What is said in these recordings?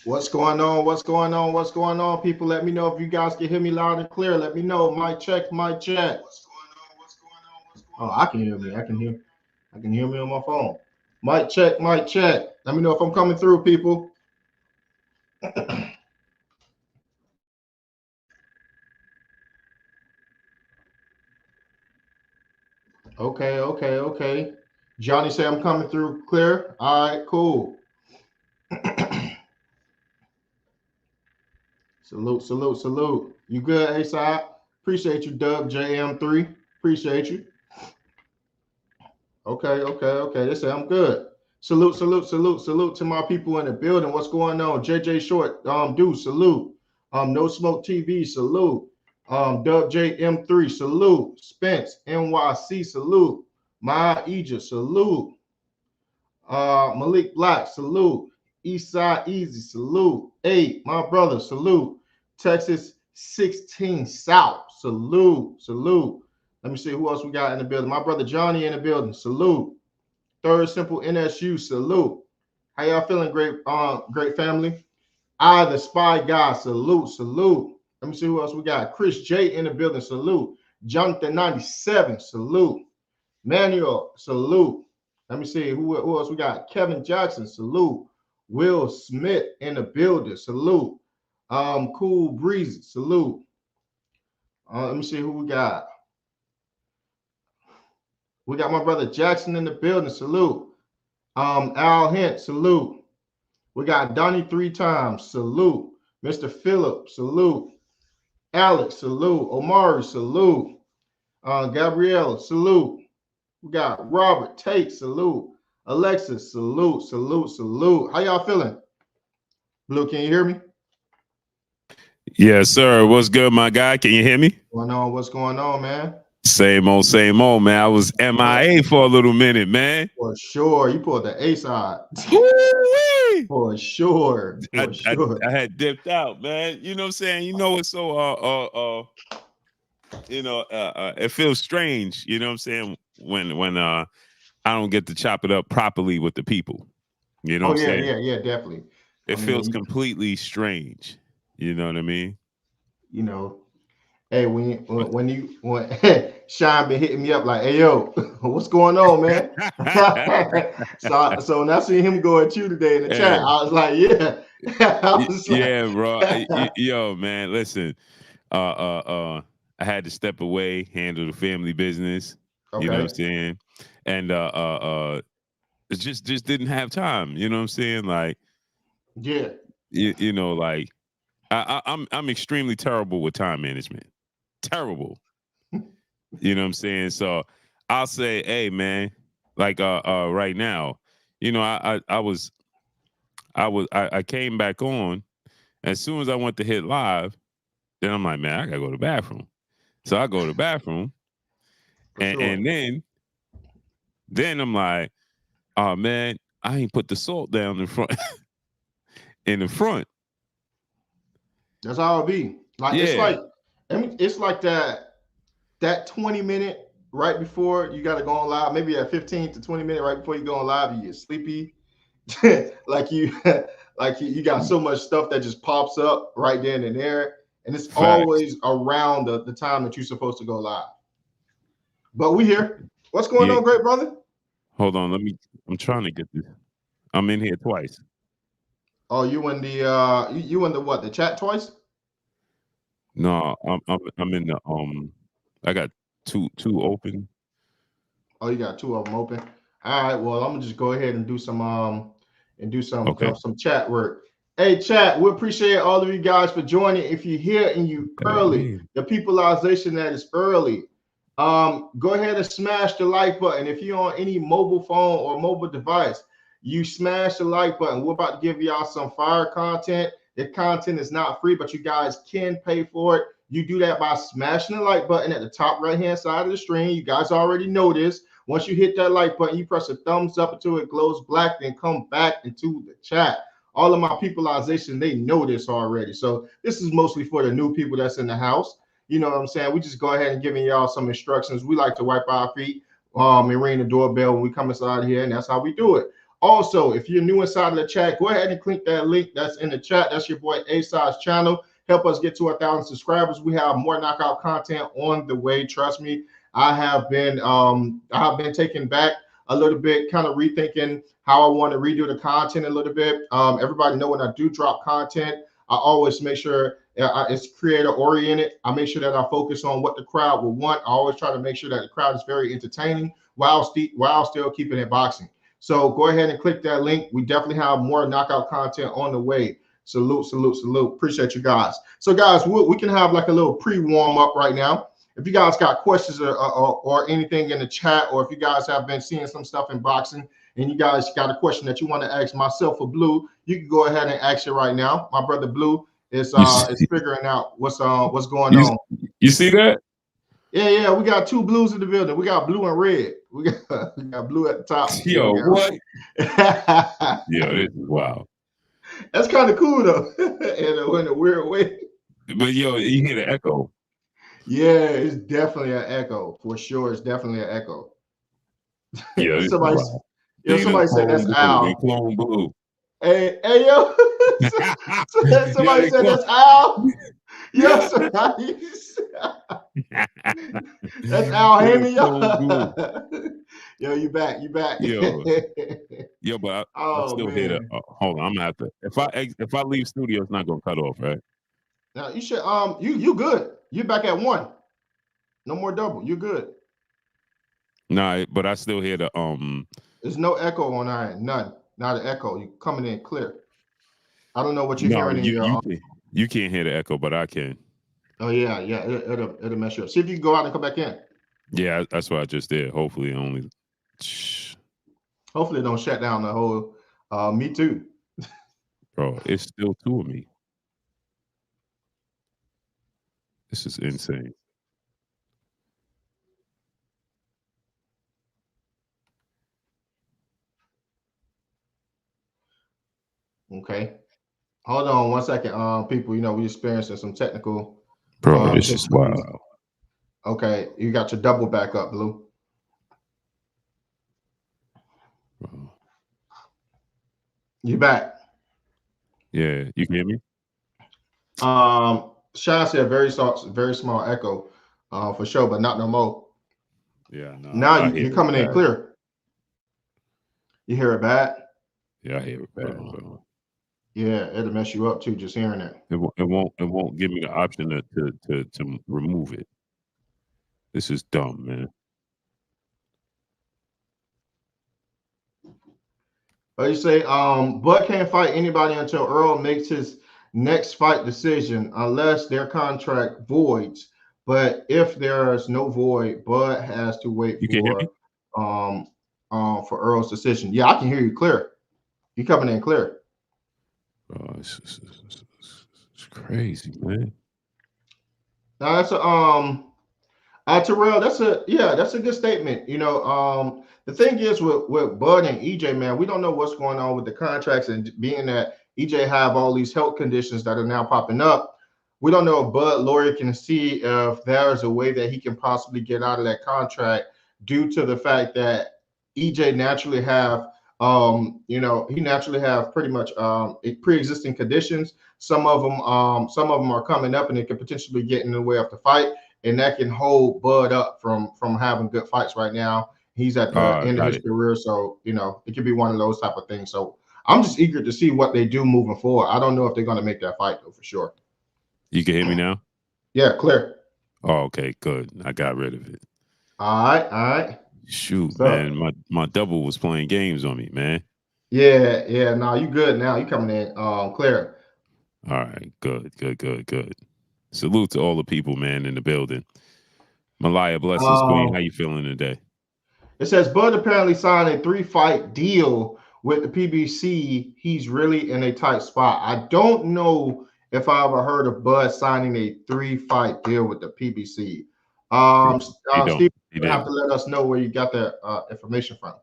What's going on? What's going on? What's going on, people? Let me know if you guys can hear me loud and clear. Let me know. Mic check, mic check. Oh, I can hear me. I can hear me on my phone. Mic check, mic check. Let me know if I'm coming through, people. Okay. Johnny say I'm coming through clear. All right, cool. Salute. You good, A-Side? Appreciate you, Dub JM3. Appreciate you. Okay. They say I'm good. Salute to my people in the building. What's going on? JJ Short, dude, salute. No Smoke TV, salute. Dub JM3, salute. Spence, NYC, salute. Maya Egypt, salute. Malik Black, salute. Eastside Easy, salute. 8, my brother, salute. Texas 16 South, salute. Let me see who else we got in the building. My brother Johnny in the building, salute. Third Simple NSU, salute. How y'all feeling, great family? I, the Spy Guy, salute. Let me see who else we got. Chris J in the building, salute. Jonathan 97, salute. Manuel, salute. Let me see who else we got. Kevin Jackson, salute. Will Smith in the building, salute. Cool Breezy, salute. Let me see who we got. We got my brother Jackson in the building, salute. Al Hint, salute. We got Donnie 3 times, salute. Mr. Phillip, salute. Alex, salute. Omari, salute. Gabrielle, salute. We got Robert Tate, salute. Alexis, salute. How y'all feeling? Blue, can you hear me? Yes, sir. What's good, my guy? Can you hear me? What's going on, man? Same old, man. I was MIA for a little minute, man. For sure. You pulled the A side. For sure. I had dipped out, man. You know what I'm saying? You know, it's so it feels strange, you know what I'm saying, when I don't get to chop it up properly with the people. You know what I'm saying? Yeah, definitely. It feels completely strange. You know what I mean? You know, hey, when Sean been hitting me up like, hey yo, what's going on, man? so when I see him go at you today in the chat, I was like, yeah. Yeah, bro. Yo, man, listen. I had to step away, handle the family business. Okay. You know what I'm saying? And it just didn't have time. You know what I'm saying? Like, yeah. You know, like I'm extremely terrible with time management. Terrible. You know what I'm saying? So I'll say, hey man, like right now, you know, I came back on. As soon as I went to hit live, then I'm like, man, I gotta go to the bathroom. So I go to the bathroom, and then I'm like, oh man, I ain't put the salt down in front in the front. That's how it be. Like it's like that 20-minute right before you got to go on live, maybe that 15 to 20-minute right before you go on live, you get sleepy. like you got so much stuff that just pops up right then and there, and it's always around the time that you're supposed to go live. But we here. What's going on, great brother? Hold on, I'm trying to get this. I'm in here twice. Oh, you in the you in the what? The chat twice? No, I'm in the I got two open. Oh, you got 2 of them open. All right. Well, I'm gonna just go ahead and do some chat work. Hey, chat, we appreciate all of you guys for joining. If you're here and you early, the peopleization that is early, go ahead and smash the like button. If you're on any mobile phone or mobile device, you smash the like button. We're about to give y'all some fire content. The content is not free, but you guys can pay for it. You do that by smashing the like button at the top right-hand side of the screen. You guys already know this. Once you hit that like button, you press a thumbs up until it glows black, then come back into the chat. All of my peopleization, they know this already. So this is mostly for the new people that's in the house. You know what I'm saying? We just go ahead and giving y'all some instructions. We like to wipe our feet and ring the doorbell when we come inside here, and that's how we do it. Also, if you're new inside of the chat, go ahead and click that link that's in the chat. That's your boy A-Side's channel. Help us get to 1,000 subscribers. We have more knockout content on the way. Trust me. I have been taken back a little bit, kind of rethinking how I want to redo the content a little bit. Everybody know when I do drop content, I always make sure it's creator oriented. I make sure that I focus on what the crowd will want. I always try to make sure that the crowd is very entertaining while still keeping it boxing. So go ahead and click that link. We definitely have more knockout content on the way. Salute, salute, salute. Appreciate you guys. So guys, we can have like a little pre-warm up right now. If you guys got questions or anything in the chat, or if you guys have been seeing some stuff in boxing and you guys got a question that you want to ask myself or Blue, you can go ahead and ask it right now. My brother Blue is figuring out what's going on. You see that? Yeah, we got two blues in the building. We got blue and red. We got blue at the top. Yo, what? Yo, this is wild. That's kind of cool though, in a weird way. But yo, you hear the echo. Yeah, it's definitely an echo for sure. It's definitely an echo. Yeah, somebody said that's Al. Clone Blue. Hey, yo. Somebody said that's Al. Yo, that's Al Haney. Yo, you back. Yo, but I'm still here to hold on. I'm gonna have to if I leave studio, it's not gonna cut off, right? Now you should you good. You're back at 1. No more double. You're good. Nah, but I still hear the There's no echo on our end. None. Not an echo. You coming in clear. I don't know what you're hearing in your you can't hear the echo, but I can. Oh yeah. It'll mess you up. See if you can go out and come back in. Yeah, that's what I just did. Hopefully it don't shut down the whole me too. Bro, it's still 2 of me. This is insane. Okay. Hold on 1 second. People, we experiencing some technical. Bro, this is wild. Okay, you got your double back up, Blue. Bro. You back? Yeah, you can hear me? Sean said very small echo, for sure, but not no more. Yeah, no. Now you're coming in clear. You hear it bad? Yeah, I hear it bad, bro. Yeah, it'll mess you up too, just hearing it. It won't give me the option to remove it. This is dumb, man. But you say, Bud can't fight anybody until Earl makes his next fight decision, unless their contract voids. But if there's no void, Bud has to wait for Earl's decision. Yeah, I can hear you clear. You coming in clear. Oh, it's crazy, man. Now that's Terrell, that's a good statement. The thing is with Bud and EJ, man, we don't know what's going on with the contracts, and being that EJ have all these health conditions that are now popping up, we don't know if Bud lawyer can see if there's a way that he can possibly get out of that contract due to the fact that EJ naturally have he naturally have pretty much pre-existing conditions. Some of them are coming up, and it could potentially get in the way of the fight, and that can hold Bud up from having good fights right now. He's at the end of his career, so it could be one of those type of things. So I'm just eager to see what they do moving forward. I don't know if they're going to make that fight though, for sure. You can hear me now? Yeah, clear. Oh, okay, good. I got rid of it. All right. Shoot, man, my double was playing games on me, man. Yeah. No, you good now. You coming in clear. All right, good. Salute to all the people, man, in the building. Malaya, blessings, Queen. How you feeling today? It says Bud apparently signed a 3-fight deal with the PBC. He's really in a tight spot. I don't know if I ever heard of Bud signing a 3-fight deal with the PBC. Steve, you have to let us know where you got that information from.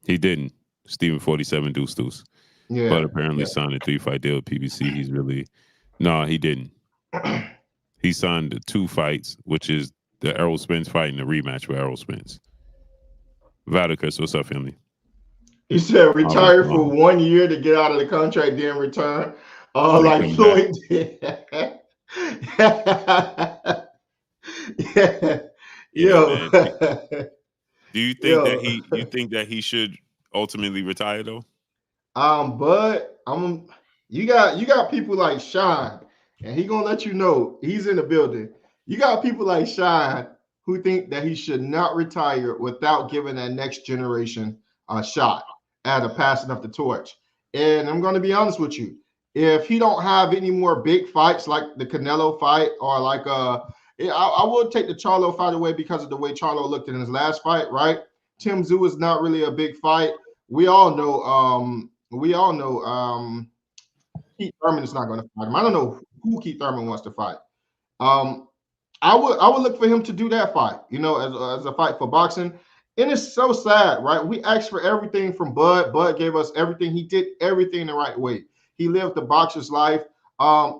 He didn't. Steven 47 Deuce. Yeah. But apparently signed a 3-fight deal with PBC. He's really he didn't. He signed the 2 fights, which is the Errol Spence fight and the rematch with Errol Spence. Vadicus, what's up, family? He said I was retire for wrong. 1 year to get out of the contract, then return. They Like come back. Floyd did. Yeah. Yeah, Yo. man. Do you think that Yo. he should ultimately retire though? But you got people like Shine, and he gonna let you know he's in the building. You got people like Shine who think that he should not retire without giving that next generation a shot at a passing of the torch. And I'm gonna be honest with you, if he don't have any more big fights like the Canelo fight or like I would take the Charlo fight away because of the way Charlo looked in his last fight, right? Tim Zoo is not really a big fight. We all know Keith Thurman is not going to fight him. I don't know who Keith Thurman wants to fight. Um, I would look for him to do that fight, as a fight for boxing. And it's so sad, right? We asked for everything from Bud. Bud gave us everything. He did everything the right way. He lived the boxer's life.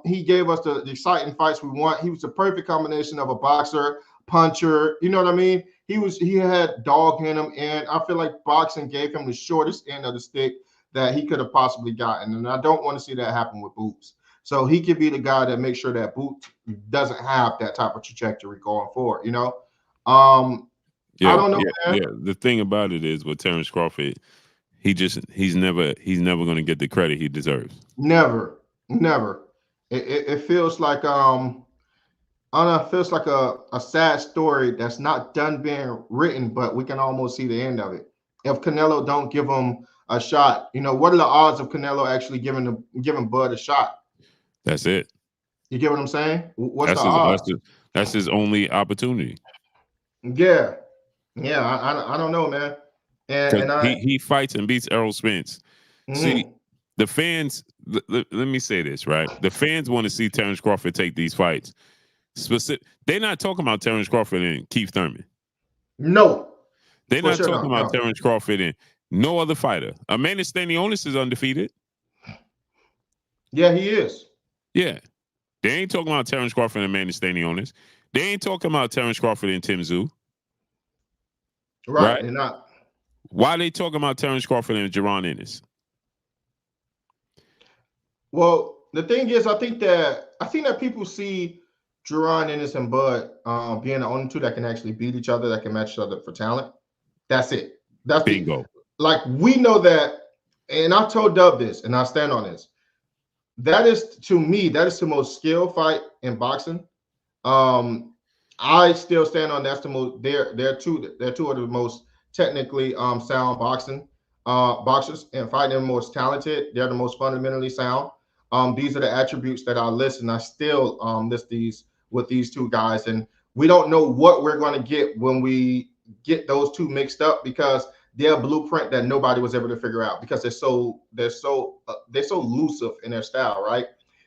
He gave us the exciting fights we want. He was the perfect combination of a boxer, puncher. You know what I mean? He had dog in him, and I feel like boxing gave him the shortest end of the stick that he could have possibly gotten. And I don't want to see that happen with Boots. So he could be the guy that makes sure that Boots doesn't have that type of trajectory going forward. I Yeah, don't know, yeah, man. yeah. The thing about it is with Terence Crawford, he's never going to get the credit he deserves. Never, never. It feels like I don't know, it feels like a sad story that's not done being written, but we can almost see the end of it. If Canelo don't give him a shot, what are the odds of Canelo actually giving Bud a shot? That's it. You get what I'm saying? What's the That's his that's odds? his, that's his only opportunity. Yeah, yeah. I don't know, man. And Because and he fights and beats Errol Spence. See, mhm. the fans. Let me say this right. The fans want to see Terence Crawford take these fights. They're not talking about Terence Crawford and Keith Thurman. No, They're for not sure talking not. about No. Terence Crawford and no other fighter. Amanda Stanionis is undefeated. Yeah, he is. Yeah, they ain't talking about Terence Crawford and Amanda Stanionis. They ain't talking about Terence Crawford and Tim Tszyu, Right. right? They're not. Why they talking about Terence Crawford and Jaron Ennis? Well, the thing is, I think that people see Jerron Ennis and Bud being the only two that can actually beat each other, that can match each other for talent. That's it. That's the Bingo. like we know that, and I told Dub this, and I stand on this. That is to me, that is the most skill fight in boxing. Um, I still stand on that's the most. They're two of the most technically sound boxers, and fighting the most talented. They're the most fundamentally sound. These are the attributes that I list, and I still list these with these two guys. And we don't know what we're going to get when we get those two mixed up because they're a blueprint that nobody was able to figure out because they're so elusive in their style, right?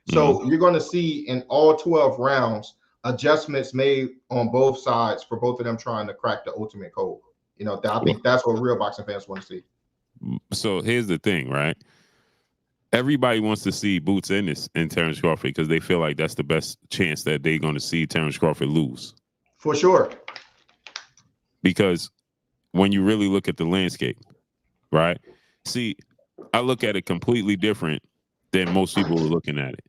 Mhm. So you're going to see in all 12 rounds adjustments made on both sides for both of them trying to crack the ultimate code. I think that's what real boxing fans want to see. So here's the thing, right? Everybody wants to see Boots Ennis and Terence Crawford because they feel like that's the best chance that they're going to see Terence Crawford lose. For sure. Because when you really look at the landscape, right? See, I look at it completely different than most people are looking at it.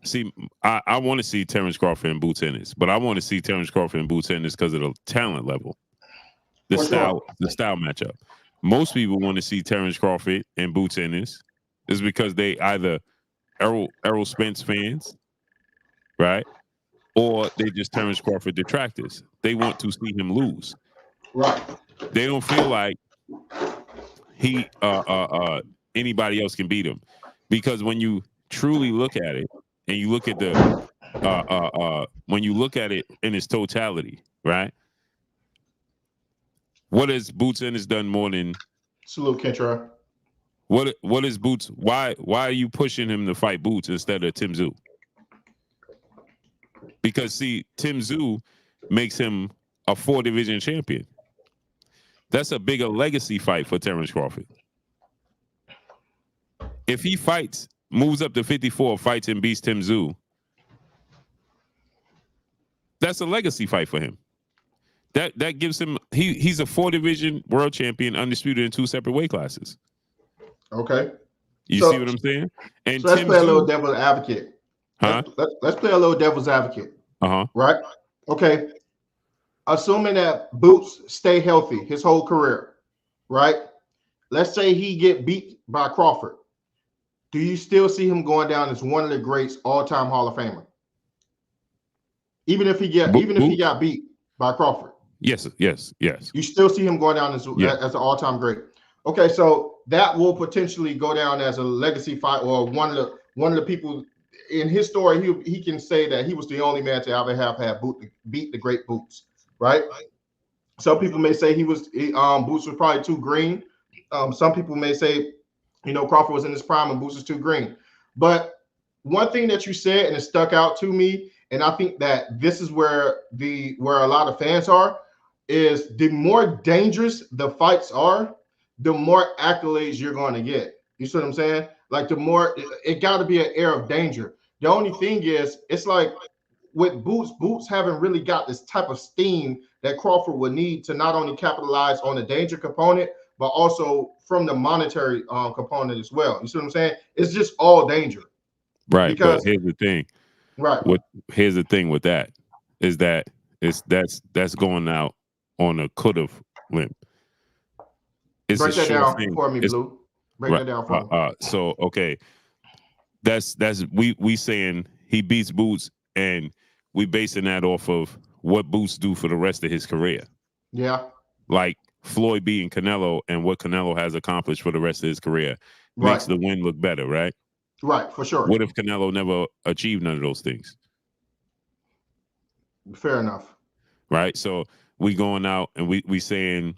See, I want to see Terence Crawford and Boots Ennis, but I want to see Terence Crawford and Boots Ennis because of the talent level, the For style, sure. the style matchup. Most people want to see Terence Crawford and Boots Ennis is because they either Errol Spence fans, right? Or they just Terence Crawford detractors. They want to see him lose. Right. They don't feel like he anybody else can beat him. Because when you truly look at it and you look at the when you look at it in its totality, right? What has Boots Ennis done more than Salute Kentra. what is Boots? Why are you pushing him to fight Boots instead of Tim Tszyu? Because see, Tim Tszyu makes him a 4 division champion. That's a bigger legacy fight for Terence Crawford. If he fights, moves up to 54, fights and beats Tim Tszyu, that's a legacy fight for him. That gives him he's a 4-division world champion, undisputed in 2 separate weight classes. Okay. You see what I'm saying? And so let's Tim play a little Tszyu, devil's advocate. huh? Let's play a little devil's advocate. Uh-huh. Right? Okay. Assuming that Boots stay healthy his whole career, right? Let's say he get beat by Crawford. Do you still see him going down as one of the greats, all-time Hall of Famer? Even if he got beat by Crawford. Yes. You still see him going down as an all-time great. Okay, so that will potentially go down as a legacy fight, or one of the people in his story. He can say that he was the only man to ever have had beat the great Boots, right? Some people may say Boots was probably too green. Some people may say, Crawford was in his prime and Boots was too green. But one thing that you said, and it stuck out to me, and I think that this is where a lot of fans are, is the more dangerous the fights are, the more accolades you're going to get. You see what I'm saying? Like, the more, it got to be an air of danger. The only thing is, it's like with Boots haven't really got this type of steam that Crawford would need to not only capitalize on the danger component, but also from the monetary component as well. You see what I'm saying? It's just all danger. Right. Because, but here's the thing. Right. Here's the thing with that is that that's going out on a could-have limp. Break that down for me, Blue. Break that down for me. So okay, that's we saying he beats Boots, and we basing that off of what Boots do for the rest of his career. Yeah. Like Floyd beating Canelo and what Canelo has accomplished for the rest of his career makes the win look better, right? Right, for sure. What if Canelo never achieved none of those things? Fair enough. Right. So we going out and we saying,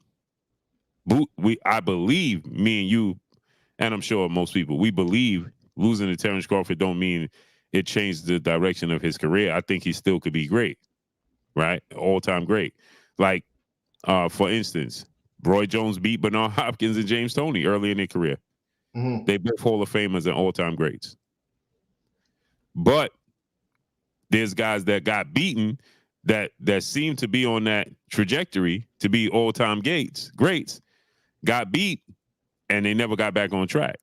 I believe, me and you, and I'm sure most people, we believe losing to Terence Crawford don't mean it changed the direction of his career. I think he still could be great, right? All-time great. Like, for instance, Roy Jones beat Bernard Hopkins and James Toney early in their career. Mm-hmm. They both Hall of Famers and all-time greats. But there's guys that got beaten that seem to be on that trajectory to be all-time greats, got beat, and they never got back on track.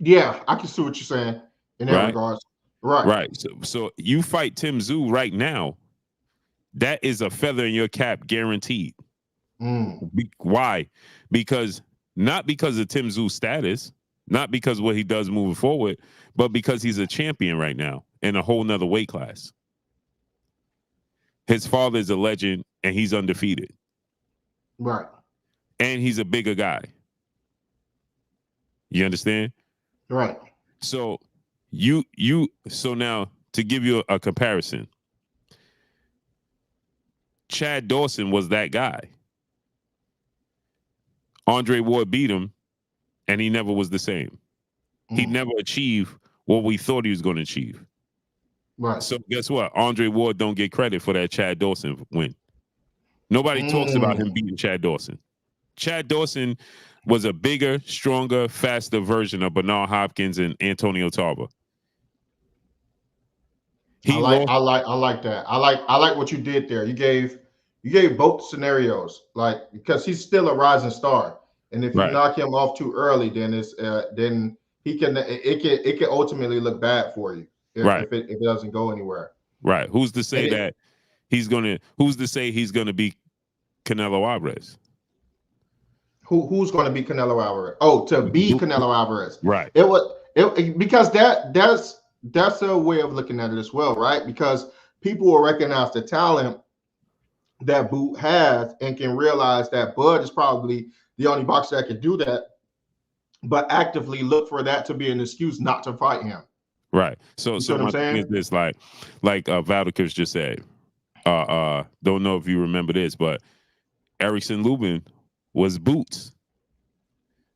Yeah, I can see what you're saying in that regards. Right. So you fight Tim Tszyu right now, that is a feather in your cap guaranteed. Why? Because not because of Tim Tszyu status, not because of what he does moving forward, but because he's a champion right now in a whole nother weight class. His father is a legend and he's undefeated. Right. And he's a bigger guy. You understand? Right. So so now to give you a comparison, Chad Dawson was that guy. Andre Ward beat him and he never was the same. He never achieved what we thought he was going to achieve. Right. So guess what? Andre Ward don't get credit for that Chad Dawson win. Nobody talks about him beating Chad Dawson. Chad Dawson was a bigger, stronger, faster version of Bernard Hopkins and Antonio Tarver. I like that. I like what you did there. You gave both scenarios, like, because he's still a rising star, and if you knock him off too early, then then it can ultimately look bad for you if it doesn't go anywhere. Right. Who's to say he's gonna be Canelo Alvarez? Who's going to be Canelo Alvarez? Oh, to be Canelo Alvarez. Right. Because that's a way of looking at it as well, right? Because people will recognize the talent that Boot has and can realize that Bud is probably the only boxer that can do that, but actively look for that to be an excuse not to fight him. Right. So my thing is this, like Valdekers just said, don't know if you remember this, but Erickson Lubin was Boots.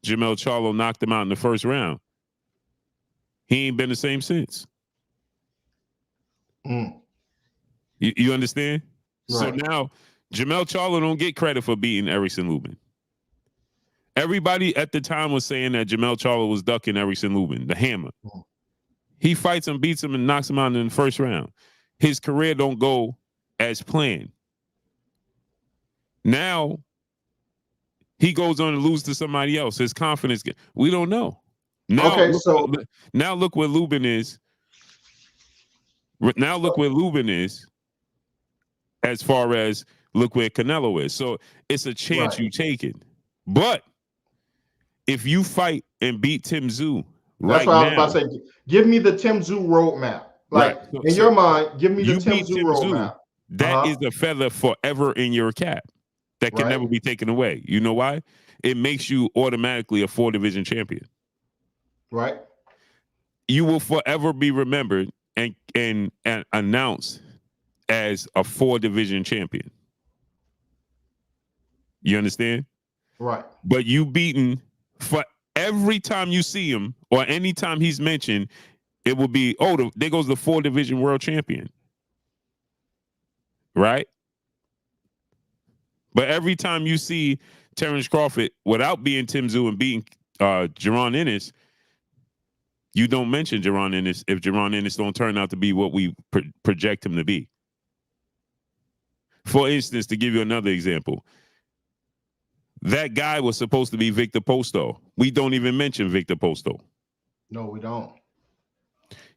Jamel Charlo knocked him out in the first round. He ain't been the same since. You understand? Right. So now Jamel Charlo don't get credit for beating Erickson Lubin. Everybody at the time was saying that Jamel Charlo was ducking Erickson Lubin, the hammer. He fights him, beats him, and knocks him out in the first round. His career don't go as planned. Now he goes on to lose to somebody else. His confidence, we don't know. Now, okay, so now look where Lubin is. Now look where Lubin is, as far as look where Canelo is. So it's a chance you take it. But if you fight and beat Tim Tszyu that's what I was about to say. Give me the Tim Tszyu roadmap. Like in your mind, give me the Tim Tszyu roadmap. That is a feather forever in your cap that can never be taken away. You know why? It makes you automatically a 4-division champion. Right. You will forever be remembered and announced as a 4-division champion. You understand? Right. But you beaten for every time you see him or anytime he's mentioned, it will be, there goes the 4-division world champion. Right? But every time you see Terence Crawford without being Tim Tszyu and beating Jaron Ennis, you don't mention Jaron Ennis if Jaron Ennis don't turn out to be what we project him to be. For instance, to give you another example, that guy was supposed to be Victor Posto. We don't even mention Victor Posto. No, we don't.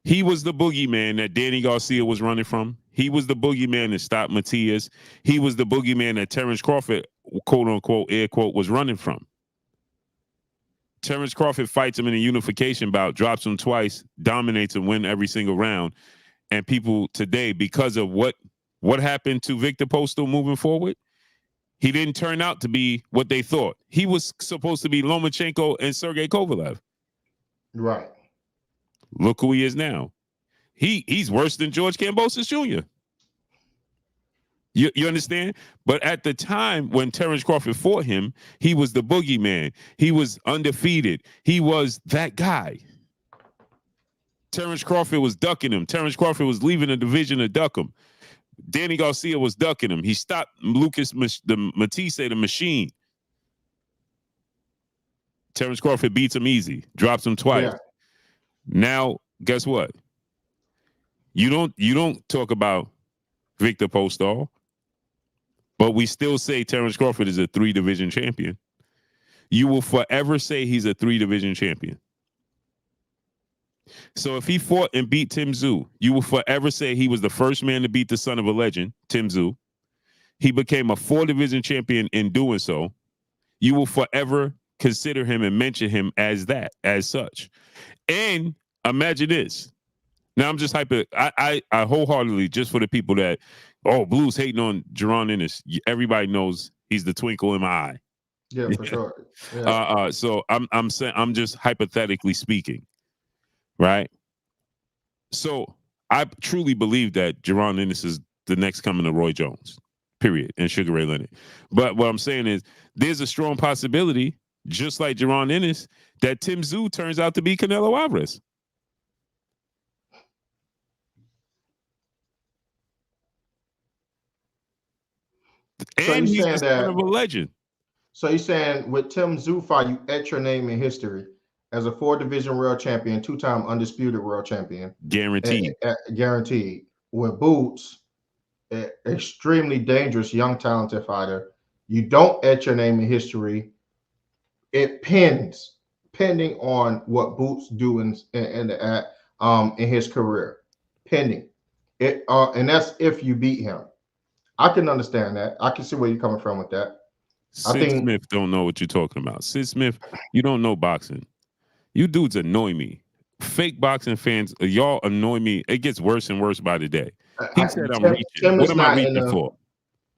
He was the boogeyman that Danny Garcia was running from. He was the boogeyman that stopped Matias. He was the boogeyman that Terence Crawford, quote unquote, air quote, was running from. Terence Crawford fights him in a unification bout, drops him twice, dominates him, win every single round. And people today, because of what happened to Victor Posto moving forward, he didn't turn out to be what they thought. He was supposed to be Lomachenko and Sergey Kovalev. Right. Look who he is now. He's worse than George Kambosos Jr. You understand? But at the time when Terence Crawford fought him, he was the boogeyman. He was undefeated. He was that guy. Terence Crawford was ducking him. Terence Crawford was leaving the division to duck him. Danny Garcia was ducking him. He stopped Lucas Matisse, the machine. Terence Crawford beats him easy, drops him twice. Yeah. Now, guess what? You don't talk about Victor Postol, but we still say Terence Crawford is a 3-division champion. You will forever say he's a 3-division champion. So if he fought and beat Tim Tszyu, you will forever say he was the first man to beat the son of a legend, Tim Tszyu. He became a 4-division champion in doing so. You will forever consider him and mention him as that, as such. And imagine this. Now I'm just hyper. I wholeheartedly, just for the people that, Blues hating on Jaron Ennis. Everybody knows he's the twinkle in my eye. Yeah, for sure. Yeah. So I'm saying, I'm just hypothetically speaking, right? So I truly believe that Jaron Ennis is the next coming of Roy Jones, period, and Sugar Ray Leonard. But what I'm saying is, there's a strong possibility, just like Jaron Ennis, that Tim Tszyu turns out to be Canelo Alvarez. So and he's the son of a legend. So you're saying with Tim Tszyu fight, you etch your name in history as a 4-division world champion, 2-time undisputed world champion. Guaranteed. Guaranteed. With Boots, extremely dangerous, young, talented fighter. You don't etch your name in history. It pending on what Boots do in his career. Pending. And that's if you beat him. I can understand that. I can see where you're coming from with that. Sid Smith don't know what you're talking about. Sid Smith, you don't know boxing. You dudes annoy me. Fake boxing fans, y'all annoy me. It gets worse and worse by the day. He said I'm reaching. What am I reaching for?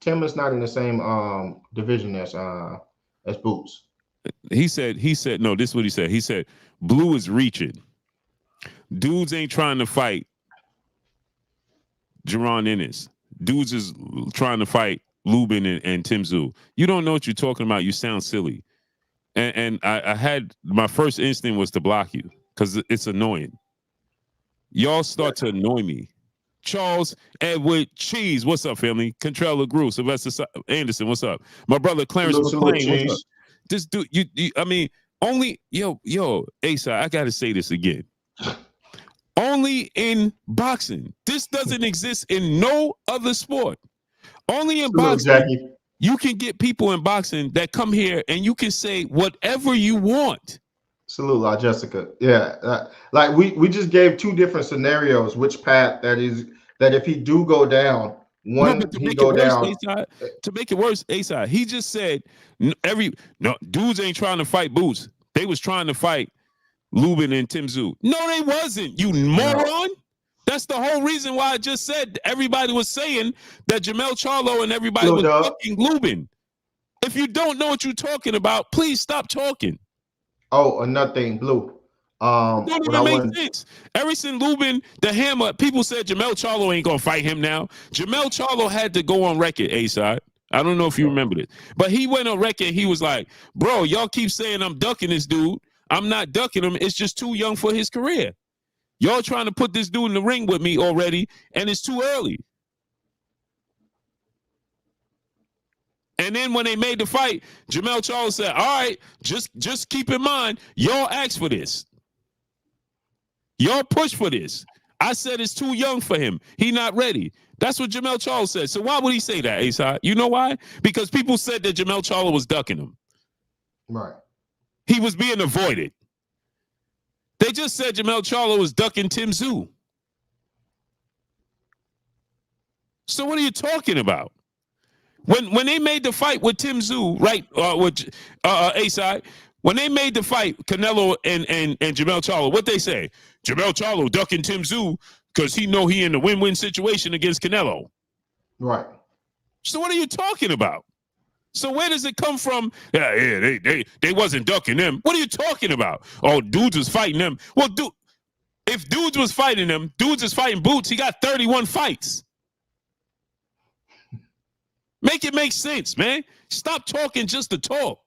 Tim is not in the same division as Boots. He said, no, this is what he said. He said, Blue is reaching. Dudes ain't trying to fight Jaron Ennis. Dudes is trying to fight Lubin and Tim Tszyu. You don't know what you're talking about. You sound silly. And I had, my first instinct was to block you because it's annoying. Y'all start to annoy me. Charles Edward Cheese, what's up, family? Contrell LaGrew, Sylvester Anderson, what's up? My brother Clarence McClain, what's up? This dude, I mean, only, Asa, I gotta say this again. Only in boxing. This doesn't exist in no other sport. Only in boxing. Jackie. You can get people in boxing that come here and you can say whatever you want. Salute, Jessica. Yeah, like we just gave two different scenarios. Which path that if he do go down, No, but to he make it go worse, down. A-Side, he just said dudes ain't trying to fight Boots. They was trying to fight Lubin and Tim Tszyu. No, they wasn't. You moron. No. That's the whole reason why I just said everybody was saying that Jamel Charlo and everybody was fucking Lubin. If you don't know what you're talking about, please stop talking. Oh, another thing, Blue. It don't even make sense. Ever since Lubin, the Hammer, people said Jamel Charlo ain't gonna fight him now. Jamel Charlo had to go on record, A-Side. I don't know if you remember this, but he went on record. He was like, bro, y'all keep saying I'm ducking this dude. I'm not ducking him. It's just too young for his career. Y'all trying to put this dude in the ring with me already, and it's too early. And then when they made the fight, Jamel Charlo said, all right, just keep in mind, y'all asked for this. Y'all push for this. I said it's too young for him. He not ready. That's what Jamel Charlo said. So why would he say that, A-Side? You know why? Because people said that Jamel Charlo was ducking him. Right. He was being avoided. They just said Jamel Charlo was ducking Tim Tszyu. So what are you talking about? When they made the fight with Tim Tszyu, right, with A-Side, when they made the fight, Canelo and Jamel Charlo, what they say? Jamel Charlo ducking Tim Tszyu because he know he in a win-win situation against Canelo. Right. So what are you talking about? So where does it come from? Yeah, they wasn't ducking them. What are you talking about? Oh, dudes was fighting them. Well, if dudes was fighting them, dudes is fighting Boots. He got 31 fights. Make it make sense, man. Stop talking just to talk.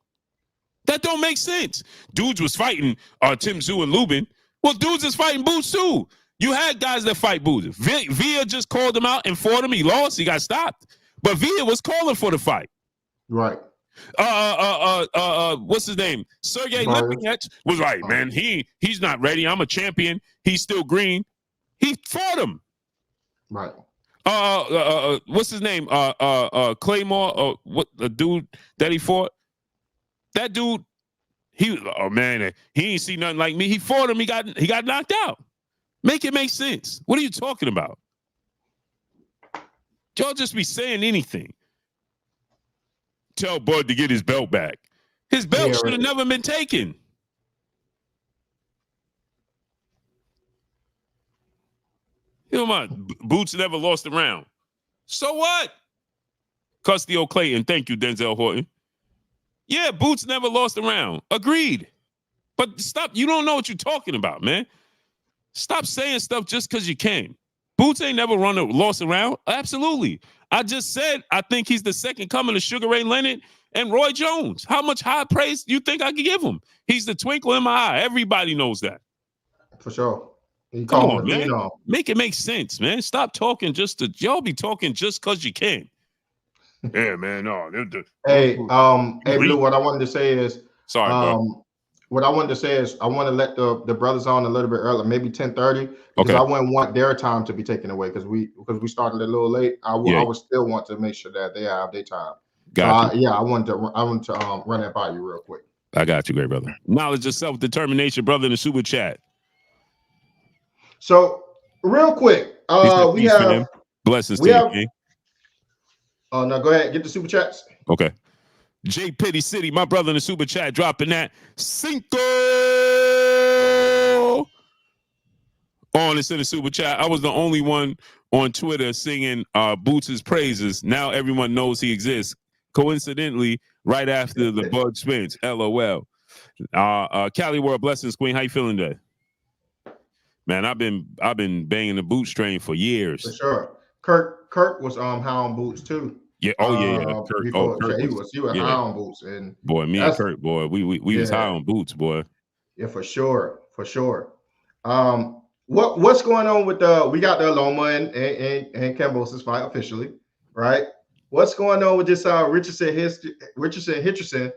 That don't make sense. Dudes was fighting Tim Tszyu and Lubin. Well, dudes is fighting Boots too. You had guys that fight Boots. Villa just called him out and fought him. He lost. He got stopped. But Villa was calling for the fight. Right. What's his name? Sergey Lipinets was like, man, he's not ready. I'm a champion. He's still green. He fought him. Right. What's his name? Claymore, what the dude that he fought? That dude, he ain't see nothing like me. He fought him, he got knocked out. Make it make sense. What are you talking about? Y'all just be saying anything. Tell Bud to get his belt back. His belt should have never been taken. You know what? Boots never lost a round. So what? Custio Clayton. Thank you, Denzel Horton. Yeah, Boots never lost a round. Agreed. But stop. You don't know what you're talking about, man. Stop saying stuff just because you can. Boots ain't never lost a round. Absolutely. I just said I think he's the second coming of Sugar Ray Leonard and Roy Jones. How much high praise do you think I could give him? He's the twinkle in my eye. Everybody knows that. For sure. You Come on, man. Make it make sense, man. Stop talking y'all be talking just because you can. Yeah, man. No. Hey, Blue, what I wanted to say is, sorry, bro. What I wanted to say is I want to let the brothers on a little bit early, maybe 10:30, because I wouldn't want their time to be taken away because we started a little late. I would still want to make sure that they have their time. Got you. I want to run that by you real quick. I got you, great brother. Knowledge of self-determination, brother, in the super chat. So real quick, we have blessings to you, King. Oh no, go ahead, get the super chats. Okay. J Pitty City, my brother in the super chat, dropping that Cinco on it's in the super chat. I was the only one on Twitter singing Boots' praises. Now everyone knows he exists. Coincidentally, right after the Bud Spence. LOL. Cali World blessings, Queen. How you feeling today? Man, I've been banging the Boots train for years. For sure. Kirk was high on Boots too. Yeah. Oh yeah. Kirk, he was high on Boots, and boy, me and Kirk, boy, we was high on Boots, boy. Yeah, for sure. What's going on with we got the Loma and Kambosos fight officially, right? What's going on with this Richardson Hitcherson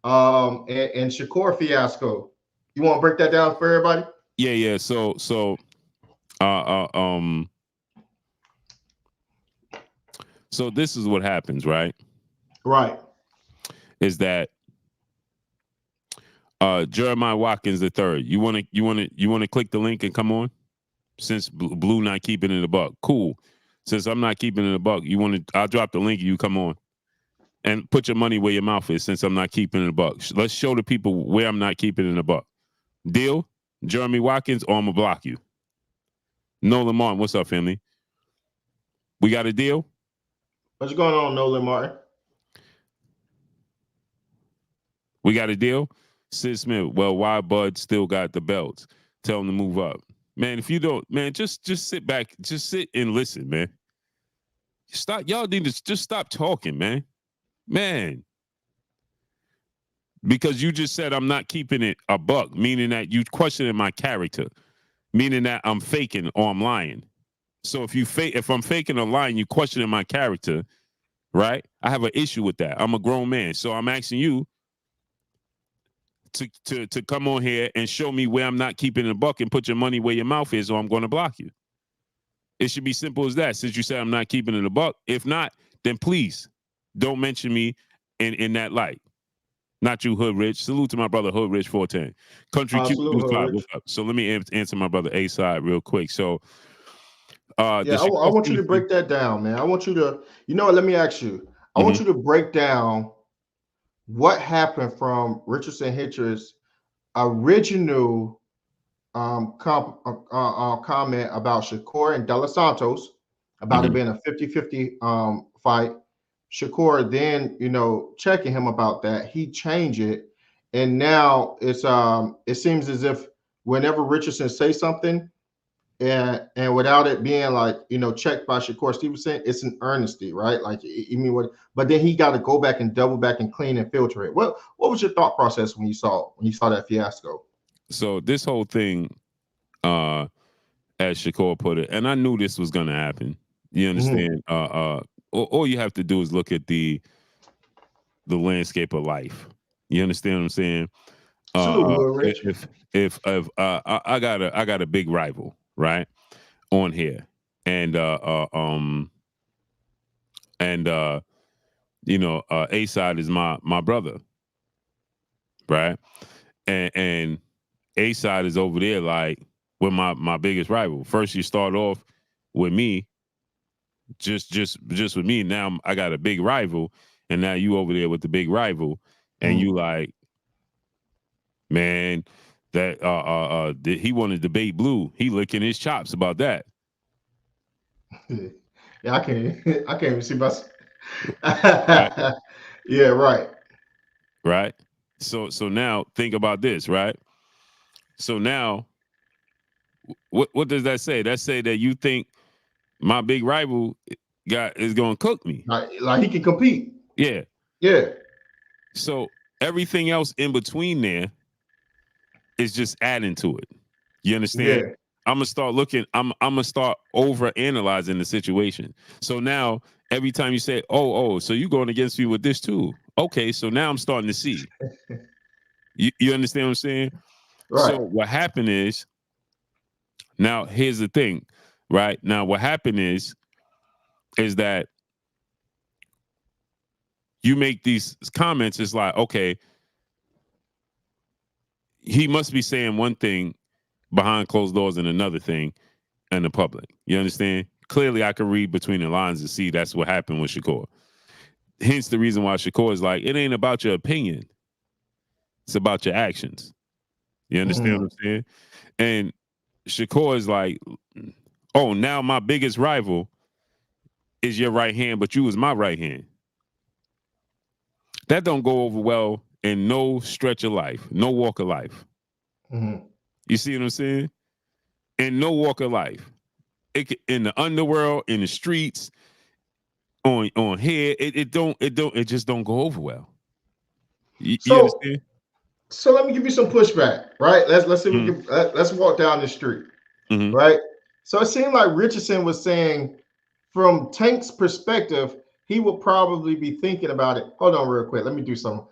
and Shakur fiasco? You want to break that down for everybody? Yeah. So this is what happens, right? Right. is that Jeremiah Watkins III. You want to click the link and come on? Since Blue not keeping it a buck. Cool. Since I'm not keeping it a buck, I'll drop the link and you come on. And put your money where your mouth is since I'm not keeping it a buck. Let's show the people where I'm not keeping it a buck. Deal? Jeremy Watkins, or I'm going to block you. Nolan Martin, what's up, family? We got a deal? What's going on, Nolan Martin? We got a deal? Sid Smith, well, why Bud still got the belts? Tell him to move up. Man, if you don't, man, just sit back. Just sit and listen, man. Stop. Y'all need to just stop talking, man. Man. Because you just said I'm not keeping it a buck, meaning that you questioning my character, meaning that I'm faking or I'm lying. So if I'm faking or lying, you questioning my character, right? I have an issue with that. I'm a grown man. So I'm asking you to come on here and show me where I'm not keeping it a buck and put your money where your mouth is, or I'm going to block you. It should be simple as that. Since you said I'm not keeping it a buck, if not, then please don't mention me in that light. Not you, Hood Rich. Salute to my brother Hood Rich 410. Country Q Five. What's up? So let me answer my brother A side real quick. So I want you to break that down, man. I want you to, you know what? Let me ask you. I want you to break down what happened from Richardson Hitcher's original comment about Shakur and De Los Santos about it being a 50-50 fight. Shakur then, checking him about that, he changed it, and now it seems as if whenever Richardson says something, and without it being like checked by Shakur Stevenson, it's an earnesty, right? Like you mean what? But then he got to go back and double back and clean and filter it. What was your thought process when you saw that fiasco? So this whole thing, as Shakur put it, and I knew this was going to happen. You understand? All you have to do is look at the landscape of life. You understand what I'm saying? If I got a big rival, right, on here, and A side is my brother, right, and A side is over there like with my biggest rival. First you start off with me, just with me. Now I got a big rival, and now you over there with the big rival, and you like, man, that he wanted to debate Blue. He licking his chops about that. Yeah, I can't even see myself. Right? Yeah, right. Right. So now think about this, right? So now, what does that say? That say that you think my big rival is going to cook me? Like he can compete. Yeah. Yeah. So everything else in between there is just adding to it. You understand? Yeah. I'm gonna start looking. I'm gonna start over analyzing the situation. So now every time you say, "Oh," so you going against me with this too? Okay, so now I'm starting to see. You understand what I'm saying? Right. So what happened is, now here's the thing, right? Now what happened is that you make these comments. It's like, okay, he must be saying one thing behind closed doors and another thing in the public. You understand? Clearly, I can read between the lines and see that's what happened with Shakur. Hence the reason why Shakur is like, it ain't about your opinion. It's about your actions. You understand what I'm saying? And Shakur is like, oh, now my biggest rival is your right hand, but you was my right hand. That don't go over well in no stretch of life, no walk of life. You see what I'm saying? In no walk of life. In the underworld, in the streets, on here, it just don't go over well. You understand? So let me give you some pushback, right? Let's see. Let's walk down the street, right? So it seemed like Richardson was saying, from Tank's perspective, he would probably be thinking about it. Hold on, real quick. Let me do some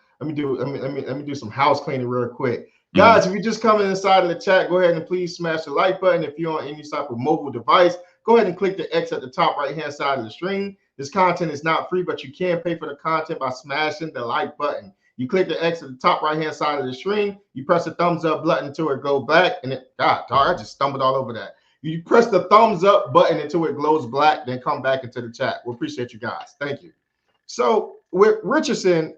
house cleaning real quick. Guys, if you're just coming inside of the chat, go ahead and please smash the like button. If you're on any type of mobile device, go ahead and click the X at the top right-hand side of the screen. This content is not free, but you can pay for the content by smashing the like button. You click the X at the top right hand side of the screen. You press the thumbs up button until it goes black, and God, I just stumbled all over that. You press the thumbs up button until it glows black, then come back into the chat. We appreciate you guys. Thank you. So with Richardson,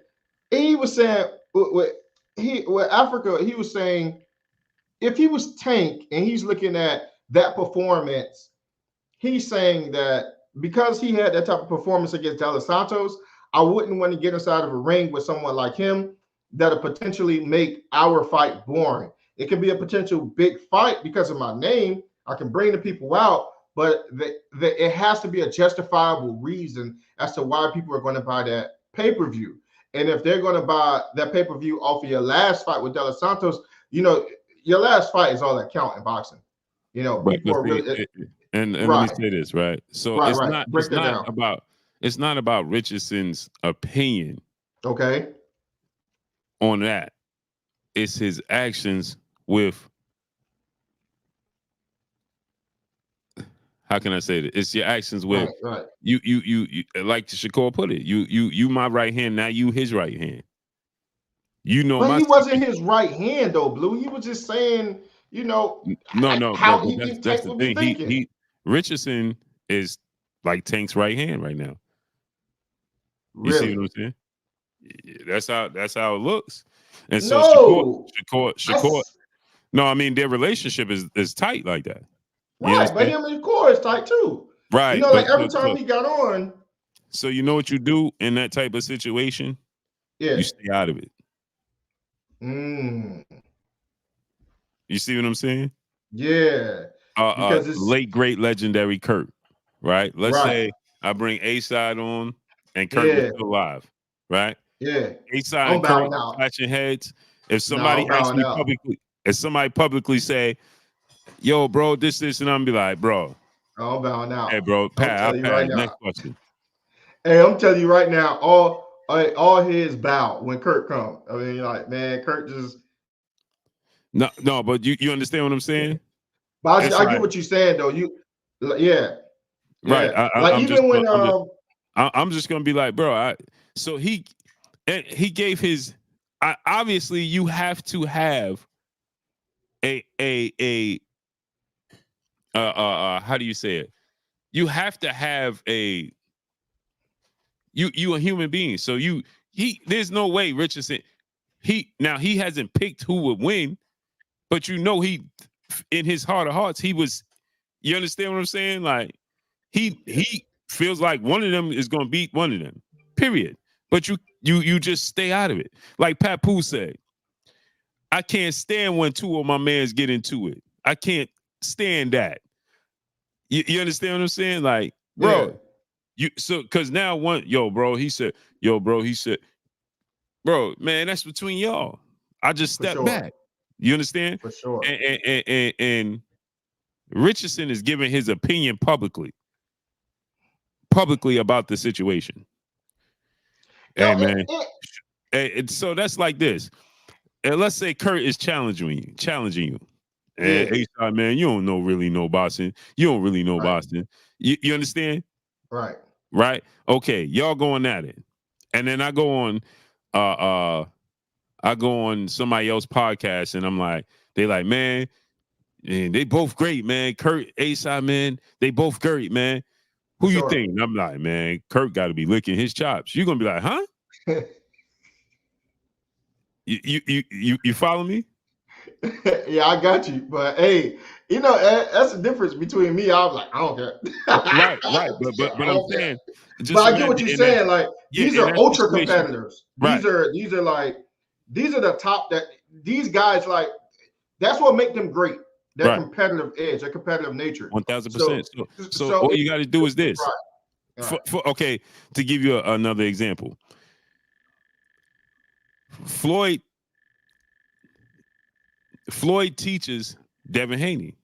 he was saying with Africa, he was saying if he was Tank and he's looking at that performance, he's saying that because he had that type of performance against De Los Santos, I wouldn't want to get inside of a ring with someone like him that'll potentially make our fight boring. It could be a potential big fight because of my name. I can bring the people out, but it has to be a justifiable reason as to why people are going to buy that pay-per-view. And if they're going to buy that pay-per-view off of your last fight with De Los Santos, your last fight is all that count in boxing. People are really and right. Let me say this, right? So right, it's right. not Break it's that not down. about Richardson's opinion. Okay. On that. It's his actions with, how can I say that? It's your actions with right. You like Shakur put it. You my right hand, now you his right hand. But he wasn't his right hand though, Blue. He was just saying, no, how but he think that's Tank the would thing. be thinking. He Richardson is like Tank's right hand right now. You Really? see what I'm saying? That's how it looks. And so Shakur. No, I mean their relationship is tight like that. Right, but him and Shakur is tight too. Right. Like every time he got on. So you know what you do in that type of situation? Yeah. You stay out of it. You see what I'm saying? Yeah. Because it's late great legendary Kurt, right? Let's say I bring A-Side on and Kurt was still alive, right? Yeah. A-Side and Kurt flashing heads. If somebody publicly say, "Yo, bro, this," and I'm be like, "Bro, I'm bowing out." Hey, bro, Pat, I'll pass. Right Next question. Hey, I'm telling you right now, all his bow when Kurt come. I mean, like, man, Kurt just no, but you understand what I'm saying? But I get what you're saying though. Right. I'm just gonna be like, bro. So he gave his. Obviously, you have to have a how do you say it? You have to have a you a human being. So there's no way Richardson. He hasn't picked who would win, but he in his heart of hearts he was. You understand what I'm saying? Like he feels like one of them is going to beat one of them. Period. But you just stay out of it. Like Papoose said, I can't stand when two of my mans get into it. I can't stand that. You understand what I'm saying? Like, bro, because now he said, bro, man, that's between y'all. I just stepped back. You understand? For sure. And Richardson is giving his opinion publicly about the situation. Hey, man. So that's like this. And let's say Kurt is challenging you. And A-Side, man, you don't really know boxing. You don't really know boxing. You understand? Right. Right? Okay, y'all going at it. And then I go on somebody else's podcast and I'm like, they like, man, they both great, man. Kurt, A-Side, man, they both great, man. Who you think? And I'm like, man, Kurt got to be licking his chops. You're gonna be like, huh? you follow me? Yeah, I got you. But hey, that's the difference between me. I was like, I don't care. right. But I'm saying, but I get what you're saying. Like these are ultra competitors. Right. These are the top. That these guys like. That's what make them great. Their competitive edge, their competitive nature. 1000%. So all you got to do is this. Right. Okay, to give you another example, Floyd teaches Devin Haney.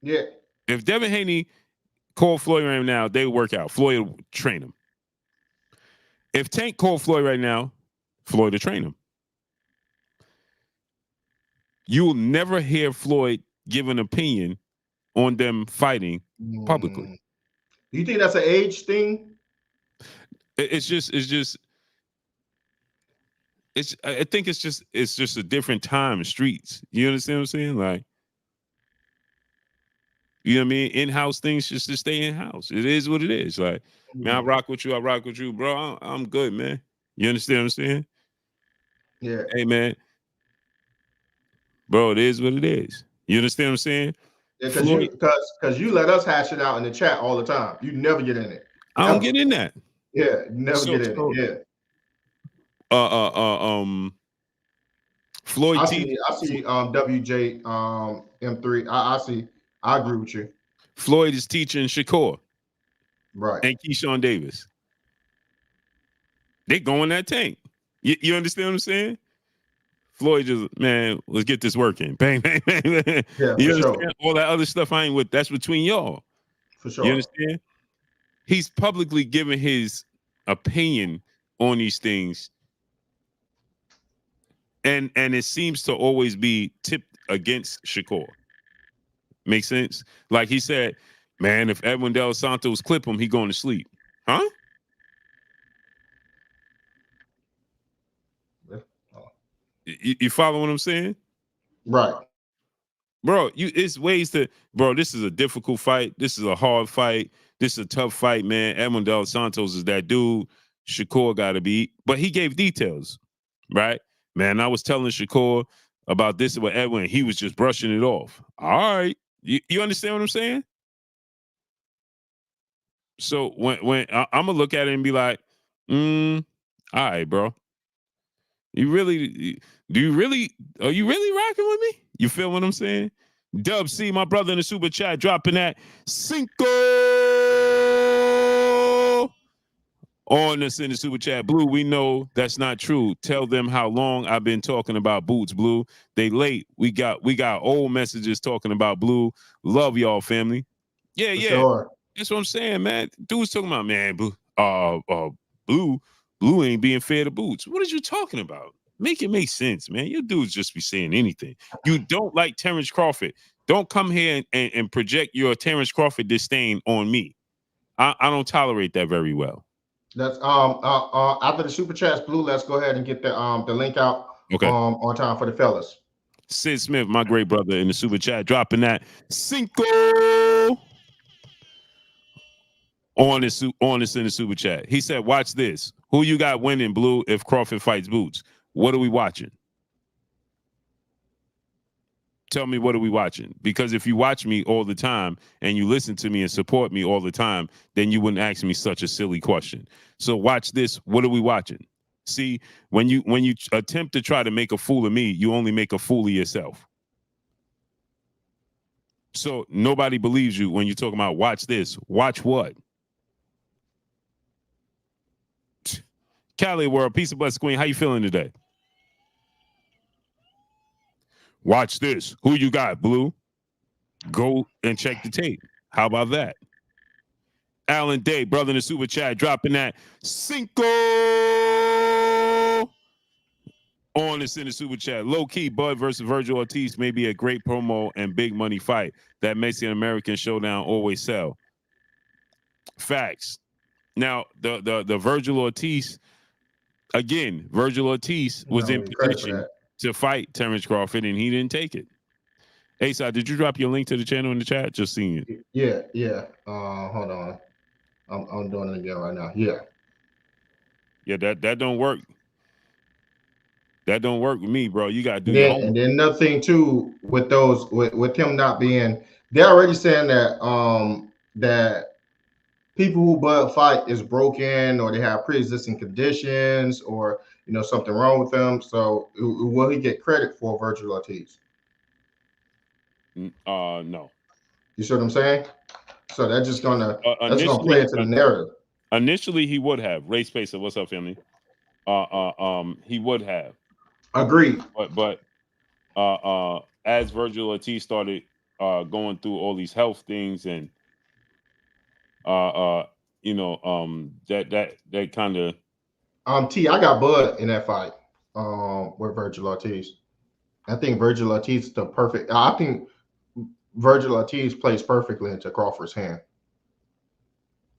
Yeah. If Devin Haney called Floyd right now, they would work out. Floyd would train him. If Tank called Floyd right now, Floyd would train him. You'll never hear Floyd give an opinion on them fighting publicly. Do you think that's an age thing? I think it's just a different time in streets. You understand what I'm saying? Like, you know what I mean? In-house things just to stay in-house. It is what it is. Like, man, I rock with you, bro. I'm good, man. You understand what I'm saying? Yeah. Hey, man, bro, it is what it is. You understand what I'm saying? Yeah, Floyd, because you let us hash it out in the chat all the time. You never get in it. I don't get in that. Yeah, you never So, get in it. Yeah. Floyd I T. see WJ M3. I see. I agree with you. Floyd is teaching Shakur Right. and Keyshawn Davis. They go in that tank. You understand what I'm saying? Floyd just, man, let's get this working. Bang, bang, bang, bang. Yeah, You for understand? sure. All that other stuff I ain't with. That's between y'all. For You sure. understand? He's publicly giving his opinion on these things. And it seems to always be tipped against Shakur. Make sense? Like he said, man, if Edwin Del Santos clip him, he going to sleep. Huh? Yeah. You follow what I'm saying? Right. Bro, it's ways to, bro, this is a difficult fight. This is a hard fight. This is a tough fight, man. Edwin Del Santos is that dude. Shakur got to beat. But he gave details, right? Man, I was telling Shakur about this with Edwin. He was just brushing it off. All right. You understand what I'm saying? So when I'm going to look at it and be like, all right, bro. Are you really rocking with me? You feel what I'm saying? Dub C, my brother in the super chat, dropping that Cinco on us in the super chat. Blue, we know that's not true. Tell them how long I've been talking about boots, Blue. They late. We got old messages talking about Blue. Love y'all, family. Yeah, For yeah. sure. That's what I'm saying, man. Dude's talking about, man, Blue ain't being fair to boots. What are you talking about? Make it make sense, man. You dudes just be saying anything. You don't like Terence Crawford. Don't come here and project your Terence Crawford disdain on me. I don't tolerate that very well. That's after the super chats, Blue. Let's go ahead and get the link out Okay. on time for the fellas. Sid Smith, my great brother in the super chat, dropping that Cinco on this in the super chat. He said, "Watch this. Who you got winning, Blue? If Crawford fights Boots, what are we watching? Tell me, what are we watching? Because if you watch me all the time and you listen to me and support me all the time, then you wouldn't ask me such a silly question. So watch this. What are we watching? See, when you attempt to try to make a fool of me, you only make a fool of yourself. So nobody believes you when you're talking about watch this. Watch what? Cali World, peace and blessings, Queen. How you feeling today? Watch this. Who you got, Blue? Go and check the tape. How about that? Alan Day, brother in the super chat, dropping that Cinco on this in the super chat. Low key, Bud versus Virgil Ortiz may be a great promo and big money fight. That Mexican American showdown always sell. Facts. Now, the Virgil Ortiz, again, Virgil Ortiz was in position to fight Terence Crawford, and he didn't take it. Asa, did you drop your link to the channel in the chat? Just seeing it. Yeah. Hold on. I'm doing it again right now. Yeah. Yeah, that don't work. That don't work with me, bro. You gotta do your homework. And then another thing too, with those with him not being, they're already saying that that people who Bud fight is broken or they have pre-existing conditions or something wrong with them. So will he get credit for Virgil Ortiz? No. You see what I'm saying? So that's just gonna play into the narrative. Initially, he would have. Ray Spacer, what's up, family? He would have. Agreed. But as Virgil Ortiz started going through all these health things and that kind of I got Bud in that fight with Virgil Ortiz. I think Virgil Ortiz is the perfect. I think Virgil Ortiz plays perfectly into Crawford's hand.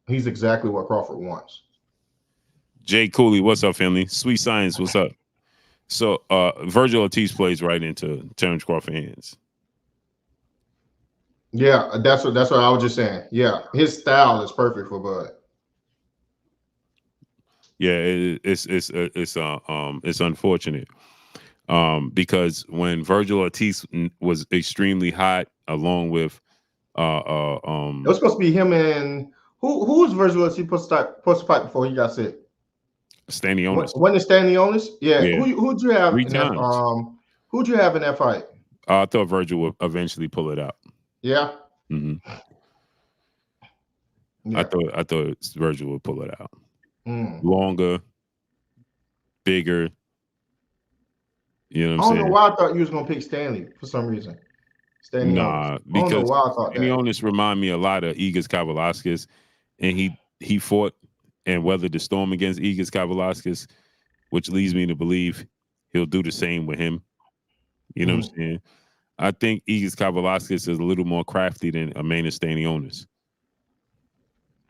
He's exactly what Crawford wants. Jay Cooley, what's up, family? Sweet Science, what's up? So Virgil Ortiz plays right into Terence Crawford hands. Yeah, that's what I was just saying. Yeah, his style is perfect for Bud. Yeah, it's unfortunate. Because when Virgil Ortiz was extremely hot, along with it was supposed to be him and who's Virgil Ortiz supposed to fight before he got sick? Stanionis. When is Stanionis? Yeah. Yeah. Who'd you have 3 in times. that who'd you have in that fight? I thought Virgil would eventually pull it out. Yeah. Mm-hmm. Yeah. I thought Virgil would pull it out. Longer, bigger. You know what I'm saying? I don't know why I thought you was gonna pick Stanley for some reason. Nah, because I don't know why I thought that. Stanionis remind me a lot of Igor Kavalauskas, and he fought and weathered the storm against Igor Kavalauskas, which leads me to believe he'll do the same with him. You know what I'm saying? I think Igor Kavalauskas is a little more crafty than Amanda Stanionis.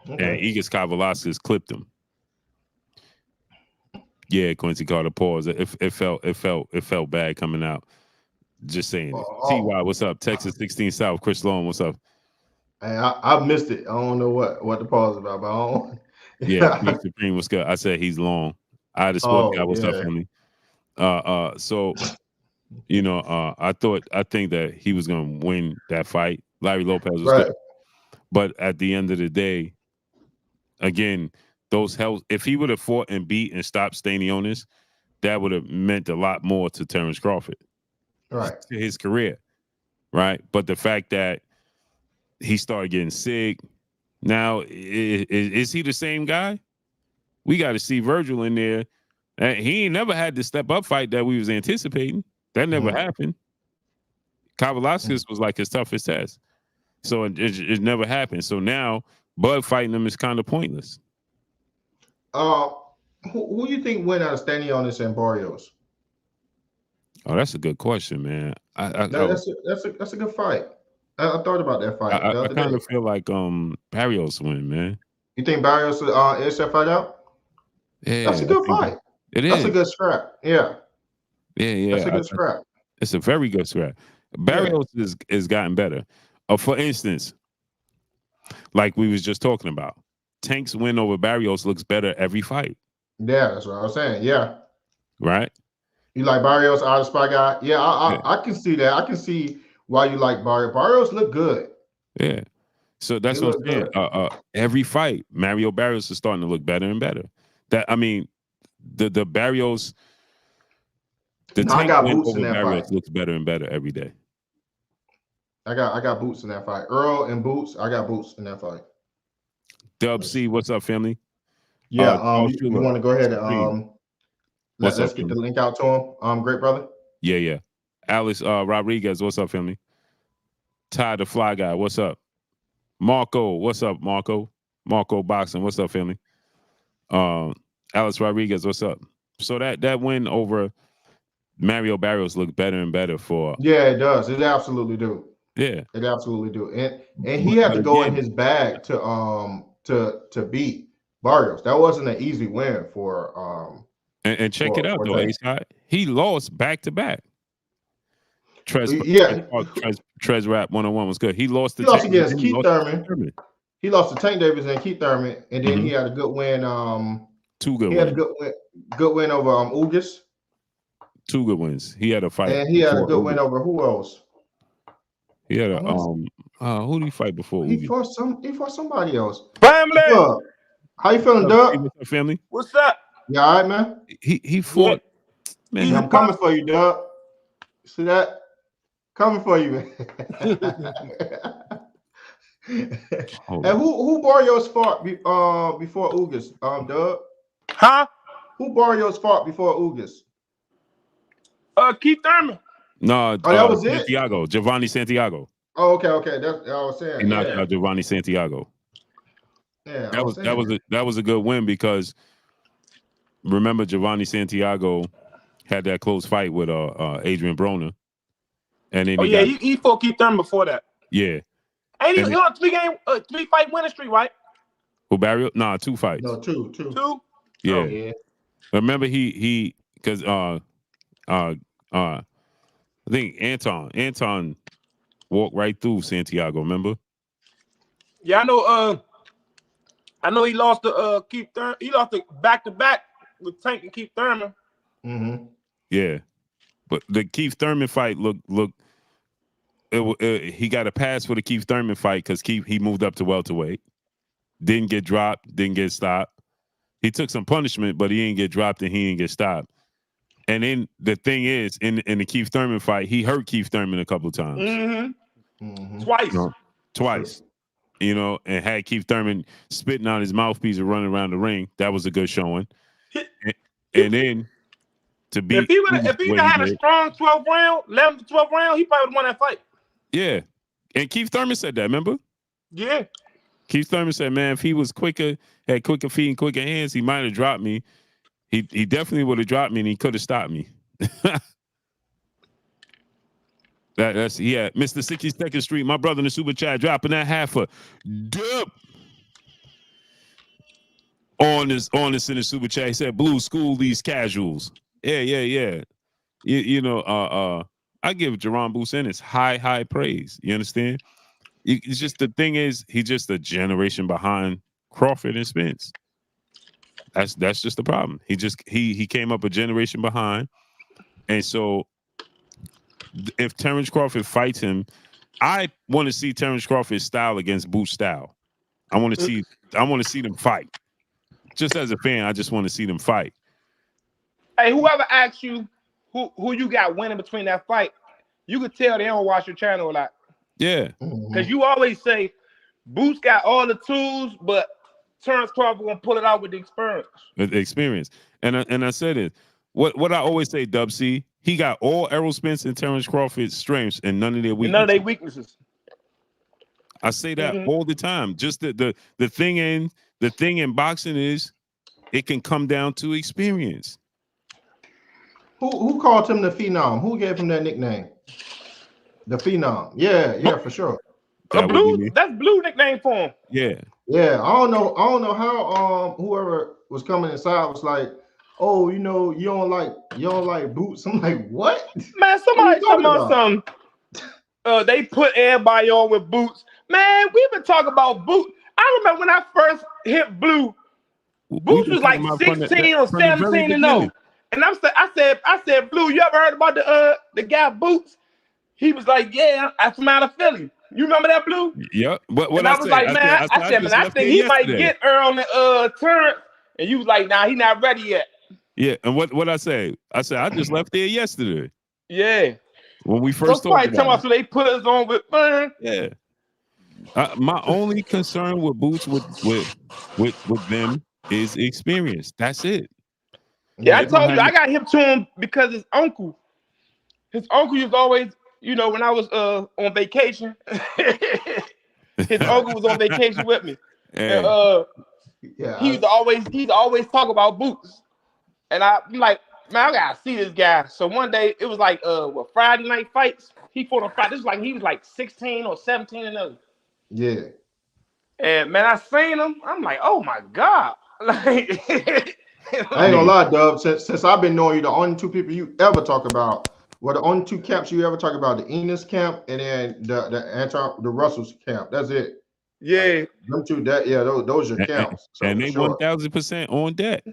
Okay. And Igor Kavalauskas clipped him. Yeah, Quincy Carter, pause. It felt bad coming out. Just saying it. TY, what's up? Texas 16 South. Chris Long, what's up? Hey, I missed it. I don't know what the pause is about, but I don't. Yeah, King Supreme, what's good? I said he's long. I had a sport guy, what's up, family? So you know, I think that he was gonna win that fight. Larry Lopez was good. But at the end of the day, again, if he would have fought and beat and stopped Stanionis, that would have meant a lot more to Terence Crawford. Right. To his career. Right. But the fact that he started getting sick, now is he the same guy? We got to see Virgil in there. He ain't never had the step up fight that we was anticipating. That never happened. Kavalauskas was like his toughest test. So it never happened. So now Bud fighting him is kind of pointless. Who you think win out of Stanionis and Barrios? Oh, that's a good question, man. That's a good fight. I thought about that fight. I kind of feel like Barrios win, man. You think Barrios edge that fight out? Yeah, that's a good fight. That's a good scrap. Yeah. Yeah. That's a good scrap. It's a very good scrap. Barrios is gotten better. For instance, like we was just talking about, Tank's win over Barrios looks better every fight. Yeah, that's what I was saying. Yeah. Right? You like Barrios, out of spot guy? Yeah, I can see that. I can see why you like Barrios. Barrios look good. Yeah. So that's what I'm saying. Every fight, Mario Barrios is starting to look better and better. The Barrios, I got boots in that Barrios fight. Looks better and better every day. I got boots in that fight. Earl and Boots, I got boots in that fight. Dub C, what's up, family? Yeah, you want to go ahead and let's get the link out to him. Great brother. Yeah. Alice Rodriguez, what's up, family? Ty the Fly Guy, what's up? Marco, what's up, Marco? Marco Boxing, what's up, family? Alice Rodriguez, what's up? So that win over Mario Barrios looked better and better for. Yeah, it does. It absolutely do. Yeah, it absolutely do. And he had to go in his bag to beat Barrios. That wasn't an easy win for. And check it out though, A-Side. He lost back to back. Trez Rap 101 was good. He lost against Keith Thurman. He lost to Tank Davis and Keith Thurman, and then he had a good win. Two good wins. He had a good win over Ugas. Two good wins. He had a fight. And he had a good win over who else? He had a who did he fight before? He fought somebody else. Family. How you feeling, Doug? What's up, family? What's up? You all right, man? He fought. Yeah. Man, I'm coming for you, Doug. See that? Coming for you, man. And who Barrios fought before Ugas? Doug? Huh? Who Barrios fought before Ugas? Keith Thurman. No, that was Santiago, Giovanni Santiago. Oh, okay. That's what I was saying. He knocked out Giovanni Santiago. Yeah, that was a good win because remember Giovanni Santiago had that close fight with Adrian Broner, and then he fought Keith Thurman before that. Yeah, ain't he on 3 fight winning streak, right? Who Barrios? Nah, 2 fights. No, two. Yeah. Oh. Yeah. Remember because I think Anton walked right through Santiago. Remember? Yeah, I know he lost to Keith Thurman. He lost the back-to-back with Tank and Keith Thurman. Mm-hmm. Yeah, but the Keith Thurman fight look. He got a pass for the Keith Thurman fight because he moved up to welterweight. Didn't get dropped. Didn't get stopped. He took some punishment, but he didn't get dropped and he didn't get stopped. And then the thing is, in the Keith Thurman fight, he hurt Keith Thurman a couple of times. Mm-hmm. Mm-hmm. Twice. Twice. And had Keith Thurman spitting on his mouthpiece and running around the ring. That was a good showing. And then to beat if he had a strong 12th round, 11th to 12th round, he probably would have won that fight. Yeah. And Keith Thurman said that, remember? Yeah. Keith Thurman said, man, if he was quicker, had quicker feet and quicker hands, he might have dropped me. He definitely would have dropped me and he could have stopped me. That's Mr. 62nd Street, my brother in the super chat, dropping that half a dip on this in the super chat. He said, "Blue, school these casuals." Yeah. I give Jerron Booth high praise. You understand? It's just the thing is, he's just a generation behind Crawford and Spence. That's just the problem. He came up a generation behind, and so if Terence Crawford fights him, I want to see Terence Crawford's style against Booth's style. I want to see them fight. Just as a fan, I just want to see them fight. Hey, whoever asks you who you got winning between that fight, you could tell they don't watch your channel a lot. Yeah. Because you always say Boots got all the tools, but Terence Crawford gonna pull it out with the experience. With the experience. And I said it. What I always say, Dub C, he got all Errol Spence and Terence Crawford's strengths and none of their weaknesses. I say that all the time. Just the thing in boxing is it can come down to experience. Who called him the Phenom? Who gave him that nickname? The Phenom. Yeah, for sure. That's Blue nickname for him. Yeah. Yeah, I don't know how whoever was coming inside was like, oh, you don't like Boots. I'm like, what? Man, somebody talking about something. They put everybody on with Boots. Man, we've been talking about Boots. I remember when I first hit Blue, Boots was like 16 or 17 and 0. And I said, Blue, you ever heard about the guy Boots? He was like, yeah, I'm from out of Philly. You remember that, Blue? Yep. And I was like, man, I think he might get Earl and Terence. And you was like, nah, he not ready yet. Yeah, and what I say? I said I just left there yesterday. Yeah. When we first talked about it. So they put us on with fun. Yeah. My only concern with Boots with them is experience. That's it. Yeah, I told you I got hip to him because his uncle used to always, when I was on vacation, his uncle was on vacation with me. And he used to always talk about Boots. And I'm like, man, I gotta see this guy. So one day it was like Friday night fights. He fought on Friday. This was like he was like 16 or 17 and 0. Yeah. And man, I seen him. I'm like, oh my God. Like I ain't gonna lie, Dub. Since I've been knowing you, the only two people you ever talk about were the only two camps you ever talk about: the Enos camp and then the Russell's camp. That's it. Yeah, them two. Those are camps. So and they 1000% on that.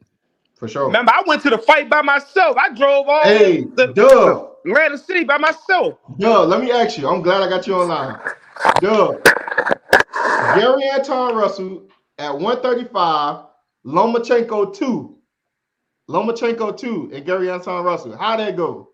For sure. Remember, I went to the fight by myself. I drove all the Atlantic City by myself. Dub, let me ask you. I'm glad I got you online. Dub, Gary Anton Russell at 135, Lomachenko 2. Lomachenko 2 and Gary Anton Russell. How'd that go?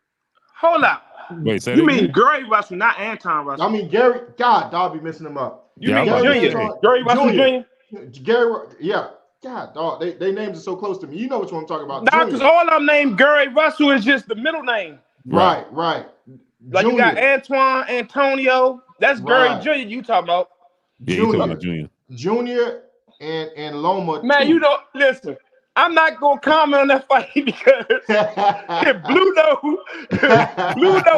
Hold up. Wait, you mean Gary Russell, not Anton Russell? I mean Gary. God, dog be messing him up. You mean Gary Russell Jr.? Gary, yeah. God, dog, they names are so close to me. You know which one I'm talking about. Nah, because all I'm named Gary Russell is just the middle name. Right. Like Junior. You got Antoine, Antonio. That's Gary Jr. You talking about? Yeah, Junior and Loma. Man, listen. I'm not gonna comment on that fight because if Blue know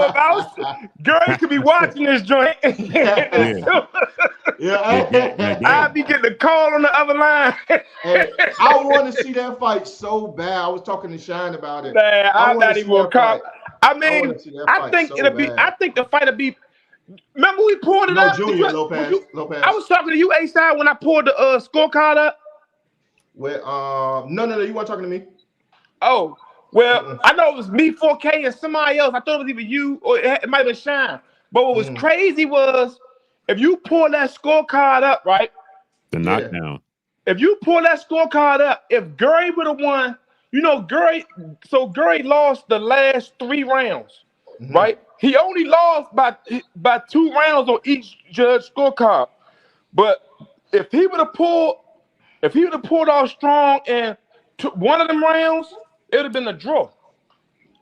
about Gary could be watching this joint. I'll be getting a call on the other line. Hey, I want to see that fight so bad. I was talking to Shine about it. Man, I'm not even gonna comment. I mean, I think the fight will be. Remember we pulled it up. Junior Lopez. I was talking to you, A-Side, when I pulled the scorecard up. Well, no. You weren't talking to me. Oh, well, I know it was me, 4K, and somebody else. I thought it was either you or it might have been Shine. But what was crazy was if you pull that scorecard up, right? The knockdown. If you pull that scorecard up, if Gary would have won, Gary lost the last 3 rounds, right? He only lost by 2 rounds on each judge scorecard. But if he would have pulled off strong and took one of them rounds, it would have been a draw.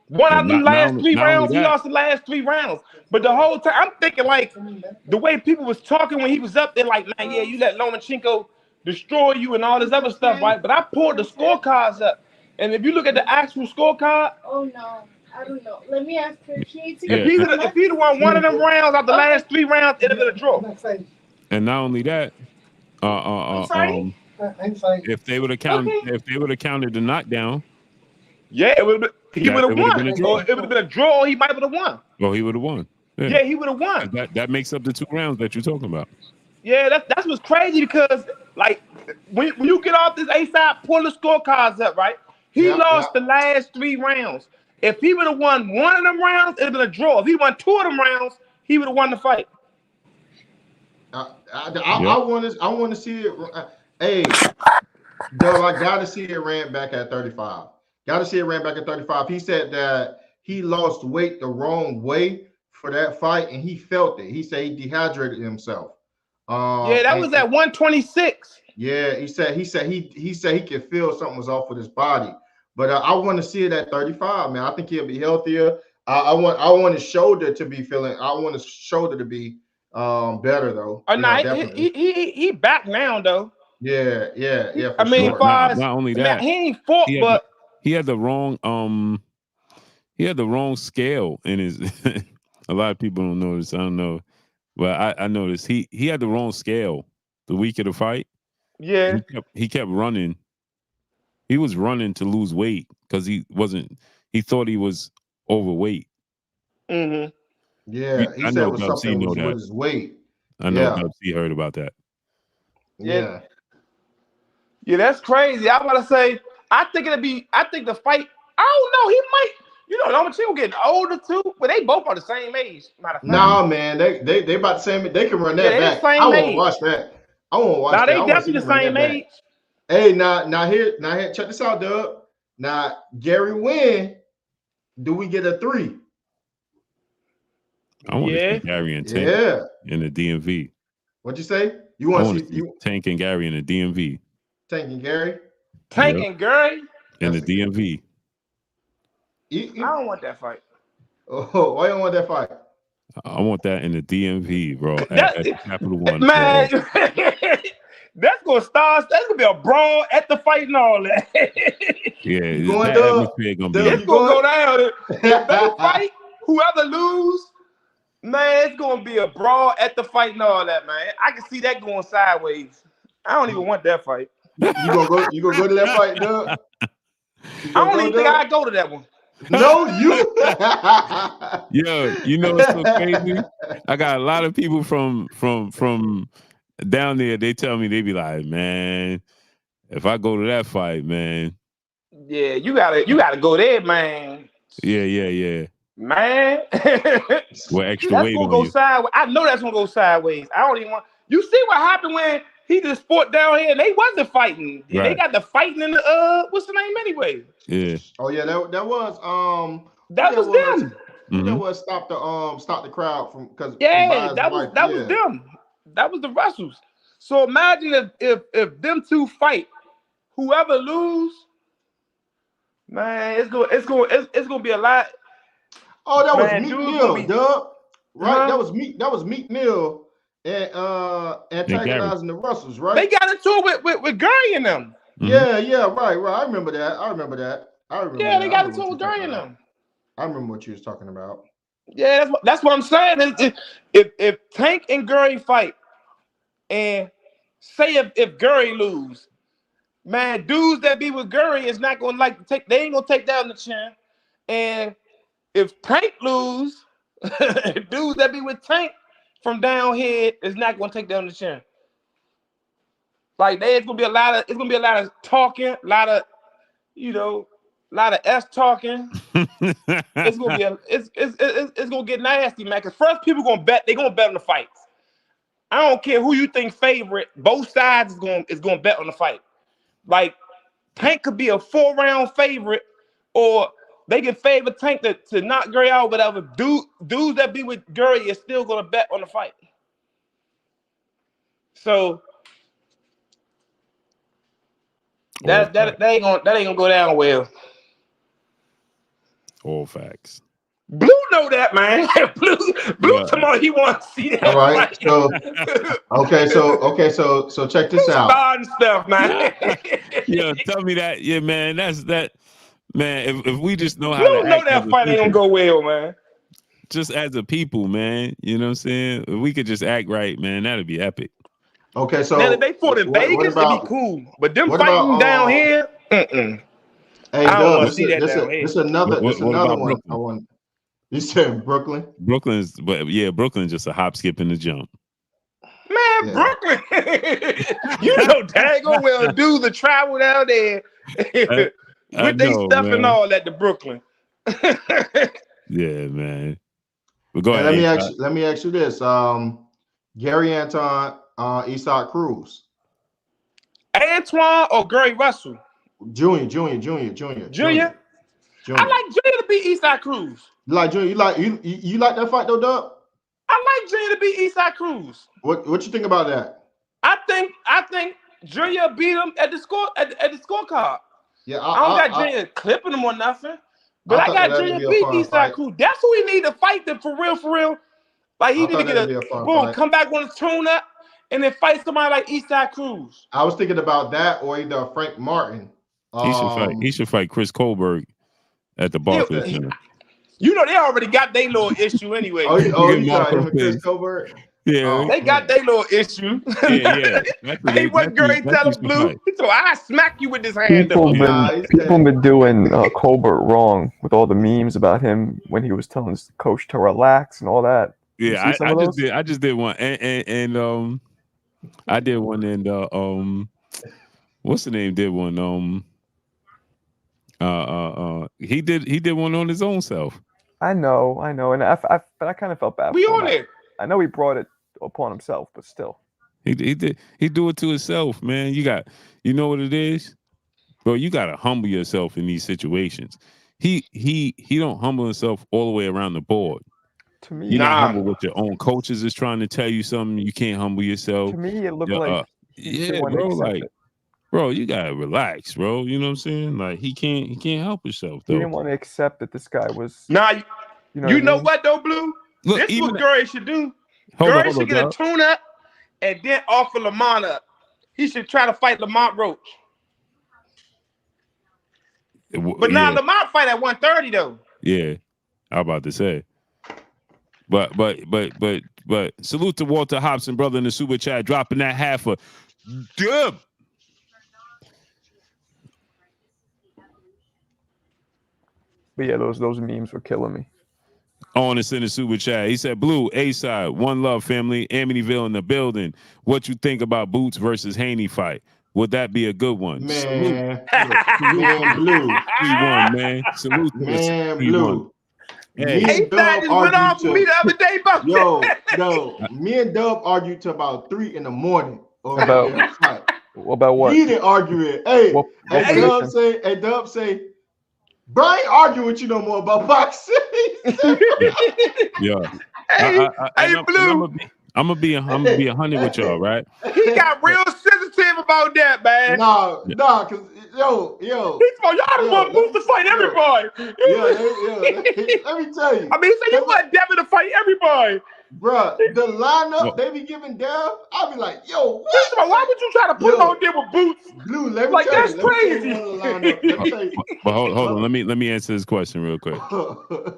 One of the last 3 rounds, he lost the last 3 rounds. But the whole time, I'm thinking like the way people was talking when he was up there, like, man, yeah, you let Lomachenko destroy you and all this other stuff, right? But I pulled the scorecards up. And if you look at the actual scorecard. Oh, no. I don't know. Let me ask her. If he'd won one of them rounds out the last 3 rounds, it'd have been a draw. And not only that, if they would have counted the knockdown, he would have won. It would have been a draw. He might have won. Well, he would have won. Yeah, he would have won. That makes up the 2 rounds that you're talking about. Yeah, that's what's crazy because like when you get off this A-Side, pull the scorecards up, right? He lost the last 3 rounds. If he would have won one of them rounds, it'd have been a draw. If he won 2 of them rounds, he would have won the fight. I want to see it. Hey, Doug, I got to see it ran back at 35. Got to see it ran back at 35. He said that he lost weight the wrong way for that fight, and he felt it. He said he dehydrated himself. That was at 126. Yeah, he said he could feel something was off with his body. But I want to see it at 35, man. I think he'll be healthier. I want his shoulder to be feeling. I want his shoulder to be better though. He back now though. Yeah. I mean, sure. not only that, he ain't fought, but he had the wrong scale in his. A lot of people don't know this. I don't know, but I noticed he had the wrong scale the week of the fight. Yeah, he kept running. He was running to lose weight because he thought he was overweight. Mm-hmm. Yeah, he said it was something with his weight. I know WC heard about that. Yeah, that's crazy. I'm about to say, I think the fight, I don't know, he might, Lomachenko getting older too, but they both are the same age. Nah, man, they about the same. They can run that back. I want to watch that. Now they definitely the same age. Hey, now here, check this out, Doug. Now, Gary win. Do we get a 3? I want to see Gary and Tank in the DMV. What'd you say? You want to see Tank and Gary in the DMV? Tank and Gary? Tank and Gary? In the DMV. I don't want that fight. Oh, why you don't want that fight? I want that in the DMV, bro. At Capital One. Man, that's gonna be a brawl at the fight and all that. Yeah, it's gonna go down. If they fight, whoever lose, man, it's gonna be a brawl at the fight and all that, man. I can see that going sideways. I don't even want that fight. You gonna go to that fight, Doug? I don't even think I'd go to that one. No, you. Yo, you know what's so crazy? I got a lot of people from down there. They tell me, they be like, man, if I go to that fight, man. Yeah, you gotta go there, man. Yeah. Man. With extra weight on go you. Sideways. I know that's gonna go sideways. I don't even want. You see what happened when he just fought down here and they wasn't fighting. Right. They got the fighting in the what's the name anyway? Yeah. Oh yeah, that was them. That was stop the crowd from because that was them. That was the Russells. So imagine if them two fight, whoever lose, man, it's gonna be a lot. Oh, that was Meek Mill, Doug. Right? That was Meek Mill and antagonizing the Russells, right? They got into it with Gary and them. Yeah, right. I remember that. Yeah, they got into it with Gary and them. I remember what you was talking about. Yeah, that's what I'm saying. If Tank and Gary fight, and say if Gary lose, man, dudes that be with Gary is not gonna like to take. They ain't gonna take down the chin. And if Tank lose, dudes that be with Tank from down here is not gonna take down the chin. Like it's gonna be a lot of talking, a lot of S talking. It's gonna get nasty, man. Cause first people gonna bet. They gonna bet on the fights. I don't care who you think favorite. Both sides is gonna bet on the fight. Like Tank could be a 4-round favorite, or they can favor Tank to knock Gary out. Whatever. Dudes that be with Gary is still gonna bet on the fight. So that ain't gonna go down well. All facts. Blue know that, man. Blue tomorrow he wants to see that. All right. So check this out. Starting stuff, man. Yeah, tell me that. Yeah, man. That's that. Man, if we just know how Blue to know act that fight ain't gonna go well, man. Just as a people, man. You know what I'm saying? If we could just act right, man, that'd be epic. Okay, so now if they fought in Vegas, it'd be cool. But them fighting down here, Hey, I don't want to see that down here. This another one. Brooklyn? I want. You said Brooklyn? Brooklyn's just a hop, skip, and a jump. Man, yeah. Brooklyn. You know daggone well dudes that travel down there with their stuff and all that to Brooklyn. Yeah, man. But go ahead. Let me ask you this. Gary Anton, Isak Cruz. Antoine or Gary Russell? Junior. I like Junior to beat Isak Cruz. You like Junior? You like that fight though, Dub? I like Junior to beat Isak Cruz. What you think about that? I think Junior beat him at the scorecard. Yeah, I don't got Junior clipping him or nothing, but I got Junior beat Isak Cruz. That's who he need to fight them for real. Like he need to get come back on the tune up, and then fight somebody like Isak Cruz. I was thinking about that or either Frank Martin. He should fight Chris Colberg at the Barclays Center. You know they already got their little issue anyway. You got him and Chris Colberg? Yeah, they got their little issue. Yeah. Hey, what Gary tell him, Blue? So I smack you with this hand. People been doing Colbert wrong with all the memes about him when he was telling his coach to relax and all that. Yeah, I just did one, and I did one, and what's the name? Did one. He did one on his own self. I know, and but I kind of felt bad. We on it. I know he brought it upon himself, but still, he do it to himself, man. You know what it is, bro. You gotta humble yourself in these situations. He don't humble himself all the way around the board. To me, you're not humble with your own coaches is trying to tell you something. You can't humble yourself. To me, it looked like bro. Like, bro, you gotta relax, bro. You know what I'm saying? Like he can't help himself though. He didn't want to accept that this guy was. You know what though, Blue? Look, this is what Gary should do. Gary should get a tune up and then offer Lamont up. He should try to fight Lamont Roach. But now Lamont fight at 130 though. Yeah, I'm about to say. But salute to Walter Hobson, brother, in the super chat, dropping that half a dub. But yeah, those memes were killing me. On the center super chat, he said, "Blue A side, one love, family, Amityville in the building. What you think about Boots versus Haney fight? Would that be a good one?" Man, man, Blue, 3-1, man. Salute, man, Blue. Hey, Dub went off me the other day, bro. Yo, me and Dub argued till about 3 in the morning. About what? He didn't argue it. Hey, Dub say. Bro, I ain't arguing with you no more about boxing. Yeah. Hey, Blue. I'm gonna be 100 with y'all, right? He got real sensitive about that, man. Nah, cause yo. He's y'all just want Boots to fight everybody. Yeah. Let me tell you. I mean, so you want Devin to fight everybody. Bruh, the lineup they be giving Dev, I'll be like, yo, what? Why would you try to put him on there with boots? Blue, let me Like, tell that's you. Let me tell crazy. you one of the lineup. Let me tell you. But hold on. Let me answer this question real quick.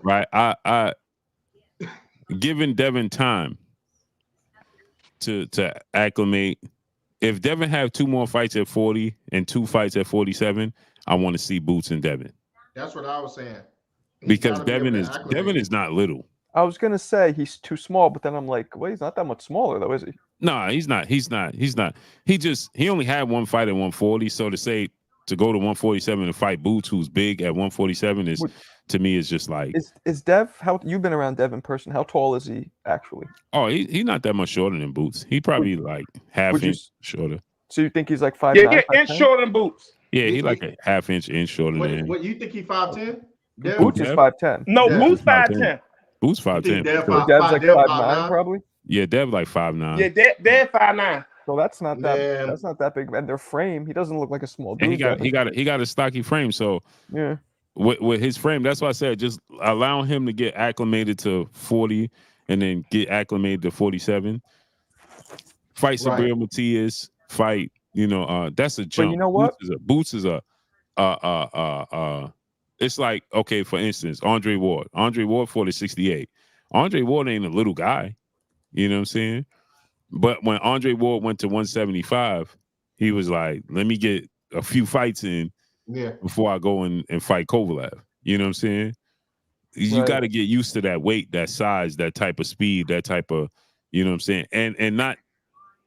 Right, I giving Devin time to acclimate. If Devin have 2 more fights at 40 and 2 fights at 47, I want to see Boots and Devin. That's what I was saying. Because Devin is not little. I was gonna say he's too small, but then I'm like, wait, he's not that much smaller though, is he? No, he's not. He only had 1 fight at 140. So to go to 147 and fight Boots, who's big at 147, is to me is just like. Is Dev? How you've been around Dev in person? How tall is he actually? Oh, he's not that much shorter than Boots. He probably like half inch shorter. So you think he's like 5'9"? Yeah, inch shorter than Boots. Yeah, he like a half inch shorter than him. What you think he 5'10"? Boots is 5'10". No, Boots 5'10". Boots 5'10". Dev's like 5'9", probably. Yeah, Dev like 5'9". Yeah, Dev 5'9". So that's not that big. And their frame, he doesn't look like a small dude. And he got a stocky frame. So yeah, with his frame, that's why I said just allow him to get acclimated to 40 and then get acclimated to 47. Fight Sabrina Matias. Fight. That's a jump. But you know what? Boots is a it's like, okay, for instance, Andre Ward 40-68. Andre Ward ain't a little guy, you know what I'm saying? But when Andre Ward went to 175, he was like, let me get a few fights in before I go and fight Kovalev. You know what I'm saying? You got to get used to that weight, that size, that type of speed, that type of, you know what I'm saying? And not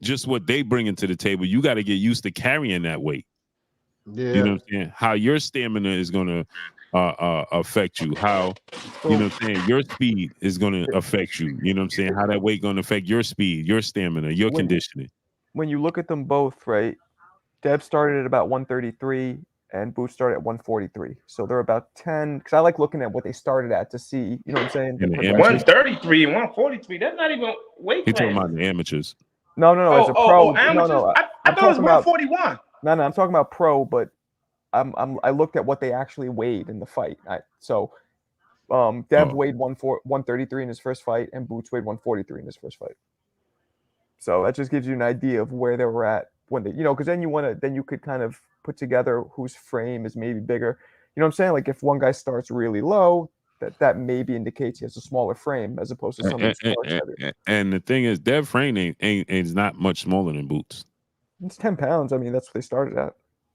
just what they bring into the table. You got to get used to carrying that weight. Yeah. You know what I'm saying? How your stamina is going to affect you. How, you know what I'm saying? Your speed is going to affect you. You know what I'm saying? How that weight going to affect your speed, your stamina, your conditioning. When you look at them both, right? Deb started at about 133 and Boots started at 143. So they're about 10. Because I like looking at what they started at to see, you know what I'm saying? 133 and 143. That's not even weight class. He's talking about the amateurs. No. As a pro. Amateurs? No. I thought it was 141. No, I'm talking about pro, but I looked at what they actually weighed in the fight. Dev weighed 133 in his first fight, and Boots weighed 143 in his first fight. So that just gives you an idea of where they were at when they, because then you could kind of put together whose frame is maybe bigger. You know what I'm saying? Like if one guy starts really low, that maybe indicates he has a smaller frame as opposed to somebody who starts heavier. And the thing is, Dev frame ain't not much smaller than Boots. It's 10 pounds. I mean, that's what they started at.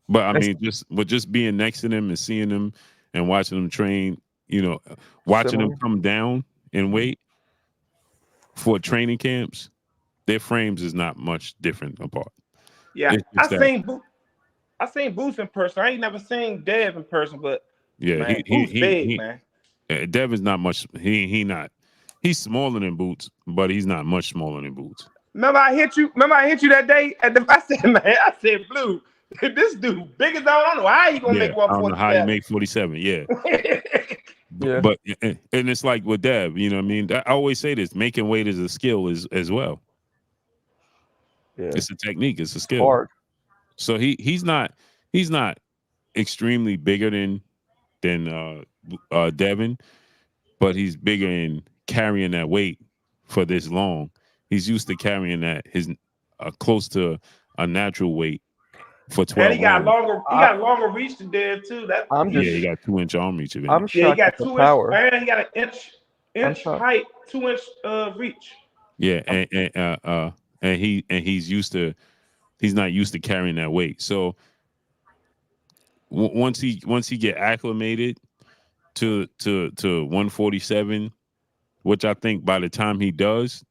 But I mean, just being next to them and seeing them and watching them train, watching them come down in weight for training camps, their frames is not much different apart. Yeah, I seen Boots in person. I ain't never seen Dev in person, but man, Boots big, man. Dev is not much. He's smaller than Boots, but he's not much smaller than Boots. Remember I hit you that day I said, Blue, this dude big as I don't know how he gonna make 147. I don't know how he make 47. Yeah. But and it's like with Dev, you know what I mean? I always say this: making weight is a skill as well. Yeah. It's a technique. It's a skill. Hard. So he's not extremely bigger than Devin, but he's bigger in carrying that weight for this long. He's used to carrying that close to a natural weight for 12. And he got longer reach than Dev too. He got 2-inch arm reach. He got 2 power. And he got an inch height, 2-inch reach. Yeah, and he's not used to carrying that weight. So once he get acclimated to 147, which I think by the time he does,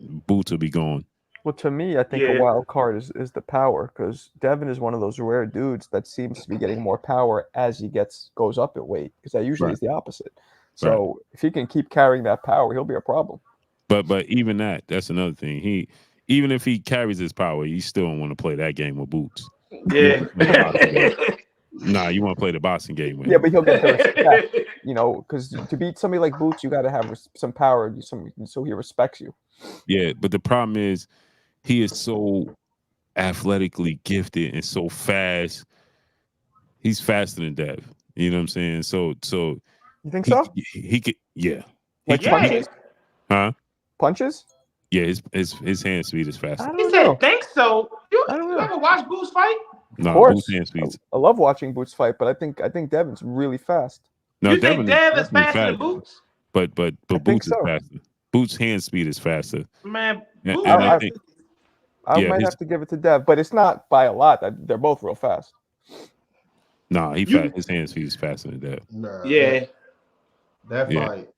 Boots will be gone. Well, to me, I think a wild card is the power, because Devin is one of those rare dudes that seems to be getting more power as he goes up in weight, because that usually is the opposite. So if he can keep carrying that power, he'll be a problem. But even that's another thing. Even if he carries his power, you still don't want to play that game with Boots. Yeah. Nah, you want to play the boxing game with him. Yeah, but he'll get the respect, because to beat somebody like Boots, you got to have some power, so he respects you. Yeah, but the problem is he is so athletically gifted and so fast. He's faster than Dev. You know what I'm saying? So you think so? He could, yeah. Like punches? Huh? punches? Yeah, his hand speed is faster. He said, "Think so." You I don't know. ever watch Boots fight? No, Of course. Boots hand speeds. I love watching Boots fight, but I think Devin's really fast. No, You think Dev is definitely faster than Boots? But Boots is so. faster. Boots hand speed is faster. Man, And, Boots. and I think I might have to give it to Dev, but it's not by a lot. They're both real fast. nah, his hand speed is faster than Dev. Nah, Yeah. that fight.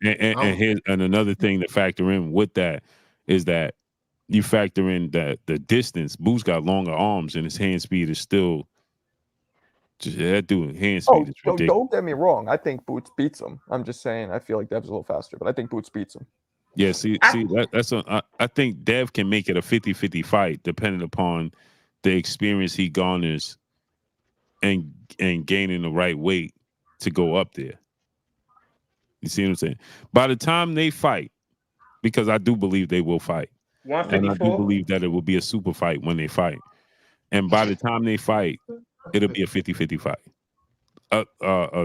And another thing to factor in with that is that you factor in that the distance. Boots got longer arms, and his hand speed is still just that dude. Hand speed is ridiculous. Don't get me wrong. I think Boots beats him. I'm just saying I feel like Dev's a little faster, but I think Boots beats him. Yeah, I think Dev can make it a 50-50 fight depending upon the experience he garners and gaining the right weight to go up there. You see what I'm saying? By the time they fight, because I do believe they will fight, and I do believe that it will be a super fight when they fight. And by the time they fight, it'll be a 50-50 fight.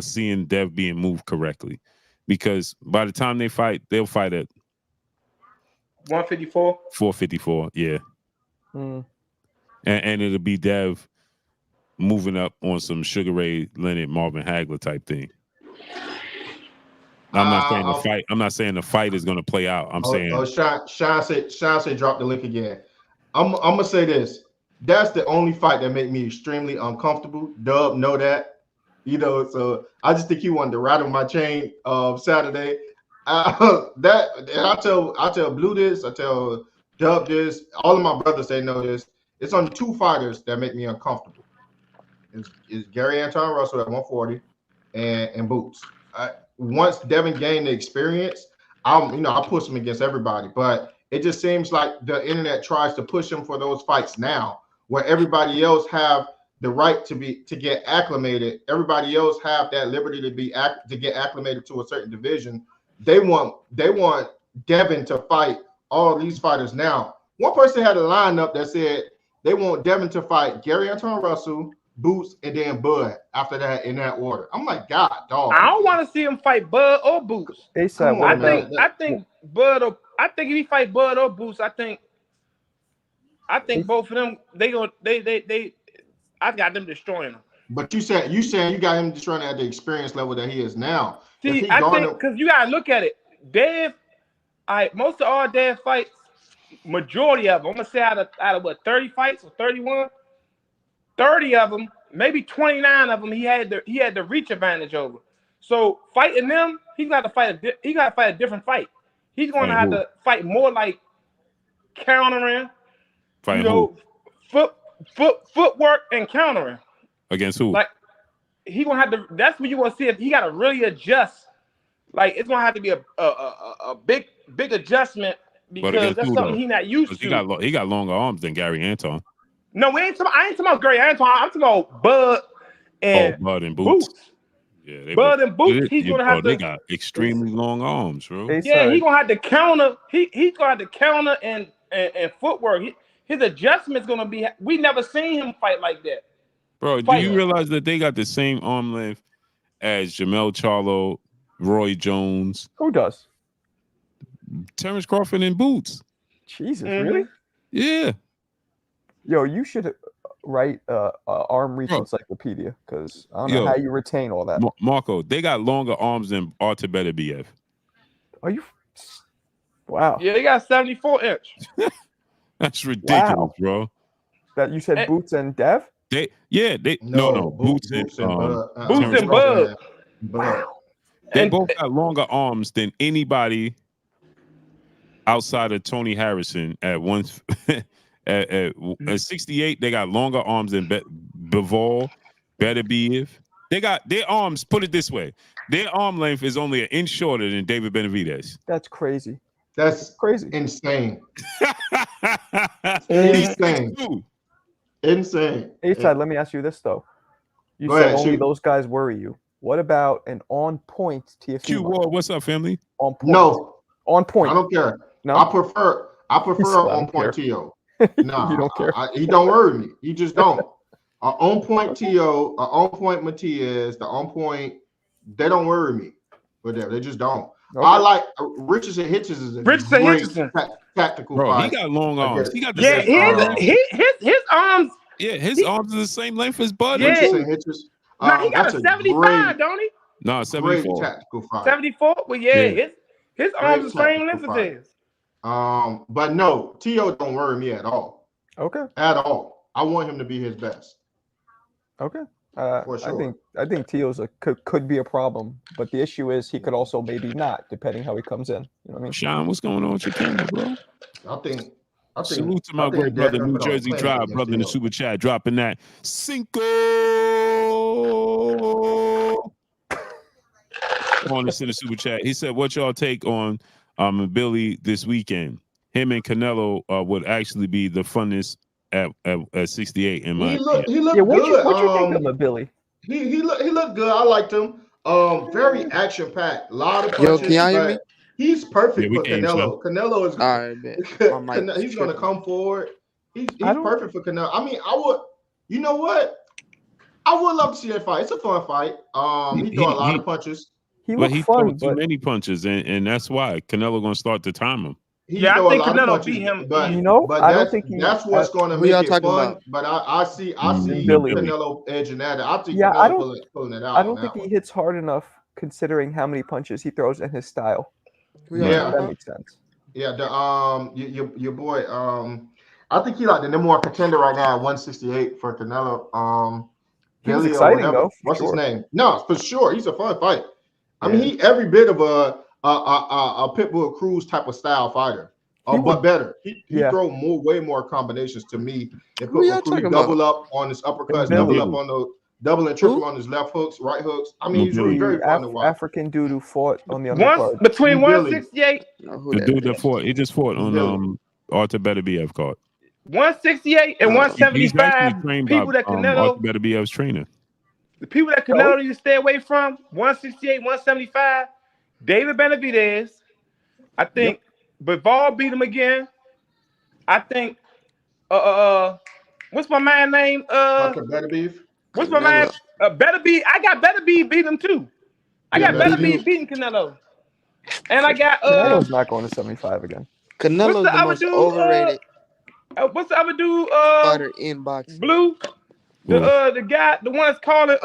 Seeing Dev being moved correctly, because by the time they fight, they'll fight at 154, 454, yeah. And it'll be Dev moving up on some Sugar Ray Leonard, Marvin Hagler type thing. I'm not saying the fight is going to play out. I'm saying. Sean said drop the link again. I'm gonna say this. That's the only fight that made me extremely uncomfortable. Dub know that, So I just think he wanted to rattle my chain Saturday. I tell Blue this. I tell Dub this. All of my brothers, they know this. It's only two fighters that make me uncomfortable. It's Gary Anton Russell at 140 and Boots. Once Devin gained the experience, I push him against everybody. But it just seems like the internet tries to push him for those fights now, where everybody else have the right to get acclimated. Everybody else have that liberty to get acclimated to a certain division. They want Devin to fight all these fighters now. One person had a lineup that said they want Devin to fight Gary Anton Russell, Boots, and then Bud after that in that order. I'm like, God, dog. I don't want to see him fight Bud or Boots. I think Bud. I think if he fight Bud or Boots, I think both of them. I got them destroying him. But you saying you got him destroying at the experience level that he is now. See, I think because you gotta look at it. Dev, most of all Dev fights, majority of them, I'm gonna say out of what 30 fights or 31. 30 of them, maybe 29 of them, he had the reach advantage over. So fighting them, he's got to fight a different fight. He's going to have to fight more like countering, footwork and countering. Against who? Like he gonna have to. That's what you want to see. If he got to really adjust, like it's gonna have to be a big adjustment because that's something he's not used to. He got longer arms than Gary Anton. No, I ain't talking about Gary Anton. I'm talking about Bud and Boots. Yeah, Bud and Boots. He's gonna have to. They got extremely long arms, bro. Yeah, he's gonna have to counter. He's gonna have to counter and footwork. His adjustment's gonna be. We never seen him fight like that. Bro, do you realize that they got the same arm length as Jamel Charlo, Roy Jones? Who does? Terence Crawford and Boots. Jesus, really? Yeah. Yo, you should write arm reach encyclopedia because I don't know how you retain all that. Marco, they got longer arms than Artur Beterbiev. Are you? Wow. Yeah, they got 74-inch. That's ridiculous, bro. That you said Boots and Dev? Boots and Bud. Wow. They both got longer arms than anybody outside of Tony Harrison at once. At 68, they got longer arms than Bivol, Beterbiev. They got their arms, put it this way, their arm length is only an inch shorter than David Benavidez. That's crazy. That's crazy. Insane. Insane. A-side, let me ask you this, though. You said only those guys worry you. What about an on-point Teofimo? Q-Ward, what's up, family? On point. No. On point. I don't care. No? I prefer on-point Teo. No, you don't care. He don't worry me. He just don't. On point Teo, on point Matias, the on point, they don't worry me. Whatever, they just don't. Okay. I like Richardson Hitchens is a great tactical Bro, fight. he got long arms. He got the Yeah, same arms. his arms. Yeah, his arms are the same length as Bud. Yeah. Richardson Hitchens. Nah, he got That's a 75, don't he? No, great 74. tactical fight. 74. Well, yeah. His arms are the same length as his. But no, T.O. don't worry me at all. Okay. At all. I want him to be his best. Okay. For sure. I think Teo's could be a problem, but the issue is he could also maybe not, depending how he comes in. You know what I mean? Sean, what's going on with your camera, bro? I think salute to my great brother, New Jersey Drive, brother in the super chat, dropping that Cinco on us in the super chat. He said, "What y'all take on Billy this weekend? Him and Canelo would actually be the funnest at 68 in my opinion." He looked good. What you think of Billy? He looked good. I liked him. Very action packed. A lot of punches. Yo, can y'all hear me? He's perfect for Canelo. Canelo is he's going to come forward. He's perfect for Canelo. I mean, you know what? I would love to see that fight. It's a fun fight. He threw a lot of punches. He threw too many punches, and that's why Canelo going to start to time him. I think Canelo beat him. But, I don't think that's what's going to make it fun. About? But I see Canelo edging at it. I think Canelo pulling it out. I don't think he hits hard enough considering how many punches he throws and his style. Yeah, that makes sense. Yeah, your boy. I think he like the number one contender right now at 168 for Canelo. He's exciting though. What's his name? No, for sure. He's a fun fight. I mean, he every bit of a Pitbull Cruz type of style fighter, but better. He throw way more combinations to me. And Pitbull Cruz double up on his uppercuts, double up on the double and triple on his left hooks, right hooks. I mean, he's really very fun to watch. African dude who fought on the undercard. Between 168. The dude that fought, he just fought on Artur Beterbiev card. 168 and 175. People that Canelo Artur Beterbiev's trainer. The people that Canelo need to stay away from 168, 175. David Benavidez. I think Bivol beat him again. I think what's my man name? What's my man? Beterbiev. I got Beterbiev beat him too. I got Beterbiev beating Canelo. And I got Canelo's not going to 75 again. Canelo's the most overrated. What's the other dude? Fighter in boxing. Blue. The guy, the one that's calling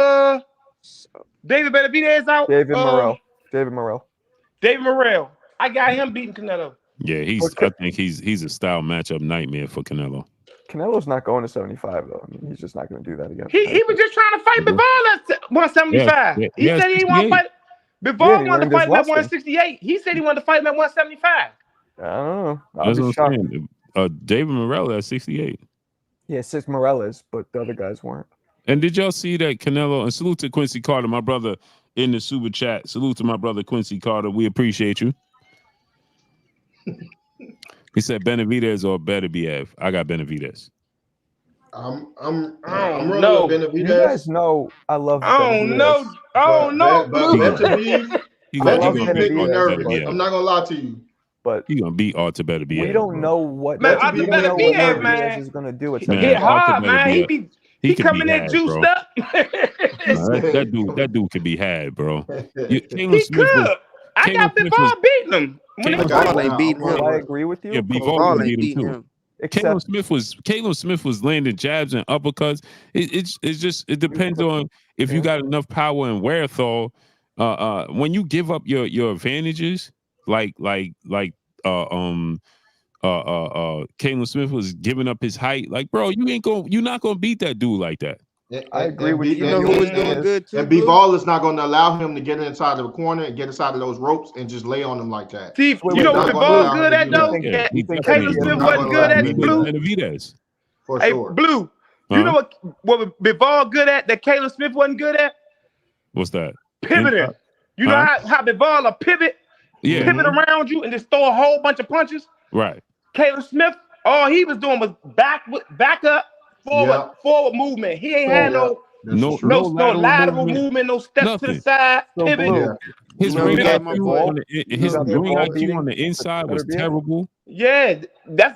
David Benavidez out. David Morrell. I got him beating Canelo. Yeah, I think he's a style matchup nightmare for Canelo. Canelo's not going to 75 though. I mean, he's just not going to do that again. He was just trying to fight Bivol at 175. He said he didn't want to fight. Bivol wanted to fight him at 168. He said he wanted to fight him at 175. I don't know. That's what I'm saying. David Morrell at 68. Yeah, 6 Morales, but the other guys weren't. And did y'all see that Canelo, and salute to Quincy Carter, my brother in the super chat. Salute to my brother Quincy Carter. We appreciate you. He said Benavidez or Beterbiev. I got Benavidez. I'm rolling with Benavidez. You guys know I love Benavidez. Benavidez make me nervous. I'm not gonna lie to you. But he's gonna beat Artur Beterbiev. We don't know what Beterbiev is gonna do. He hit hard, man. He coming in juiced up. that dude could be had, bro. He could. I got Bivol beating him. Bivol ain't beating him. I agree with you. Yeah, Bivol ain't beating him. Caleb Smith was landing jabs and uppercuts. It depends on if you got enough power and wherewithal. When you give up your advantages, like Caleb Smith was giving up his height, like bro, you're not gonna beat that dude like that. I agree with you. You know who was doing good too? And Bivol is not going to allow him to get inside of the corner and get inside of those ropes and just lay on him like that. Steve, you know what Bivol good at though? Caleb Smith wasn't good at Blue. For hey, sure. Blue, you know what Bivol good at that Caleb Smith wasn't good at? What's that? Pivoting. You know how Bivol will pivot around you and just throw a whole bunch of punches? Right. Caleb Smith, all he was doing was back up, forward movement. He ain't had no lateral movement, no steps to the side, pivot. His ring IQ on the inside was terrible. Yeah,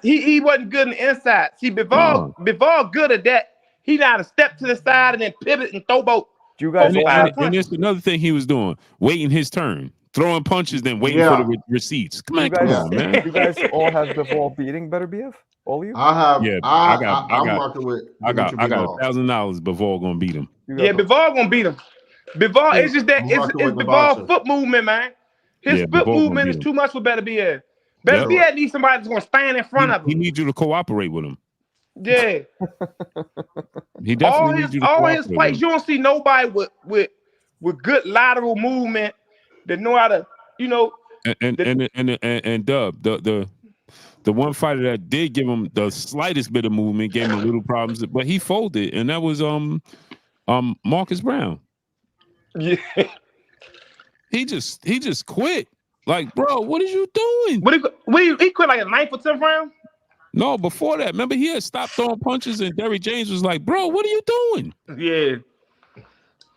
he wasn't good on the inside. See, Bivol good at that. He know how to step to the side and then pivot and throw both. You guys and there's another thing he was doing, waiting his turn. throwing punches than waiting for the receipts. Come on, man. You guys all have Bivol beating Better BF? All of you? I have. Yeah, I'm marking with. I got $1,000 Bivol gonna beat him. Yeah, Bivol gonna beat him. Bivol, it's just that it's Bivol foot movement, man. His foot movement is too much for Better BF. Better BF needs somebody that's gonna stand in front of him. He needs you to cooperate with him. Yeah. He definitely needs you to cooperate. All his fights, you don't see nobody with good lateral movement that know how to, you know. And Dub, the one fighter that did give him the slightest bit of movement, gave him little problems, but he folded, and that was Marcus Brown. Yeah. He just quit. Like, bro, what are you doing? He quit like a 9th or 10th round? No, before that. Remember, he had stopped throwing punches, and Derrick James was like, bro, what are you doing? Yeah.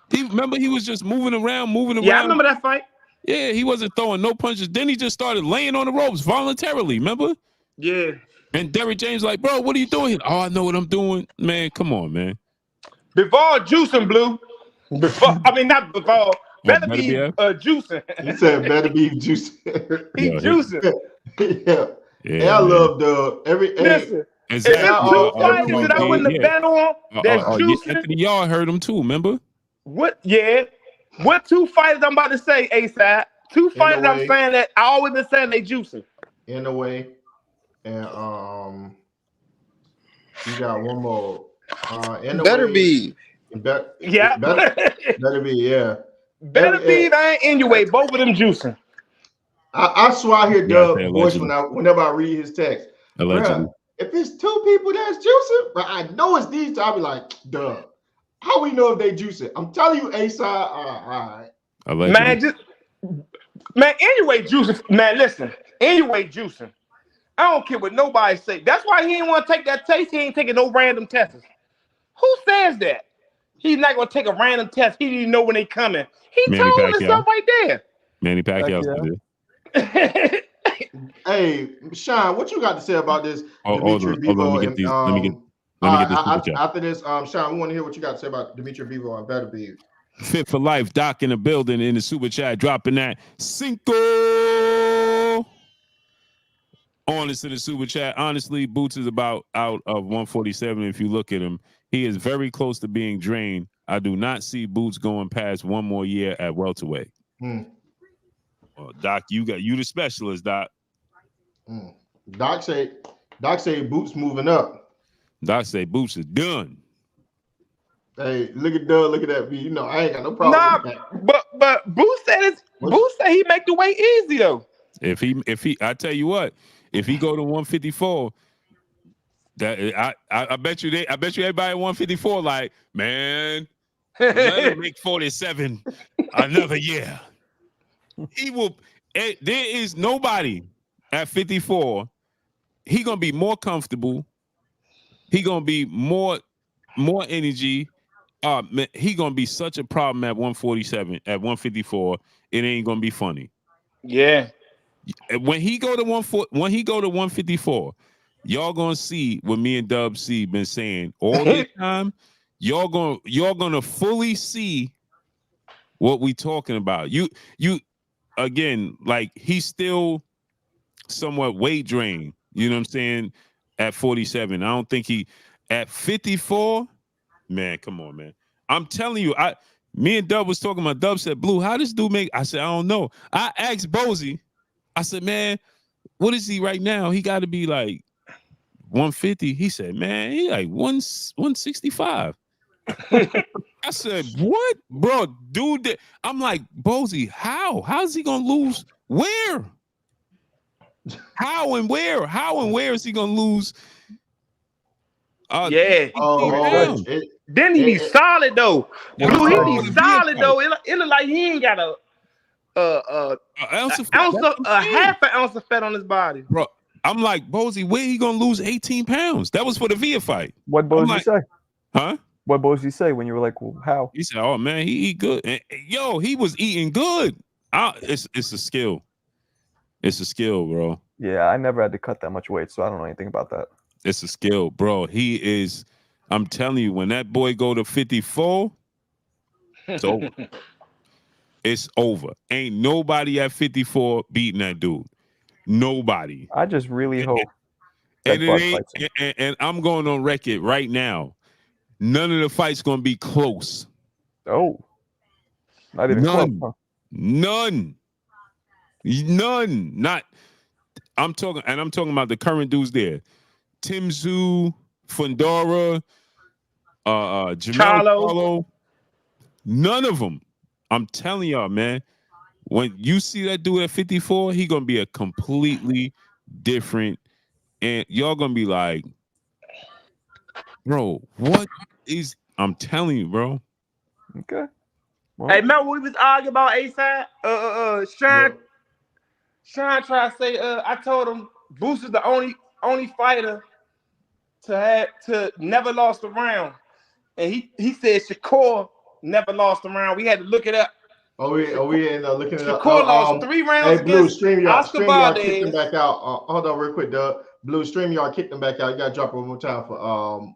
He was just moving around. Yeah, I remember that fight. Yeah, he wasn't throwing no punches. Then he just started laying on the ropes voluntarily, remember? Yeah. And Derrick James like, bro, what are you doing? Oh, I know what I'm doing. Man, come on, man. Bivol juicing, Blue. I mean, not Bivol. Better be juicing. He said better be juicing. He juicing. Yeah, I love the Listen, exactly. If two fighters that I wouldn't have bet on, that's juicing. Anthony Yard heard him too, remember? What? Yeah. What two fighters I'm about to say, A-side? Two fighters I'm saying that I always been saying they juicing. In a way. And you got one more. Better be. Better be, yeah. Better be, I ain't in your way. Both of them juicing. I swear I hear Doug's voice whenever I read his text. Bruh, if it's two people that's juicing, but I know it's these two, I'll be like, Doug, how we know if they juicing? I'm telling you, A-side, all right. Man, anyway, juicing. Man, listen. Anyway, juicing. I don't care what nobody say. That's why he ain't want to take that test. He ain't taking no random tests. Who says that? He's not going to take a random test. He didn't know when they coming. He told himself right there. Manny Pacquiao. Hey, Sean, what you got to say about this? Dimitri Bivol. Let me get this. After this, Sean, we want to hear what you got to say about Dimitri Bivol and Better Be. Fit for Life, Doc in the building in the super chat, dropping that Cinco on us in the super chat. Honestly, Boots is about out of 147. If you look at him, he is very close to being drained. I do not see Boots going past one more year at welterweight. Well, Doc, you the specialist, Doc. Doc say Boots moving up. Doc say Boots is done. Hey, look at Doug. Look at that. You know, I ain't got no problem with that. But Boots said he make the weight easy though. If he, I tell you what, if he go to 154, that I bet you everybody at 154 like, man, let him make 47 another year. He will. There is nobody at 54. He gonna be more comfortable. He gonna be more energy. Man, he gonna be such a problem at 147. At 154, it ain't gonna be funny. Yeah. When he go to 154, y'all gonna see what me and Dub C been saying all the time. Y'all gonna fully see what we talking about. You again, like he's still somewhat weight drained. You know what I'm saying? At 47, I don't think he at 54. Man, come on, man. I'm telling you, me and Dub was talking about. Dub said, "Blue, how this dude make?" I said, "I don't know." I asked Bozy. I said, "Man, what is he right now? He got to be like 150." He said, "Man, he like 165." I said, "What, bro, dude?" I'm like, "Bozy, how? How's he gonna lose? Where? How and where? How and where is he gonna lose?" Then he be solid though. Blue, he be solid though. It look like he ain't got a half an ounce of fat on his body, bro. I'm like, Bozy, where he gonna lose 18 pounds? That was for the Via fight. What Bozy say? Huh? What Bozy say when you were like, well, how? He said, "Oh man, he eat good." And, yo, he was eating good. It's a skill. It's a skill, bro. Yeah, I never had to cut that much weight, so I don't know anything about that. It's a skill, bro. He is. I'm telling you, when that boy go to 54, it's over. It's over. Ain't nobody at 54 beating that dude. Nobody. I just really hope. And I'm going on record right now. None of the fights going to be close. Oh. Not even close. Huh? None. Not. I'm talking about the current dudes there. Timzu, Fundora, Jamel Charlo. None of them. I'm telling y'all, man. When you see that dude at 54, he gonna be a completely different, and y'all gonna be like, bro, what is? I'm telling you, bro. Okay. Well, hey, remember we was arguing about A-Side? Sean tried to say, I told him Boost is the only fighter to never lost a round. And he said Shakur never lost a round. We had to look it up. We ended up looking it up. Shakur lost 3 rounds hey, Blue, against Oscar StreamYard kicked him back out. Hold on real quick, Doug. Blue, StreamYard kicked him back out. You gotta drop it one more time for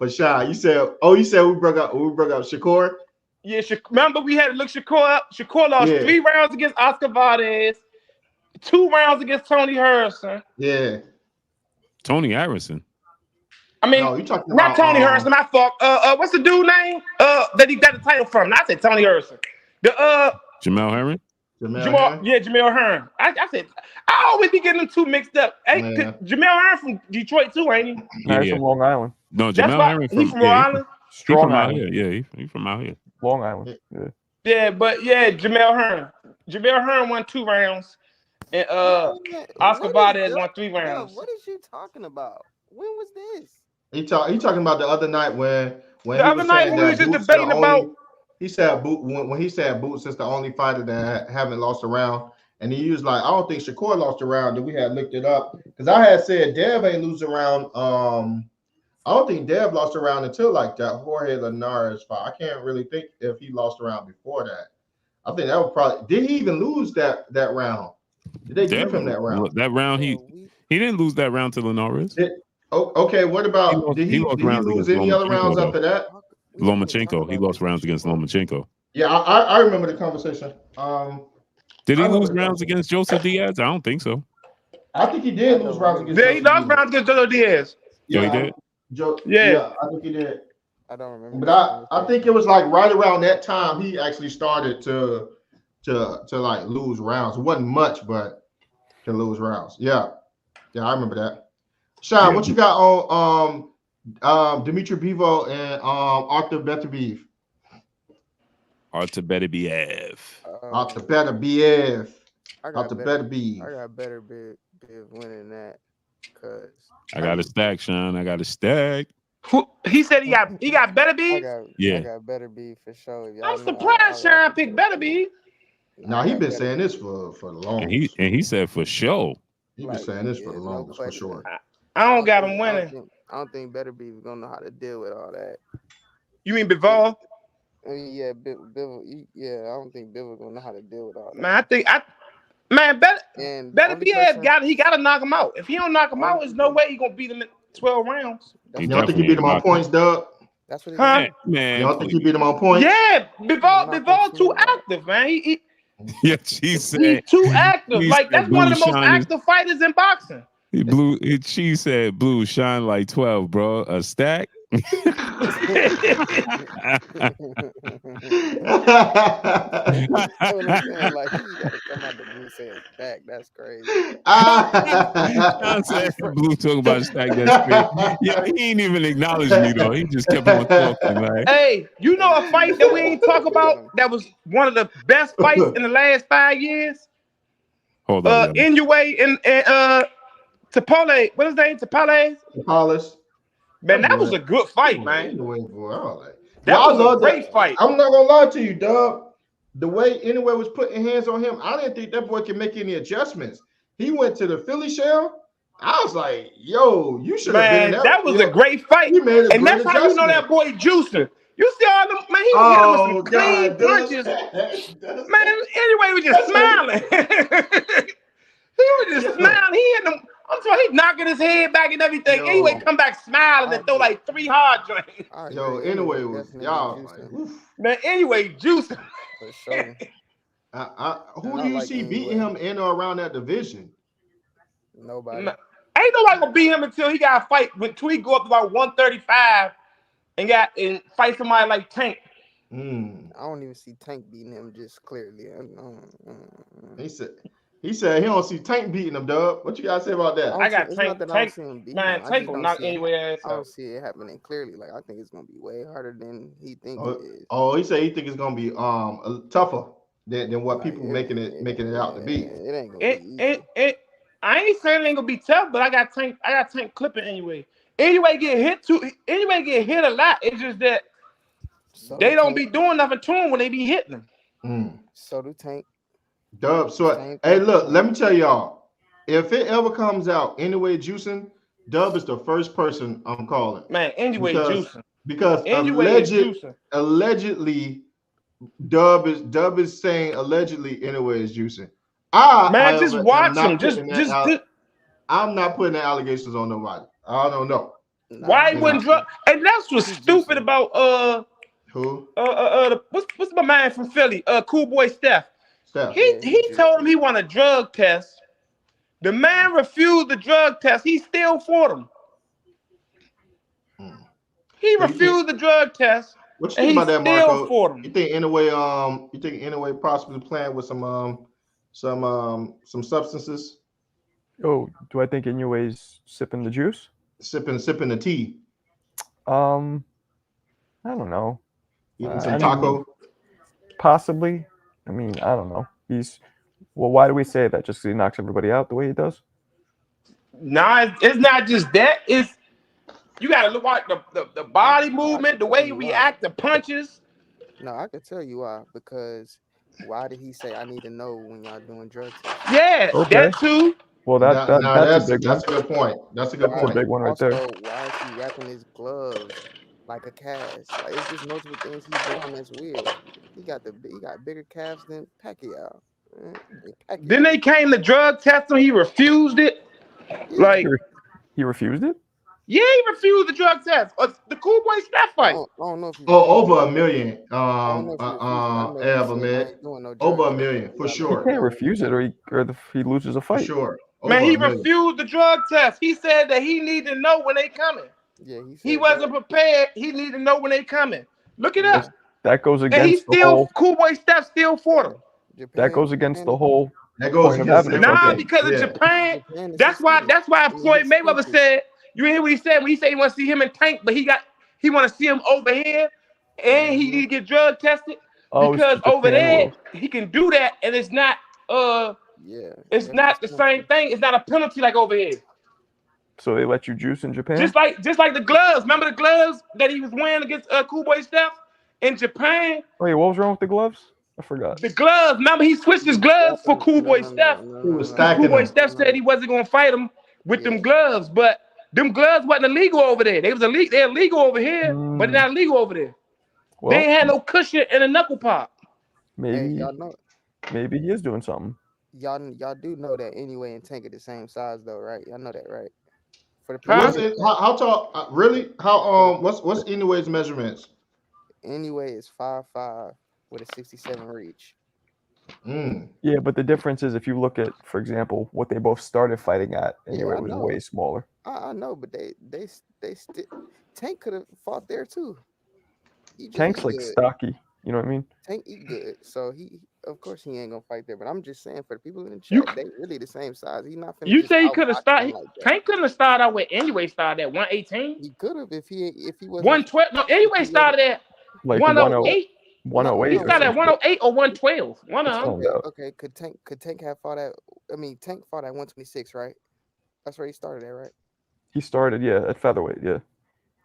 Shy. You said we broke up Shakur. Yeah, remember we had to look Shakur up. Shakur lost 3 rounds against Oscar Valdez, 2 rounds against Tony Harrison. Yeah. Tony Harrison. I mean, no, not Tony Harrison. My fault. What's the dude name? That he got the title from? Not I said Tony Harrison. Jamel Herring. Jamel Herring. I said I always be getting them 2 mixed up. Hey, Jamel Herring from Detroit too, ain't he? Yeah. From Long Island. No, Jamel Herring from Long Island. Strong Island. He from out here. Long Island. Jamel Herring. Jamel Herring won 2 rounds, and Oscar Valdez won 3 rounds. What is you talking about? When was this? He talking about the other night when the other night when we was just debating about. He said when he said Boots is the only fighter that haven't lost a round, and he was like, I don't think Shakur lost a round. Then we had looked it up because I had said Dev ain't lose a round. I don't think Dev lost a round until like that Jorge Linares fight. I can't really think if he lost a round before that. I think that was probably. Did he even lose that round? Did they give him that round? That round he didn't lose that round to Linares. Okay, what about did he lose any other rounds after that? Lomachenko. He lost rounds against Lomachenko. Yeah, I remember the conversation. Did he lose rounds against Joseph Diaz? I don't think so. I think he did lose rounds against. Yeah, he lost rounds against Joseph Diaz. Yeah, he did. Yeah, I think he did. I don't remember. But I think it was like right around that time he actually started to like lose rounds. It wasn't much, but to lose rounds. Yeah, I remember that. Sean, what you got on Dimitri Bivol and Arthur Beterbiev? Arthur Beterbiev. Arthur Beterbiev. I got Beterbiev winning that because I got a stack, Sean. I got a stack. He said he got Beterbiev? I got Beterbiev for sure. I'm surprised Sean picked Beterbiev. No, he been saying this for the longest. And he said for sure. He been saying this for the longest, for sure. I don't got him winning. I don't think Beterbiev is gonna know how to deal with all that. You mean Bivol? I mean, yeah, Bivol. Yeah, I don't think Bivol gonna know how to deal with all that. Man, Beterbiev he gotta knock him out. If he don't knock him out, there's no way he gonna beat him in 12 rounds. You don't think he beat him on points, Doug? That's what man. You don't think he beat him on points? Yeah, Bivol too active, man. Yeah, he's too active. Like that's one of the most active fighters in boxing. She said Blue shine like 12, bro. A stack. Like, you gotta come out the blue saying stack. That's crazy. John said Blue talking about a stack. That's crazy. Yeah, he ain't even acknowledged me though. He just kept on talking. Like, hey, you know a fight that we ain't talk about that was one of the best fights in the last 5 years? Hold on. Inoue and Tapale. What is his name? Tapales. Man, that was a good fight, man. That was a great fight. I'm not gonna lie to you, Doug. The way Inoue was putting hands on him, I didn't think that boy could make any adjustments. He went to the Philly shell. I was like, yo, you should have been in that. That was a great fight. And that's how you know that boy juicing. You see all them, man, he was hitting with some clean punches. Man, anyway, he was just smiling. He was just smiling. He hit them I'm sorry, he knocking his head back and everything. Yo. Anyway, come back smiling and throw like 3 hard joints. Yo, anyway, y'all like, Man, anyway, juicing. For sure. Who do you see beating him in or around that division? Nobody. Ain't nobody gonna beat him until he got to fight when Tweet go up to about 135 and fight somebody like Tank. I don't even see Tank beating him just clearly. He said he don't see Tank beating him, Dub. What you guys say about that? I got Tank. I don't see him beating him. Tank will knock anyway ass I don't see it happening clearly. Like I think it's gonna be way harder than he thinks it is. Oh, he said he think it's gonna be tougher than what people making it out to be. It ain't gonna be easy. I ain't saying it ain't gonna be tough, but I got Tank clipping anyway. Anyway, get hit a lot. It's just that they don't be doing nothing to him when they be hitting him. So do Tank. Dub. So hey, look, let me tell y'all. If it ever comes out anyway juicing, Dub is the first person I'm calling. Man, anyway juicing. Because allegedly Dub is saying allegedly anyway is juicing. Just watch him. I'm not putting the allegations on nobody. I don't know. Why he wouldn't drug? And that's what's stupid about who? What's my man from Philly? Cool boy Steph. He told him he want a drug test. The man refused the drug test. He still fought him. He refused the drug test. What you think about that, Marco? Fought him. You think anyway possibly playing with some substances? Oh, do I think Inoue's sipping the juice? Sipping the tea. I don't know. Eating some taco? Possibly. I mean, I don't know. Why do we say that? Just because he knocks everybody out the way he does? Nah, it's not just that. It's you gotta look at the body movement, the way he react, the punches. No, I can tell you why. Because why did he say I need to know when y'all doing drug tests? Yeah, that too. Well, that's a good point. That's a good point. A big one right there. Why is he wrapping his gloves like a cast? Like, it's just multiple things he's doing that's weird. He got bigger calves than Pacquiao. Then they came to drug test him. He refused it. Like he refused it. Yeah, he refused the drug test. The Cool Boy Steph fight. I don't know if over $1 million. Over $1 million for sure. He can't refuse it, or he loses a fight. For sure. Man, he refused the drug test. He said that he needed to know when they coming. Yeah, he wasn't prepared. He needed to know when they coming. Look it up. That goes against the whole. Cool Boy Steph still fought him. That goes against the whole. That goes against because of Japan. That's why Floyd Mayweather said. You hear what he said when he said he want to see him in Tank, but he want to see him over here, and he need to get drug tested because over there he can do that, and it's not it's not the same thing. It's not a penalty like over here. So they let you juice in Japan? Just like the gloves. Remember the gloves that he was wearing against Cool Boy Steph in Japan? Wait, what was wrong with the gloves? I forgot. The gloves. Remember he switched his gloves for Cool Boy Steph. Cool Boy Steph said he wasn't gonna fight him with them gloves, but them gloves wasn't illegal over there. They was illegal. They're illegal over here, but they're not illegal over there. Well, they ain't had no cushion and a knuckle pop. Maybe he is doing something. Y'all do know that anyway and Tank are the same size though, right? Y'all know that, right? For the how tall? Really? How what's Inoue's measurements? Anyway is 5'5" with a 67 reach. Yeah, but the difference is if you look at, for example, what they both started fighting at, anyway, it was way smaller. I know, but they still Tank could have fought there too. Tank's like stocky, you know what I mean? Tank eat good, so he of course he ain't gonna fight there. But I'm just saying for the people in the chat, they really the same size. He's not. You say he could have started. Tank couldn't have started out with anyway. Started at 118. He could have if he was 112. No, anyway started at like 108. 108. He started at 108 or 112. One of them. Okay, could Tank have fought at? I mean, Tank fought at 126, right? That's where he started at, right? He started, at featherweight, yeah.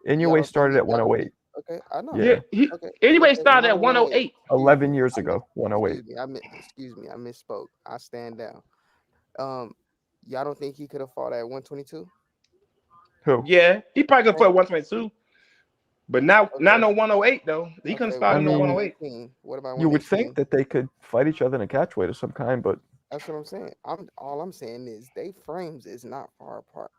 Inouye started at 108. Okay, I know. Yeah, Anyway started at 108. 11 years ago, 108. Excuse me, I misspoke. I stand down. Y'all don't think he could have fought at 122? Who? Yeah, he probably could have fought at 122. But not no 108 though. He couldn't start at 108. What about you would think that they could fight each other in a catch weight of some kind, but That's what I'm saying. All I'm saying is they frames is not far apart.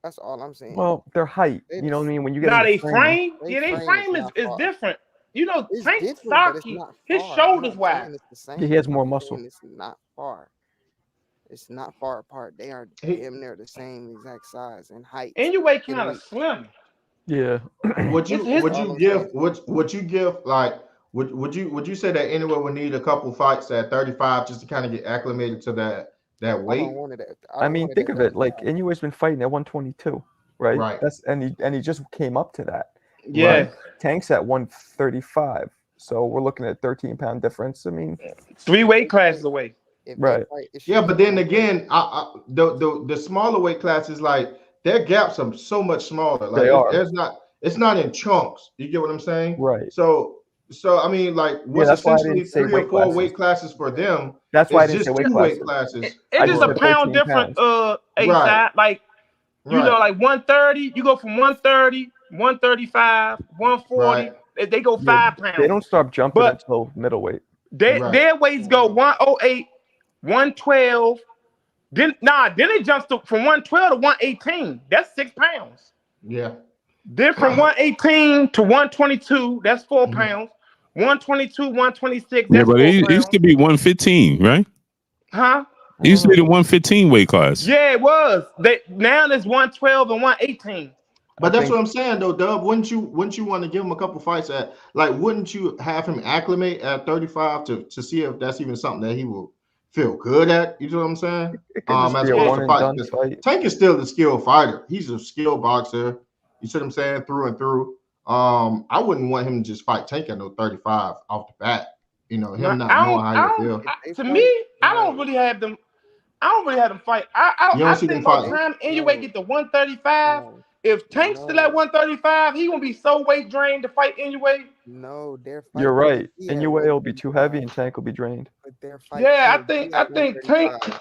That's all I'm saying. Well, their height. They You know what I mean? When you get Nah, into they frame, frame. They Yeah, they frame is frame not is far. different. You know, It's Tank different, but it's stocky. not His far. I'm shoulders not wide. saying it's the same. he has more I'm muscle. saying it's not far. It's not far apart. They are He- damn near the same exact size and height. Anyway, You know kind what of slim. Yeah. Would His, you his, would all you I'm give saying. would you give like would you say that anyone would need a couple fights at 35 just to kind of get acclimated to that I don't weight? want it at. I I don't mean, want it think at of it. Like 35. Inouye's been fighting at 122, right? Right. That's and he just came up to that. yeah, Tank's at 135, so we're looking at 13-pound difference. I mean, 3 weight classes away. If Right. they fight, it Yeah, should but be then 130. again, the smaller weight classes, like their gaps are so much smaller. Like They are. it's not in chunks. You get what I'm saying? right. So I mean, like what's that's why I essentially didn't say 3 or weight 4 classes. weight classes for them That's why I is didn't say just weight 2 weight classes. classes. It's I just just a said pound 13 different. pounds. A Right. side like you know, Right. like 130. You go from 130, 135, 140. Right. They go Yeah, 5 they pounds. don't start jumping But until middleweight. Right. their weights go 108, 112. Then it jumps from 112 to 118. That's 6 pounds. Yeah. Then from 118 to 122, that's 4 Mhm. pounds. 122, 126, Yeah, that's but 4 it used pounds. to be 115, right? Huh? It used to be the 115 weight class. Yeah, it was. Now it's 112 and 118. But I that's think what I'm saying though, Dub. Wouldn't you want to give him a couple fights at wouldn't you have him acclimate at 35 to see if that's even something that he will feel good at? You know what I'm saying? it could just As be a opposed one to and fight. done Because fight. Tank is still a skilled fighter. He's a skilled boxer. You see what I'm saying? Through and through. I wouldn't want him to just fight Tank at no 35 off the bat. You know, him not knowing how he'll feel. If To they me, fight, I don't really have them. I don't really have them fight. I see them think by the fighting. time No. Inoue get to 135, if Tank's still at 135, he gonna be so weight drained to fight Inoue. No, their fight. You're right. can't be at Inouye will be too 135, heavy and Tank will be drained. But their fight. Yeah, can't be I at think Tank. 135.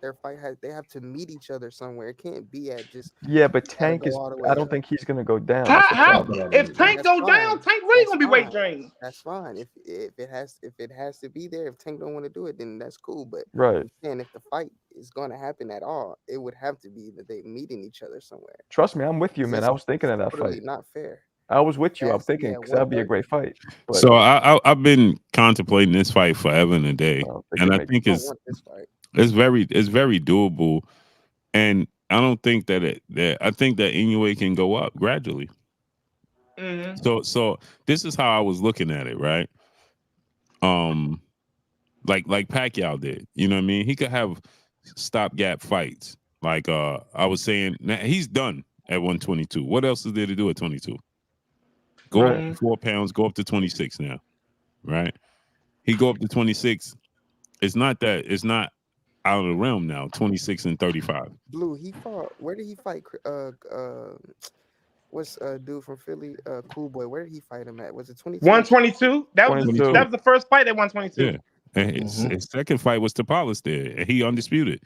Their fight they have to meet each other somewhere. It can't be at just. Yeah, but gotta Tank go is. all the way I don't up. think he's gonna go down. That's the problem. If Tank That's go fine. down, Tank really That's gonna be weight fine. drained. That's fine. If it has to be there, if Tank don't want to do it, then that's cool. But Right. and if the fight is going to happen at all, it would have to be that they meeting each other somewhere. Trust me, I'm with you, man. It's I was thinking of that totally fight. not fair. I was with you. It I'm has to be thinking at because that'd be a 130. great fight. But So I've been contemplating this fight forever and a day, I don't think and it I makes think I don't want this fight. it's very doable, and I don't think that I think that Inoue can go up gradually. Mhm. So this is how I was looking at it, right? Like Pacquiao did, you know what I mean? He could have stopgap fights. Like I was saying, now he's done at 122. What else is there to do at 22? Go Right. up 4 pounds, go up to 26 now, right? He go up to 26. It's not out of the realm now. 26 and 35. Blue, he fought. Where did he fight? What's dude from Philly? Cool Boy. Where did he fight him at? Was it 22? 122. That was 22. that was the first fight at 122. Yeah. And his second fight was Tapales there, and he undisputed.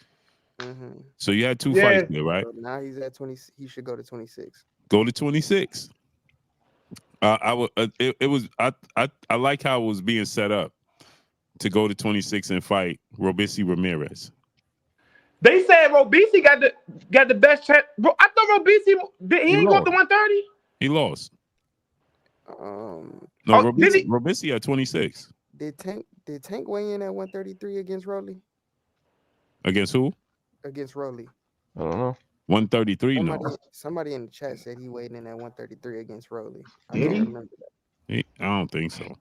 Mm-hmm. So you had two Yeah. fights there, right? So now he's at 20. He should go to 26. Go to 26. I like how it was being set up to go to 26 and fight Robisi Ramirez. They said Robisi got the best chance. Bro, I thought Robisi he ain't go up to 130. He lost. Um, No, Oh, did he? Robisi at 26. did Tank weigh in at 133 against Rowley? Against who? Against Rowley. I don't know. 133. No, Somebody in the chat said he weighed in at 133 against Rowley. I Did can't he? remember that. I don't think so.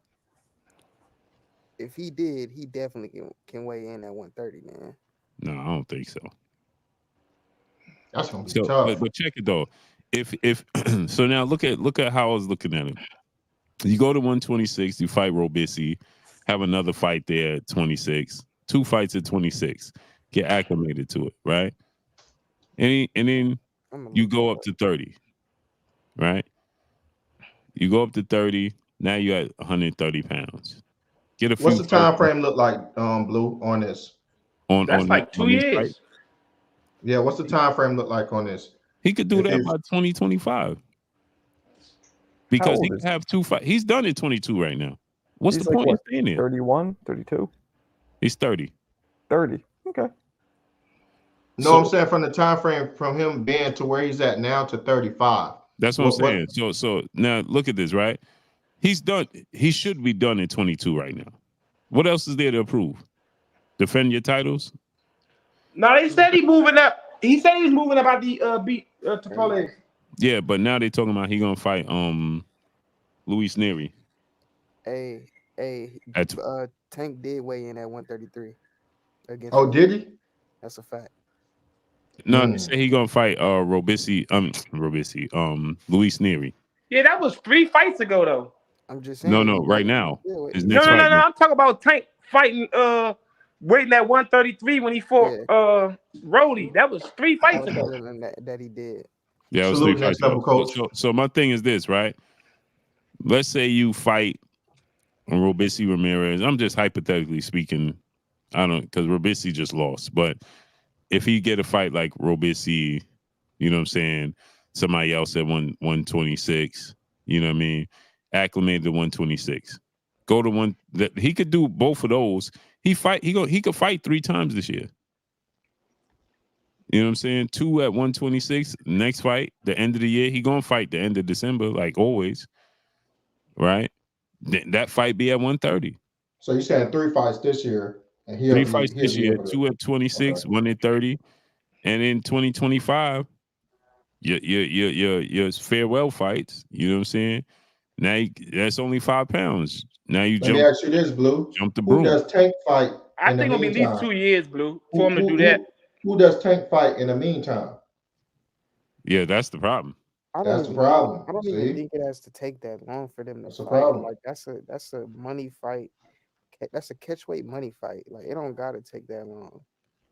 If he did, he definitely can weigh in at 130, man. No, I don't think so. That's gonna be So, tough. but check it though. If so, now look at how I was looking at it. You go to 126, you fight Robisi, have another fight there at 26, 2 fights at 26, get acclimated to it, right? And then you go up to 30, right? You go up to 30. Now you're at 130 pounds. Get a few. What's the time frame look like, Blue, on this? That's like 2 years. Yeah, what's the time frame look like on this? He could do that by 2025. Because he could have 2 fights. He's done at 22 right now. What's He's the like point what, of staying there? 31, 32? He's 30. 30. Okay. No, I'm saying from the time frame from him being to where he's at now to 35. That's what I'm saying. So now look at this, right? He's done. He should be done at 22 right now. What else is there to approve? Defend your titles? No, they said he's moving up. He said he's moving up out the beat to Police. Yeah, but now they talking about he gonna fight Luis Neri. Hey, Tank did weigh in at 133 against. Oh, did he? That's a fact. No, they say he gonna fight Luis Neri. Yeah, that was 3 fights ago though. I'm just saying. No, right now. His No, next fight, I'm talking about Tank fighting waiting at 133 when he fought Rody. That was 3 fights ago. That he did. Yeah, it was 3 fights ago. So my thing is this, right? Let's say you fight Robisi Ramirez. I'm just hypothetically speaking. I don't, because Robisi just lost, but if he get a fight like Robisi, you know what I'm saying, somebody else at 126, you know what I mean, acclimated to 126, go to one that he could do both of those. He could fight 3 times this year. You know what I'm saying? 2 at 126. Next fight, the end of the year, he gonna fight the end of December, like always, right? That fight be at 130. So you're saying 3 fights this year, and 3 fights this year, 2 at 26, okay. 1 at 30, and in 2025, your farewell fights. You know what I'm saying? Now that's only 5 pounds. Now you Let me ask you this, Blue. Jump the broom. Who does Tank fight? I think it'll be at least 2 years, Blue, for him to do that. Who does Tank fight in the meantime? Yeah, that's the problem. That's the problem. I don't even think it has to take that long for them to fight. Problem. Like that's a money fight. That's a catchweight money fight. Like it don't gotta take that long.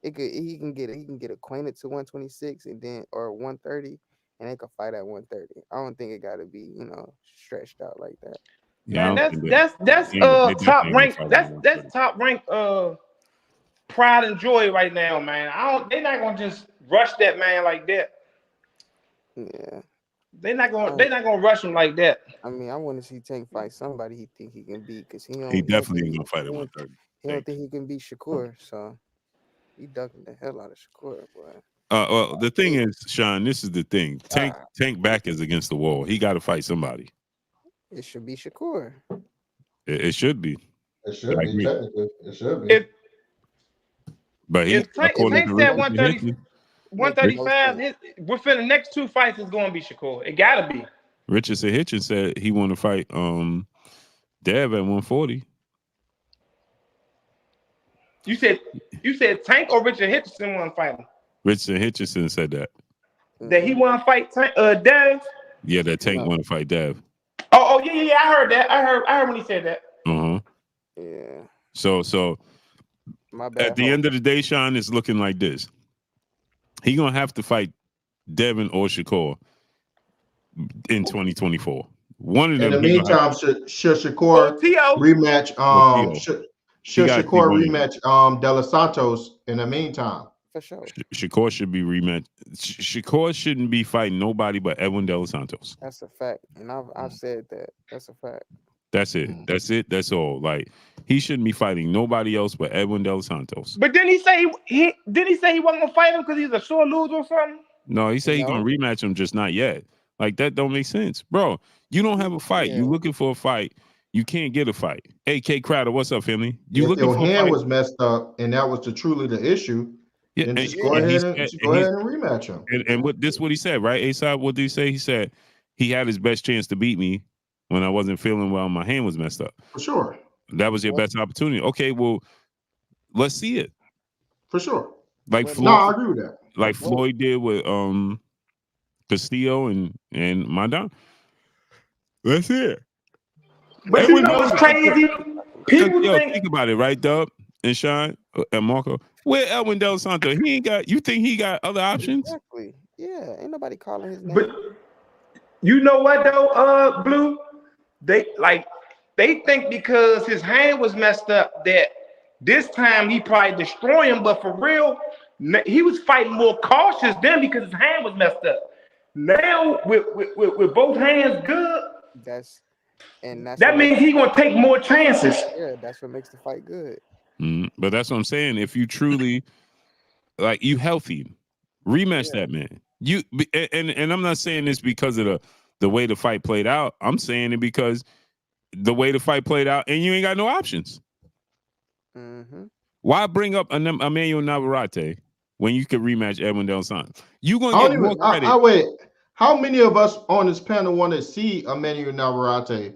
He can get acquainted to 126 and then or 130, and they can fight at 130. I don't think it gotta be stretched out like that. Yeah, man, that's top rank. That's top rank. Pride and joy right now, man. They're not gonna just rush that man like that. Yeah. They're not gonna rush him like that. I mean, I want to see Tank fight somebody he think he can beat, because he definitely ain't gonna fight at 130. He don't think he can beat Shakur, so he ducking the hell out of Shakur, boy. Well, the thing is, Sean, this is the thing. Tank back is against the wall. He got to fight somebody. It should be Shakur. It should be. It should be technically. It should be. But if Tank said 130. 135. Within the next 2 fights, it's going to be Shakur. It gotta be. Richardson Hitchens said he want to fight Dev at 140. You said Tank or Richard Hitchison want to fight him? Richardson Hitchison said that. That he want to fight Dev? Yeah, that Tank want to fight Dev. Oh yeah. I heard that. I heard when he said that. Yeah. So my bad. At the end of the day, Sean, it's looking like this. He gonna have to fight Devin or Shakur in 2024. One of them. In the meantime, should Shakur rematch? Should Shakur rematch De Los Santos in the meantime? For sure. Shakur should be rematched. Shakur shouldn't be fighting nobody but Edwin De Los Santos. That's a fact, and I've said that. That's a fact. That's it. That's all. Like, he shouldn't be fighting nobody else but Edwin De Los Santos. But didn't he say he wasn't gonna fight him because he's a sore loser or something? No, he said he's gonna rematch him, just not yet. Like, that don't make sense, bro. You don't have a fight. You looking for a fight. You can't get a fight. Hey, K Crowder, what's up, family? If your hand was messed up and that was truly the issue, then just go ahead and rematch him. And what he said, right? A-Side, what did he say? He said he had his best chance to beat me when I wasn't feeling well, my hand was messed up. For sure. That was your best opportunity. Okay, well, let's see it. For sure. Like Floyd, no, I agree with that. Like Floyd did with Castillo and Madon. Let's hear it. But you know what's crazy? People think about it, right, Dub and Sean and Marco. Where Edwin De Los Santos? He ain't got. You think he got other options? Exactly. Yeah, ain't nobody calling his name. But you know what though, Blue? They think because his hand was messed up that this time he probably destroy him, but for real, he was fighting more cautious then because his hand was messed up. Now with both hands good, that means he's gonna take more chances. Yeah, that's what makes the fight good. But that's what I'm saying. If you truly like you healthy, rematch that man. You and I'm not saying this because of the way the fight played out. I'm saying it because the way the fight played out, and you ain't got no options. Why bring up Emmanuel Navarrete when you could rematch Edwin Dos Santos? You gonna get more credit. Wait. How many of us on this panel want to see Emmanuel Navarrete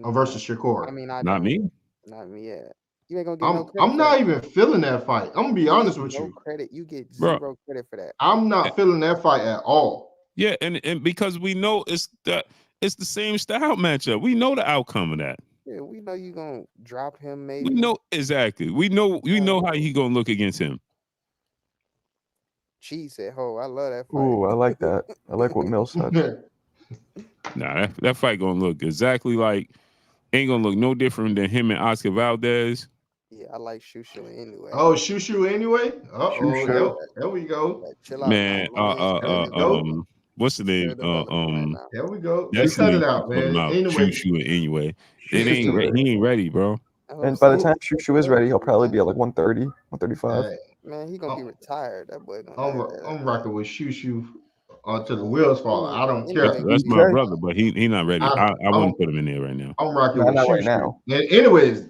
versus Shakur? I mean, not me. Not me. Yeah, you ain't gonna get no credit. I'm not even feeling that fight. I'm gonna be honest with you. No credit. You get zero credit for that. I'm not feeling that fight at all. Yeah, and because we know it's the same style matchup. We know the outcome of that. Yeah, we know you gonna drop him. Maybe we know exactly. We know how he gonna look against him. Cheese at home. I love that fight. Ooh, I like that. I like what Mill said. Nah, that fight gonna look exactly like. Ain't gonna look no different than him and Oscar Valdez. Yeah, I like Shushu anyway. Oh, Shushu anyway. There we go. Like, chill out, man. What's the name? There we go. That's cut it out, man. Anyway, anyway. He ain't ready, bro. And by the time Shushu is ready, he'll probably be at like 130, 135. Hey, man, he gonna be retired. That boy. I'm rocking with Shushu until the wheels fall. I don't care. That's my brother, but he not ready. I wouldn't put him in there right now. I'm rocking with Shushu right now. Anyways,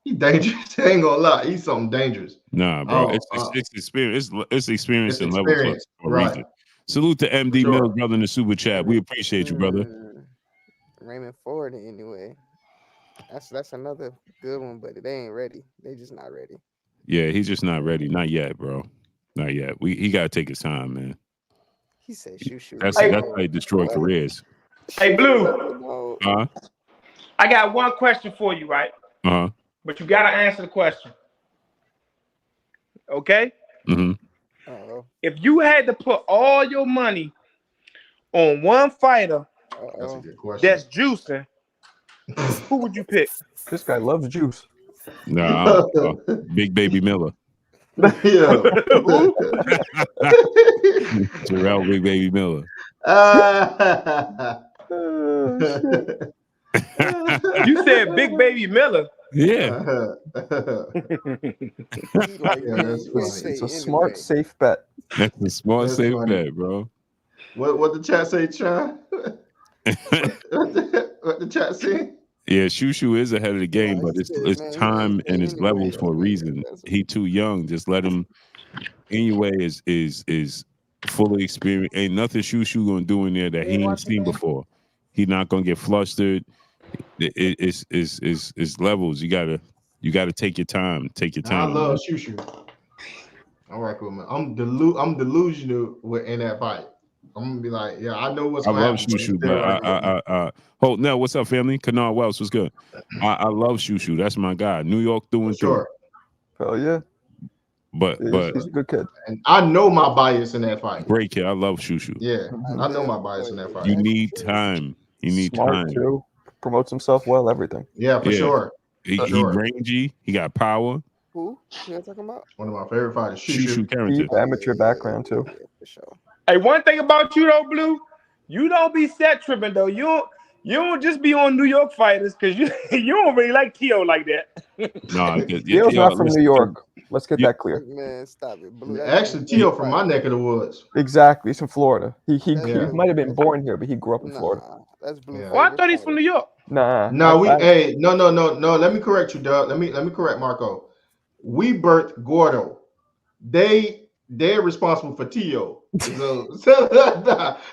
he dangerous. I ain't gonna lie. He's something dangerous. Nah, bro. It's experience. It's experience and level for a reason. Salute to MD Mills, brother, in the super chat. We appreciate you, brother. Raymond Ford, anyway. That's another good one, but they ain't ready. They just not ready. Yeah, he's just not ready. Not yet, bro. Not yet. He gotta take his time, man. He said, "Shoot." That's how he destroy careers. Hey, Blue. I got one question for you, right? But you gotta answer the question. Okay? If you had to put all your money on one fighter that's a good question. That's juicing, who would you pick? This guy loves juice. Nah, Big Baby Miller. Yeah. Terrell Big Baby Miller. You said Big Baby Miller. Yeah. It's a smart, safe bet. That's a smart, safe bet, bro. What the chat say, Chad? What the chat say? Yeah, Shushu is ahead of the game, but it's time and it's levels for a reason. He too young. Just let him. Anyway, is fully experienced. Ain't nothing Shushu gonna do in there that he ain't seen before. He not gonna get flustered. It's levels. You gotta take your time. Take your time. I love Shushu. I'm right with him. I'm delusional in that fight. I'm gonna be like, yeah, I know what's going to happen. I love Shushu, but Holt, no, what's up, family? Canard Wells, what's good? I love Shushu. That's my guy. New York through and through. Hell yeah. But he's a good kid. And I know my bias in that fight. Great kid. I love Shushu. Yeah, I know my bias in that fight. You need time. You need Smart time. Too. Promotes himself well, everything. Yeah, for sure. He rangy. He got power. Who you talking about? One of my favorite fighters, Shushu Deep amateur background too. Yeah, for sure. Hey, one thing about you though, Blue, you don't be set tripping though. You don't just be on New York fighters because you don't really like Teo like that. No, Teo's not from New York. Let's get that clear. Man, stop it, Blue. Actually, Teo from my neck of the woods. Exactly, he's from Florida. He might have been born here, but he grew up in Florida. That's Blue. Oh, I thought he's from New York. No. No. Let me correct you, Doug. Let me correct Marco. We birthed Gordo. They're responsible for Teo. So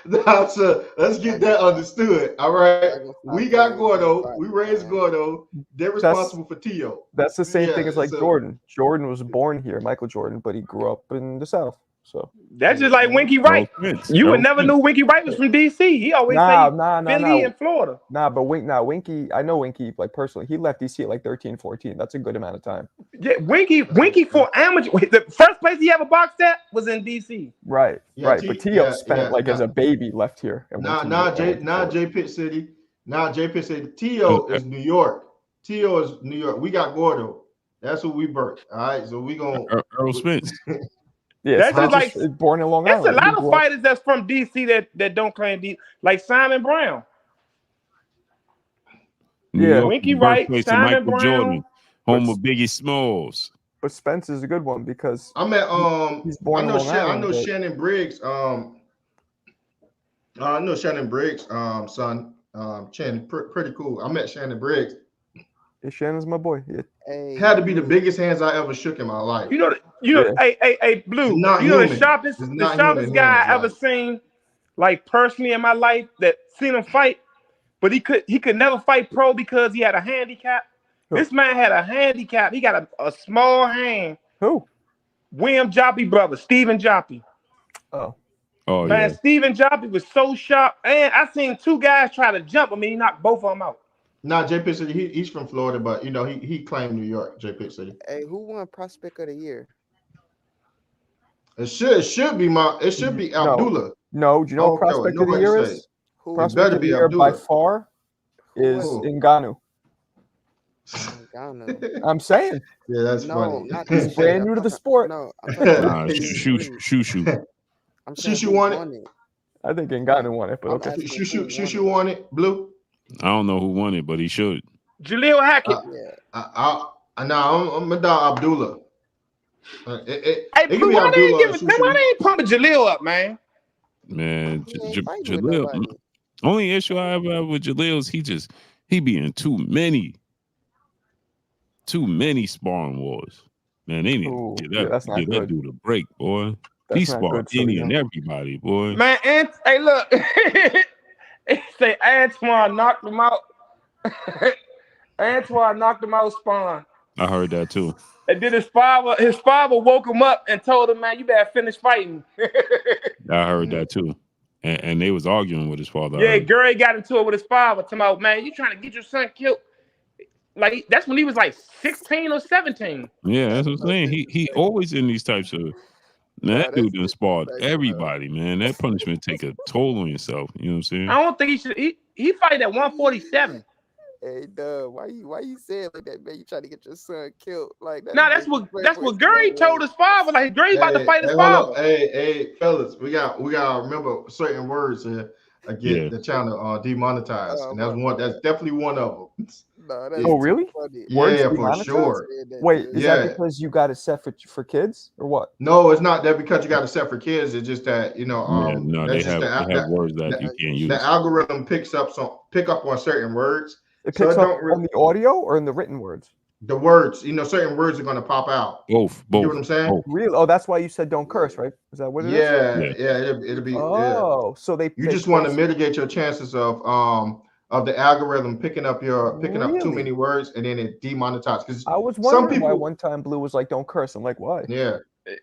let's get that understood. All right. We got Gordo. We raised Gordo. They're responsible for Teo. That's the same thing as Jordan. Jordan was born here, Michael Jordan, but he grew up in the South. So that's just like Winky Wright. You would never knew Winky Wright was from DC. He always said Philly and Florida. Winky, I know Winky like personally. He left DC at like 13, 14. That's a good amount of time. Yeah, Winky for amateur. The first place he ever boxed at was in DC. Right. But Teo spent as a baby left here. J Pitt City. Now J Pitt City. Teo is New York. Teo is New York. We got Gordo. That's what we birthed. All right. So we gonna Earl Spence. Yeah, that's just like born in Long Island. There's a lot of fighters that's from DC that don't claim DC, like Simon Brown. Yeah, Winky Wright, Simon Brown. Jordan. Home of Biggie Smalls. But Spence is a good one because I met he's born in Long Island. I know Shannon Briggs. I know Shannon Briggs. Son. Shannon, pretty cool. I met Shannon Briggs. Yeah, Shannon's my boy. Yeah. Hey, Had to be the biggest hands I ever shook in my life. You know, Yeah. hey, Blue. It's not You know human. the sharpest It's not guy human I hands, ever like. seen, like personally in my life, that seen him fight, but he could never fight pro because he had a handicap. Who? This man had a handicap. He got a small hand. Who? William Joppy brother, Stephen Joppy. Oh. Oh Man, yeah. Stephen Joppy was so sharp, and I seen two guys try to jump him, and he knocked both of them out. Nah, J Pitt City, he's from Florida, but you know he claimed New York. J Pitt City. Hey, who won Prospect of the Year? It should be Abdullah. No, do you know what Prospect of the Year is? Who? Prospect of the Year by far is Ngannou. Ngannou. I'm saying. Yeah, that's funny. He's brand new to the sport. No, Shoo. I'm saying Shoo who won it. I think Ngannou won it, but I'm okay. asking Shoo won it. Blue. I don't know who won it, but he should. Jaleel Hackett. Yeah. I'm gonna dog Abdullah. Hey, Blue, why they ain't pumping Jaleel up, man? Man, He ain't fighting with Jaleel. nobody. Only issue I ever have with Jaleel is he be in too many sparring wars. Man, they need to get that dude a break, boy. He sparred any and everybody, boy. Man, hey, look. Say Antoine knocked him out. Antoine knocked him out sparring. I heard that too. And then his father woke him up and told him, man, you better finish fighting. I heard that too. And they was arguing with his father. Yeah, Gary got into it with his father. Talking about, man, you trying to get your son killed. Like, that's when he was like 16 or 17. Yeah, that's what I'm saying. He always in these types of... Man, that dude done sparred everybody, man. That punishment take a toll on yourself. You know what I'm saying? I don't think he should... He fight at 147. Hey, Doug, why you say it like that, man? You trying to get your son killed like that? No, that's what Gary told his father. Like, Gary about to fight his father. Hey, fellas, we got to remember certain words here. Get the channel demonetized, and that's definitely one of them. No, that's really? Funny. Yeah, for sure. Wait, is that because you got it set for kids or what? No, it's not that because you got it set for kids. It's just that they have words that you can't use. The algorithm pick up on certain words. It picks up on the audio or in the written words? The words, certain words are going to pop out. Both. You know what I'm saying? Both. Really? Oh, that's why you said don't curse, right? Is that what it is? Yeah. It'll be. Oh, so you just want to mitigate your chances of the algorithm picking up too many words and then it demonetizes. Because I was wondering why one time Blue was like, "Don't curse." I'm like, why? Yeah,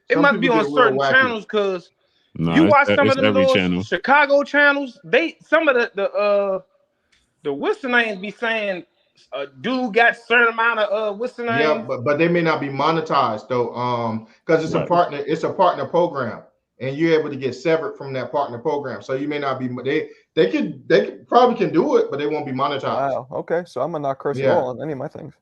it must be on certain channels because you watch some of the little Chicago channels. Some of the what's the names be saying. A dude got certain amount of what's the name? Yeah, but they may not be monetized though, because it's a partner program, and you're able to get severed from that partner program. So you may not be they probably can do it, but they won't be monetized. Wow. Okay, so I'm gonna not curse at all on any of my things.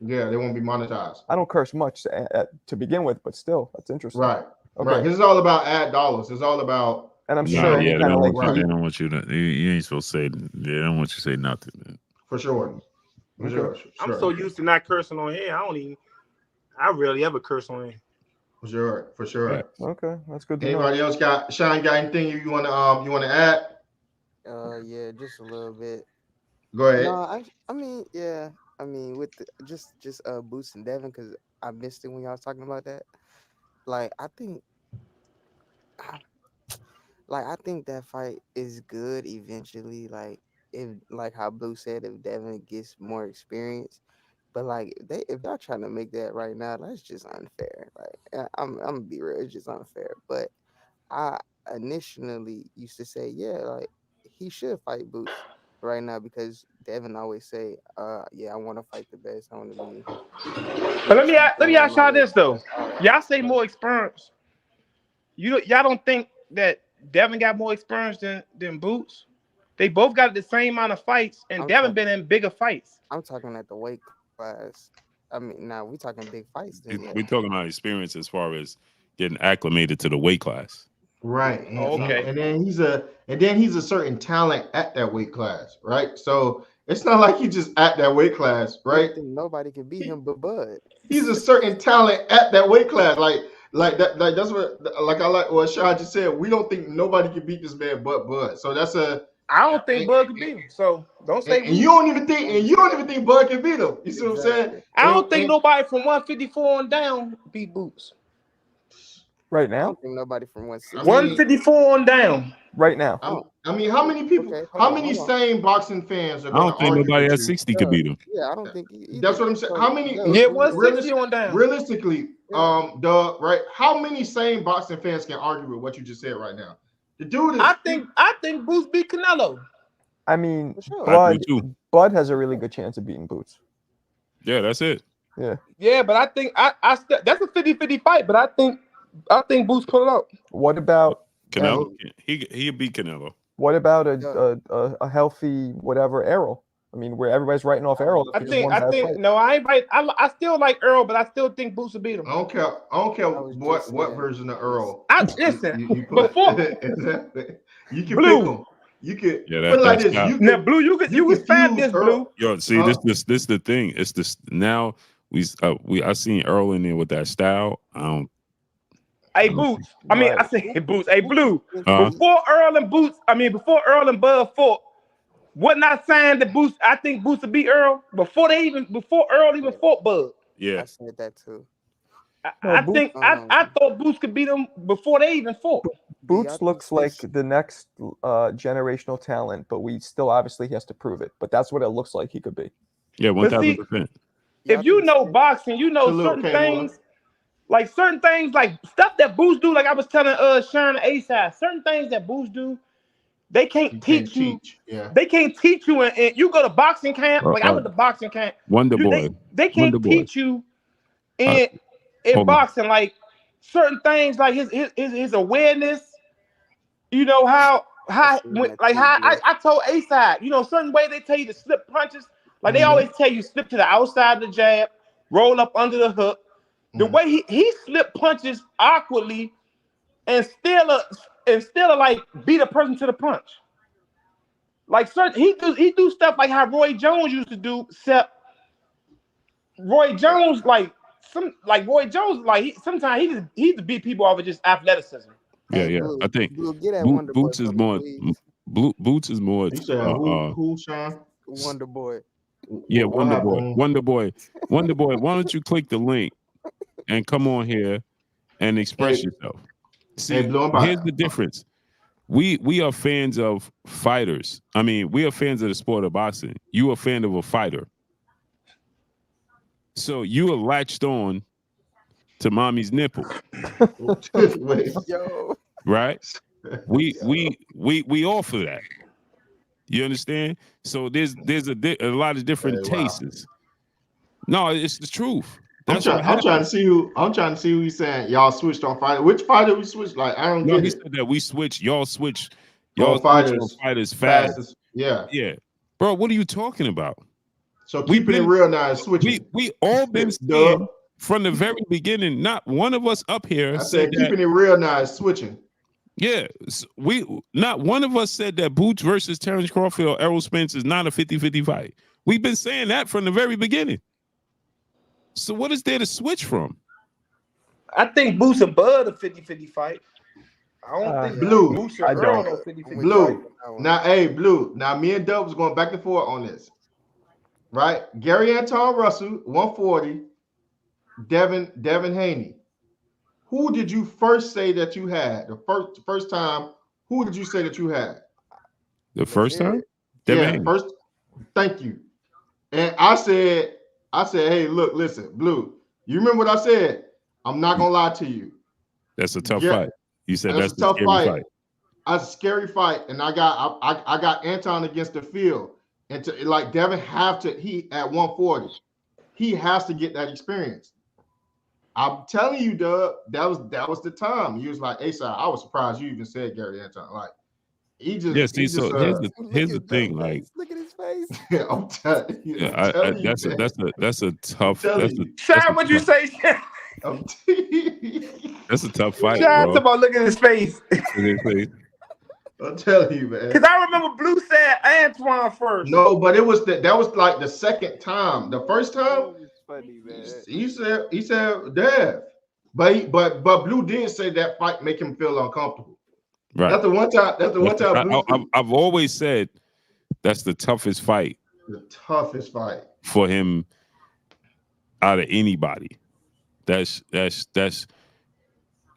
Yeah, they won't be monetized. I don't curse much to begin with, but still, that's interesting. Right. Okay. Right. It's all about ad dollars. It's all about. And I'm sure. They don't want you to. You ain't supposed to say. They don't want you to say nothing, man. For sure. Sure. I'm so used to not cursing on here. I rarely ever curse on here. For sure. Yeah. Okay, that's good. Anybody else got anything you want to add? Yeah, just a little bit. Go ahead. No, I mean, with just Boots and Devin, because I missed it when y'all was talking about that. Like, I think that fight is good eventually. Like, if how Blue said, if Devin gets more experience, but like if y'all trying to make that right now, that's just unfair. Like, I'm gonna be real, it's just unfair. But I initially used to say, like he should fight Boots right now because Devin always say, I want to fight the best. I want to be. But let me ask y'all this though. Y'all say more experience. Y'all don't think that Devin got more experience than Boots? They both got the same amount of fights, and Devin been in bigger fights. I'm talking at the weight class. I mean, now we talking big fights. We're talking about experience as far as getting acclimated to the weight class. Right. Okay. And then he's a certain talent at that weight class, right? So It's not like he just at that weight class, I right? don't think nobody can beat him but Bud. He's a certain talent at that weight class, like that. Like that's what, like I like what Shah just said. We don't think nobody can beat this man but Bud. So that's a. I don't think Bud can beat him. So don't say. And you don't even think Bud can beat him. You see what I'm saying? I don't think nobody from 154 on down beat Boots. Right I now? don't think nobody from 160. 154 on down. Right now. I mean, how many people? Okay, how hold many on. sane boxing fans are I going don't to think argue nobody with at you? 60 could beat him. Yeah, I don't think either. That's what I'm saying. How many? Yeah, 160 on down. Realistically, Yeah. right? How many sane boxing fans can argue with what you just said right now? The dude is. I think Boots beat Canelo. I mean, For sure. I do too. Bud has a really good chance of beating Boots. Yeah, that's it. Yeah, but I think I still that's a 50-50 fight, but I think Boots pull it out. What about Canelo? He'll beat Canelo. what about a healthy whatever Errol? I mean, where everybody's writing off Errol. I think no, I ain't right. I still like Earl, but I still think Boots will beat him. I don't care what version of Earl. Listen, you before you can Blue. pick them. You can Yeah, put it like that's this. not- You now can, Blue, you can fan this Blue. Yo, see this the thing. It's this now. I seen Earl in there with that style. I don't. Hey Boots. I mean, I say Boots. Hey Blue. Uh-huh. Before Earl and Bud fought, wasn't I saying that Boots? I think Boots would beat Earl before Earl even fought Bud. Yeah. I said that too. I thought Boots could beat him before they even fought. Boots looks like the next generational talent, but we still obviously he has to prove it. But that's what it looks like he could be. Yeah, 1,000%. If you know boxing, you know certain things, like stuff that Boots do. Like I was telling Sharon A-Side, certain things that Boots do, they can't teach you. Yeah. They can't teach you, and you go to boxing camp. Like I went to boxing camp. Wonder Boy. They can't teach you in boxing like certain things, like his awareness. You know how I told A-Side, you know, certain way they tell you to slip punches. Like they always tell you slip to the outside of the jab, roll up under the hook. The way he slip punches awkwardly and still like beat a person to the punch. Like certain he do stuff like how Roy Jones used to do, except Roy Jones sometimes he just beat people off of just athleticism. Yeah. Blue, I think Blue, get that Boots is more. Boots is more. You said who, Sean? Wonder Boy. Yeah, Wonder Boy. Why don't you click the link and come on here and express yourself? See, here's the difference. We are fans of fighters. I mean, we are fans of the sport of boxing. You are a fan of a fighter. So you are latched on to mommy's nipple. Yo. Right? We offer that. You understand? So there's a lot of different tastes. No, it's the truth. I'm trying to see who he's saying y'all switched on fighter. Which fighter we switched? Like I don't get it. He said that we switched. Y'all switch. Y'all fighters fast. Yeah. Bro, what are you talking about? So keeping it real now is switching. We all been saying from the very beginning. Not one of us up here said keeping it real now is switching. Yeah, not one of us said that Boots versus Terence Crawford or Errol Spence is not a 50-50 fight. We've been saying that from the very beginning. So what is there to switch from? I think Boots and Bud a 50-50 fight. I don't think Blue. Boots and Earl a 50-50 Blue. fight. Now, hey, Blue. Now, me and Dub was going back and forth on this. Right? Gary Anton Russell, 140. Devin Haney. Who did you first say that you had? The first time, who did you say that you had? The first time? Yeah, first. Thank you. And I said, hey, look, listen, Blue. You remember what I said? I'm not gonna lie to you. That's a tough fight. You said that's a tough fight. That's a scary fight, and I got Anton against the field, and Devin he at 140, he has to get that experience. I'm telling you, Doug, that was the time. You was like, A-Side, I was surprised you even said Gary Anton. Like, he just here's the thing. Like, look at his face. I'm telling you. That's a tough. Sean, what'd you say? That's a tough fight. Sean, about look at his face. I'm telling you, man. Because I remember Blue said Antoine first. No, but it was that was like the second time. The first time, It's funny, man. he said Dev, but Blue did say that fight make him feel uncomfortable. Right. That's the one time. That's the one time. I've always said that's the toughest fight. The toughest fight for him out of anybody. That's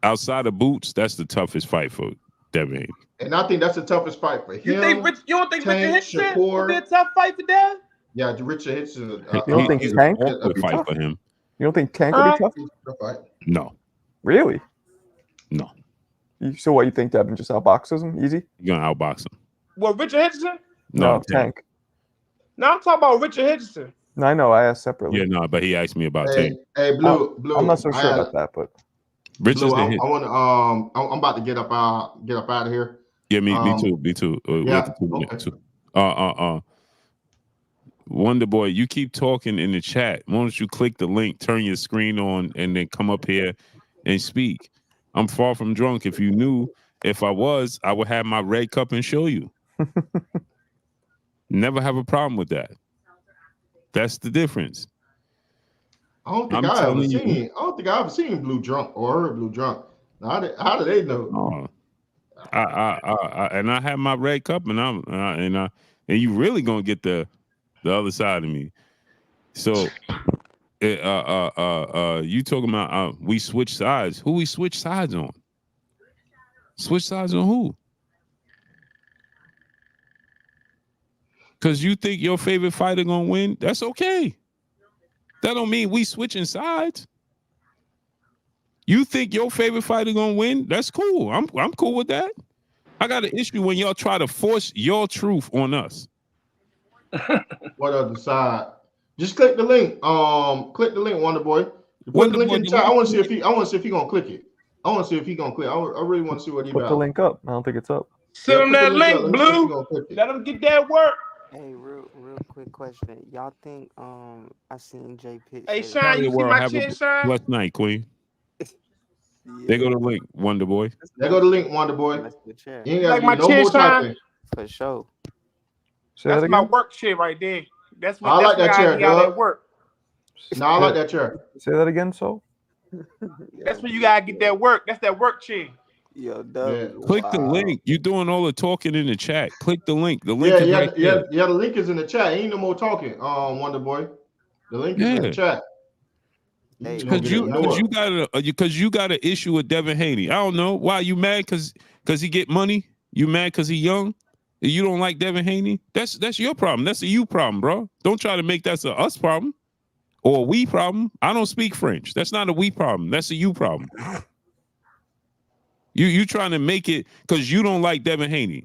outside of Boots. That's the toughest fight for Devin. And I think that's the toughest fight for him. You don't think Richard Hitchens would be a tough fight for Dev? Yeah, Richard Hitchens. You don't think Tank would be fight for him? You don't think Tank would be tough? No. Really? No. So what, you think Devin just outboxes him easy? You're gonna outbox him. Well, Richard Hitchens? No, Tank. No, I'm talking about Richard Hitchens. No, I know. I asked separately. Yeah, no, but he asked me about Tank. Hey, Blue. I'm not so sure about that, but Richard's Blue, I want to. I'm about to get up out of here. Yeah, me too. Yeah. Okay. Wonder Boy, you keep talking in the chat. Why don't you click the link, turn your screen on, and then come up here and speak? I'm far from drunk. If you knew, if I was, I would have my red cup and show you. Never have a problem with that. That's the difference. I don't think I ever seen Blue drunk or heard Blue drunk. How do they know? And I have my red cup, and you really gonna get the other side of me. So, you talking about we switch sides? Who we switch sides on? Switch sides on who? Because you think your favorite fighter gonna win? That's okay. That don't mean we switching sides. You think your favorite fighter gonna win? That's cool. I'm cool with that. I got an issue when y'all try to force your truth on us. What other side? Just click the link. Click the link, Wonder Boy. Put the link in the chat. I want to see if he gonna click it. I want to see if he gonna click. I really want to see what he put about. the link up. I don't think it's up. Send him that link, Blue. Let him get that work. Hey, real quick question. Y'all think I seen Jay Pitt? Hey, Shine, you see my chin, Shine? Blessed night, Queen. They go to link, Wonder Boy. They go to link, Wonder Boy. You ain't like my no chin, more Shine? For sure. Say That's my work chair right there. That's what I like that chair, dog. Work. No, I like that chair. Say that again, so. That's where you gotta get that work. That's that work chair. Yo, Click the link. You doing all the talking in the chat. Click the link. The link is right there. Yeah, the link is in the chat. Ain't no more talking, Wonder Boy. The link is in the chat. Because you got an issue with Devin Haney. I don't know why you mad because he get money. You mad because he young. You don't like Devin Haney. That's your problem. That's a you problem, bro. Don't try to make that a us problem or a we problem. I don't speak French. That's not a we problem. That's a you problem. You trying to make it because you don't like Devin Haney.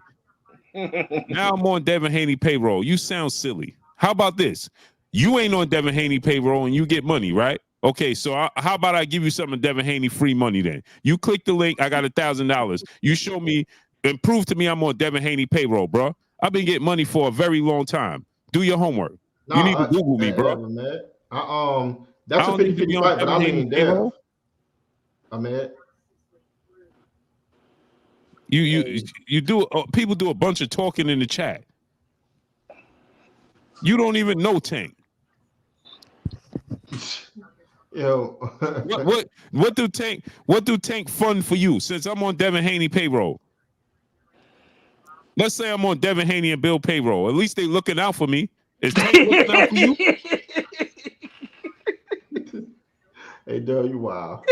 Now I'm on Devin Haney payroll. You sound silly. How about this? You ain't on Devin Haney payroll and you get money, right? Okay, so how about I give you some of Devin Haney free money then? You click the link. I got $1,000. You show me and prove to me I'm on Devin Haney payroll, bro. I've been getting money for a very long time. Do your homework. You need to Google me, bro. That's a 50-50 fight, but I lean Dev. You do. People do a bunch of talking in the chat. You don't even know Tank. Yo, what do Tank fund for you? Since I'm on Devin Haney payroll. Let's say I'm on Devin Haney and Bill payroll. At least they looking out for me. Is Tank looking out for you? Hey, Doug, you wild.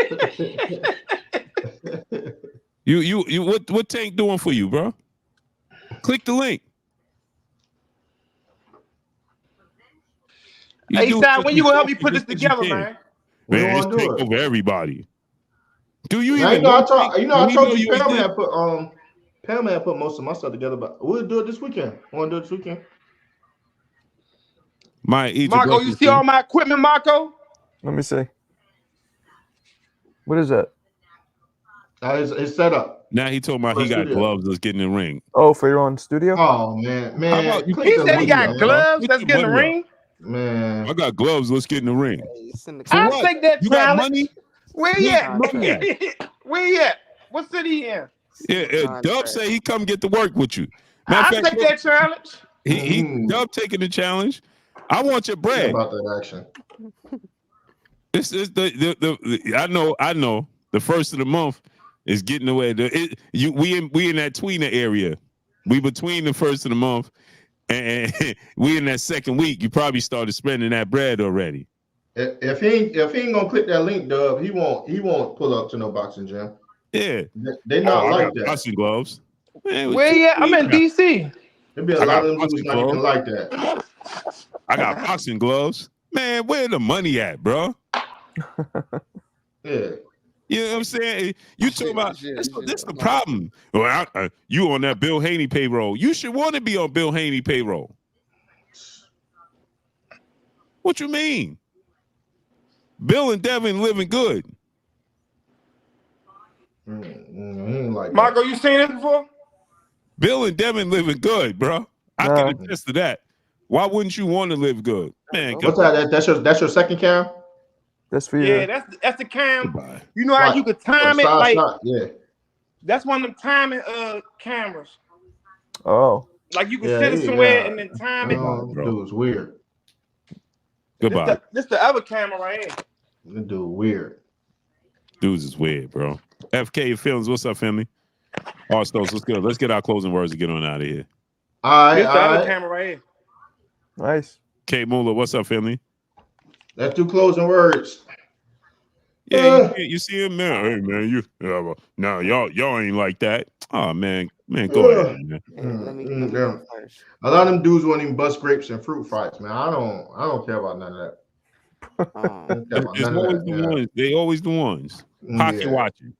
You what Tank doing for you, bro? Click the link. Hey, Sam, when you gonna help me put this together, man? Man, it's Tank over everybody. Do you even I told you Pam had put most of my stuff together, but we'll do it this weekend. Want to do it this weekend? Marco, you see all my equipment, Marco? Let me see. What is that? It's set up. Now he told me he got gloves. Let's get in the ring. Oh, for your own studio? Oh man. He said he got gloves. Let's get in the ring. Man, I got gloves. Let's get in the ring. I'll take that. You got money? Where you at? Where you at? What city you in? Dub say he come get to work with you. Matter I'll take that challenge. Dub taking the challenge. I want your bread. About that action. This is I know. The first of the month is getting away. We in that tweener area. We between the first of the month and we in that second week. You probably started spending that bread already. If he ain't gonna click that link, Dub, he won't pull up to no boxing gym. Yeah, they not like that. Boxing gloves. Man, where you at? I'm in DC. There be a lot of them dudes not even like that. I got boxing gloves. Man, where the money at, bro? Yeah. You know what I'm saying? You talking about this the problem. Well, you on that Bill Haney payroll. You should want to be on Bill Haney payroll. What you mean? Bill and Devin living good. Like Marco, you seen this before? Bill and Devin living good, bro. I can attest to that. Why wouldn't you want to live good? Man, what's that? That's your second cam? That's for you. Yeah, that's the cam. Goodbye. You know how you could time it like that's one of them timing cameras. Oh. Like you can set it somewhere and then time it. Dude's weird. Goodbye. This the other camera right here. This dude weird. Dudes is weird, bro. FK Films, what's up, family? All Stokes, let's go. Let's get our closing words to get on out of here. All right, this the other camera right here. Nice. K Moolah, what's up, family? Let's do closing words. Yeah, you see him, man. Hey, man, no, y'all ain't like that. Oh, man, go ahead, man. A lot of them dudes won't even bust grapes and fruit fights, man. I don't care about none of that. It's always the ones. They always the ones. Hockey watching.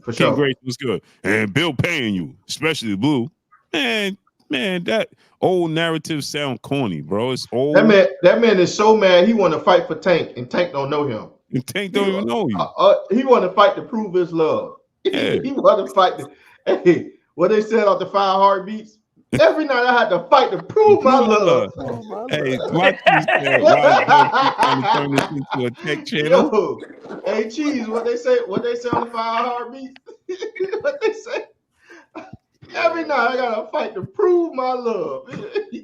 For King sure. Grace was good, and Bill paying you, especially Blue. Man, that old narrative sound corny, bro. It's old. That man is so mad. He want to fight for Tank, and Tank don't know him. And Tank don't even know you. He want to fight to prove his love. Yeah. He want to fight. Hey, what they said off the 5 Heartbeats. Every night I had to fight to prove my love. Hey, watch this turn this into a tech channel. Yo, hey, Cheese, what they say on the 5 Heartbeats? What they say? Every night I gotta fight to prove my love.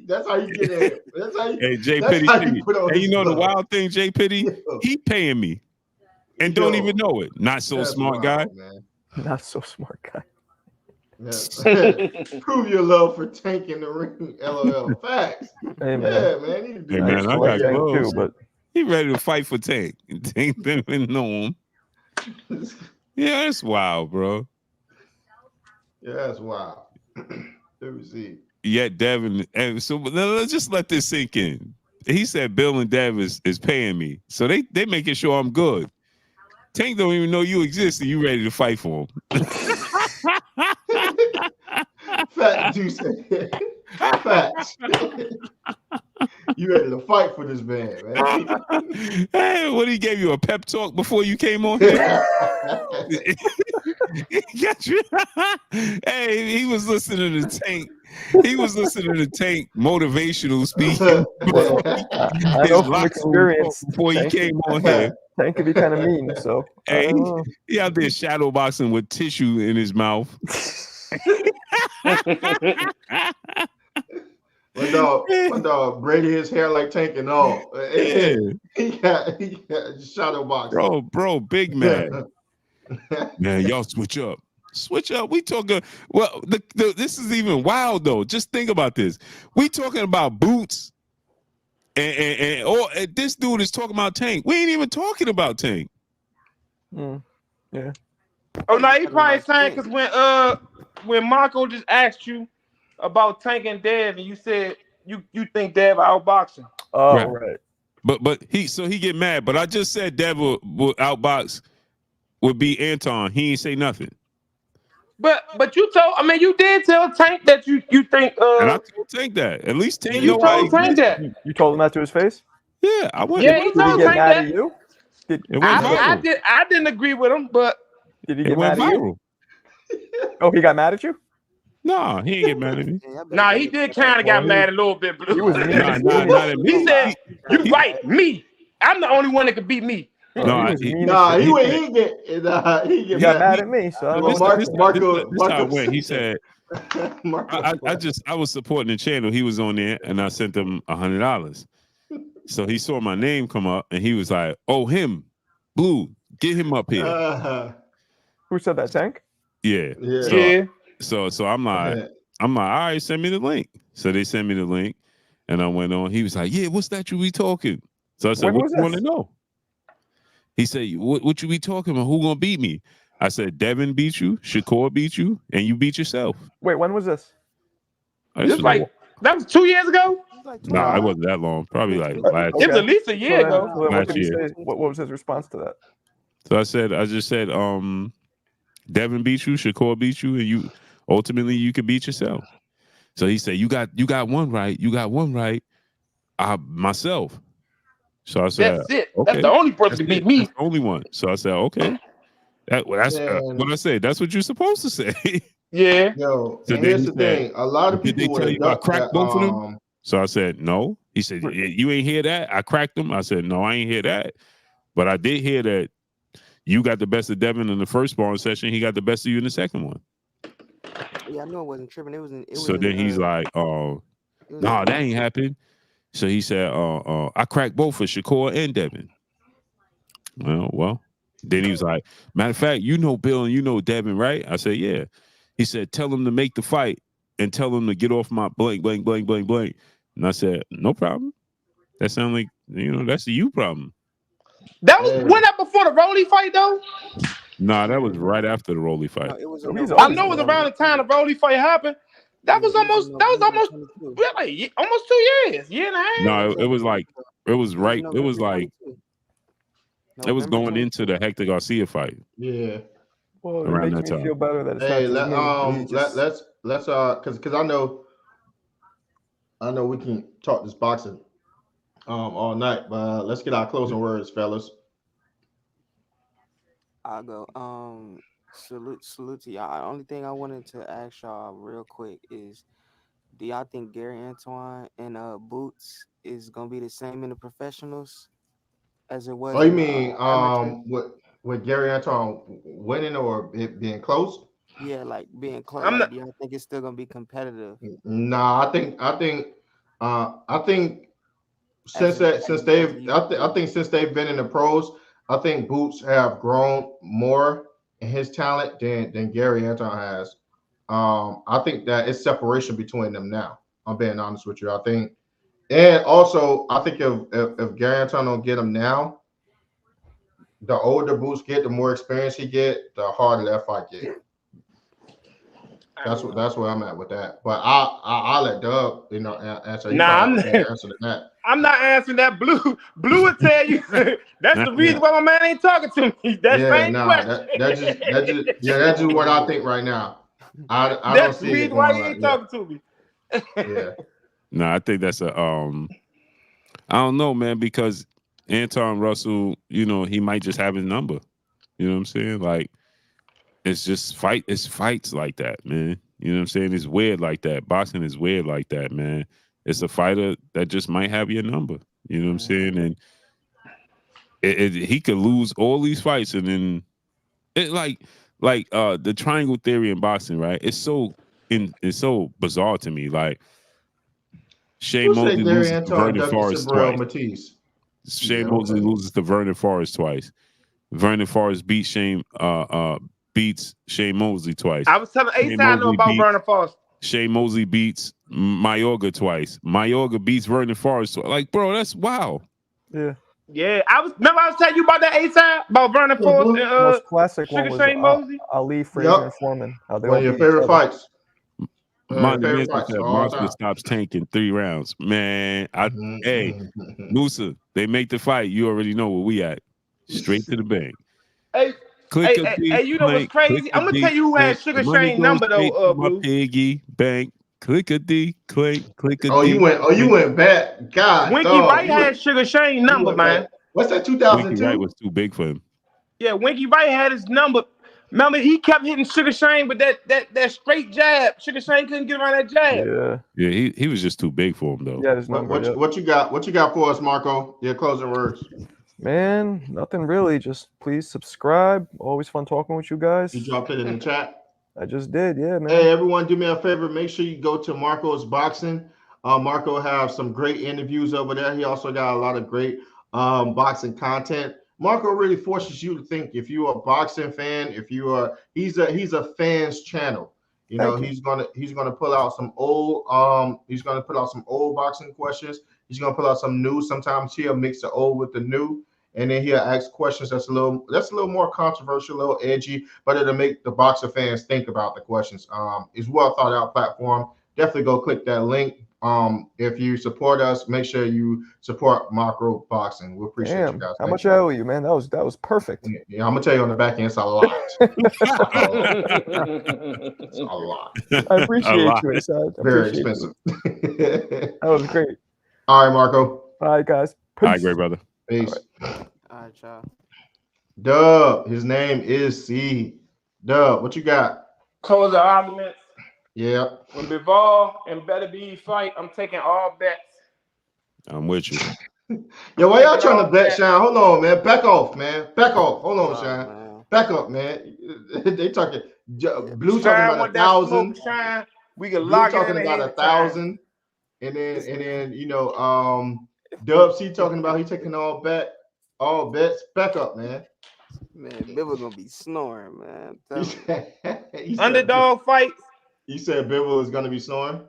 That's how you get it. That's how you. Hey, Jay Pitty. Hey, you know the wild thing, Jay Pitty? He paying me, and don't even know it. Not so smart guy. Man. Not so smart guy. Prove your love for Tank in the ring. LOL. Facts. Hey, man. Yeah, man. Hey, man, I got clothes. Too, but he ready to fight for Tank. Tank didn't even know him. Yeah, that's wild, bro. Yeah, that's wild. Let me see. Yet Devin, and so let's just let this sink in. He said Bill and Dev is paying me, so they making sure I'm good. Tank don't even know you exist, and you ready to fight for him. Fat juice. Facts. You ready to fight for this man, man? Hey, what, he gave you a pep talk before you came on here? Hey, he was listening to Tank. He was listening to Tank motivational speech. I know from experience before he came on here. Tank could be kind of mean, so hey, he out there shadow boxing with tissue in his mouth. My dog braided his hair like Tank and all. Yeah. He got shadow boxing. Bro, big man. Man, y'all switch up. Switch up. We talking. Well, this is even wild though. Just think about this. We talking about Boots, and this dude is talking about Tank. We ain't even talking about Tank. Yeah. Oh no, he probably saying because when Marco just asked you about Tank and Dev, and you said you think Dev outboxing. Oh, right. But he get mad. But I just said Dev would outbox would be Anton. He ain't say nothing. But you did tell Tank that you think and I told Tank that. At least Tank you told Tank that. You told him that to his face? Yeah, I went. Yeah, he told Tank that. At you? I didn't agree with him, but did he get mad at you? Oh, he got mad at you? No, he ain't get mad at me. Nah, he did kind of got mad a little bit, Blue. He was not at me. He said, "You right, me. I'm the only one that could beat me." No, he he got mad at me, so I don't know this what how it went. He said, I was supporting the channel. He was on there, and I sent him $100. So he saw my name come up, and he was like, "Oh, him, Blue, get him up here." Who said that, Tank? Yeah. Yeah. So I'm like, all right, send me the link. So they sent me the link, and I went on. He was like, "Yeah, what's that you be talking?" So I said, When "What was you want to this? know?" He said, "What you be talking about? Who gonna beat me?" I said, "Devin beat you, Shakur beat you, and you beat yourself." Wait, when was this? This like that was 2 years ago. Like Nah, it wasn't that long. Probably like last It was at least a year ago. So then what Last did he year. say? What was his response to that? So I just said, Devin beat you, Shakur beat you, and you ultimately you could beat yourself. So he said, you got one right. You got one right. Myself. So I said, That's it. okay. That's the only person to beat me. That's the only one. So I said, okay. That's what I said. That's what you're supposed to say. Yeah. Yo, So and then here's he the said, thing. A lot of did they people would tell have you I ducked cracked that. both of them? So I said, no. He said, you ain't hear that? I cracked them. I said, no, I ain't hear that. But I did hear that you got the best of Devin in the first sparring session. He got the best of you in the second one. Yeah, I know it wasn't tripping. It was. So then he's like, "Oh, no, that ain't happened." So he said, I cracked both for Shakur and Devin. Well. Then he was like, matter of fact, you know Bill and you know Devin, right? I said, yeah. He said, tell him to make the fight and tell him to get off my blank, blank, blank, blank, blank. And I said, no problem. That sounds like, that's the you problem. That was went that before the Rolly fight though? Nah, that was right after the Rolly fight. No, it was. I know it was around the time the Rolly fight happened. That was almost almost 2 years, year and a half. No, it was like it was right. It was like it was going into the Hector Garcia fight. Yeah. Well, it makes me feel better that it's not just me. Let's because I know we can talk this boxing all night, but let's get our closing words, fellas. I'll go. Salute to y'all. Only thing I wanted to ask y'all real quick is, do y'all think Gary Antoine and Boots is gonna be the same in the professionals as it was? Oh, you mean with Gary Antoine winning or it being close? Yeah, like being close. Do y'all think it's still gonna be competitive? Nah, I think since they've been in the pros, I think Boots have grown more in his talent than Gary Antoine has. I think that it's separation between them now. I'm being honest with you. I think, and also I think if Gary Antoine don't get him now, the older Boots get, the more experience he get, the harder that fight get. That's where I'm at with that. But I'll let Doug, answer. Answer that. I'm not answering that. Blue will tell you that's the reason why my man ain't talking to me. Question. That's just what I think right now. I don't see it going. Why he ain't talking to me. Yeah. No, I think that's a I don't know, man, because Anton Russell, he might just have his number. You know what I'm saying? Like, it's just fights like that, man. You know what I'm saying? It's weird like that. Boxing is weird like that, man. It's a fighter that just might have your number. You know what I'm saying? And he could lose all these fights, and then it like the triangle theory in boxing, right? It's so bizarre to me. Like, Shane Mosley loses to Vernon Forrest twice. Shane Mosley loses to Vernon Forrest twice. Vernon Forrest beats Shane Mosley twice. I was telling Ace I know about Vernon Forrest. Shane Mosley beats Mayorga twice. Mayorga beats Vernon Forrest twice. Like, bro, that's wow. Yeah. Yeah, I was telling you about that Ace about Vernon Forrest and most classic Sugar one was Shane Mosley. Ali, Frazier, and Foreman. One of your favorite fights. Monster stops Tank in 3 rounds. Man, hey, Musa, they make the fight. You already know where we at. Straight to the bank. Hey, you know what's crazy? I'm gonna tell you who had Sugar Shane number though. My piggy bank. Click a D, click a D. You went back. God, Winky Wright had Sugar Shane number, man. Back. What's that? 2002. Winky Wright was too big for him. Yeah, Winky Wright had his number. Remember, he kept hitting Sugar Shane with that straight jab. Sugar Shane couldn't get around that jab. Yeah, he was just too big for him though. Yeah, his number. What you got? What you got for us, Marco? Your closing words. Man, nothing really. Just please subscribe. Always fun talking with you guys. You dropped it in the chat. I just did, yeah, man. Hey, everyone, do me a favor. Make sure you go to Marco's Boxing. Marco have some great interviews over there. He also got a lot of great boxing content. Marco really forces you to think. If you're a boxing fan, he's a fans channel. You know, he's gonna pull out some old boxing questions. He's gonna pull out some new. Sometimes he'll mix the old with the new. And then he'll ask questions that's a little more controversial, a little edgy, but it'll make the boxer fans think about the questions. It's well thought out platform. Definitely go click that link. If you support us, make sure you support Macro Boxing. We appreciate you guys. How much I owe you, man? That was perfect. Yeah, I'm gonna tell you on the back end, it's a lot. It's a lot. I appreciate you, Asad. Very expensive. That was great. All right, Marco. All right, guys. All right, great brother. Peace. All right, y'all. Dub, his name is C. Dub, what you got? Close the arguments. Yeah. When Bivol and Beterbiev fight, I'm taking all bets. I'm with you. Yo, why y'all trying to bet, Shine? Hold on, man. Back off, man. Back off. Hold on, Shine. Man. Back up, man. They talking. Blue Shine talking about 1,000. Shine. We can Blue lock it talking in about ahead 1,000. And then you know, Dub C talking about he taking all bets. Back up, man. Man, Bibble gonna be snoring, man. I'm telling you. Underdog fight. You said Bibble is gonna be snoring?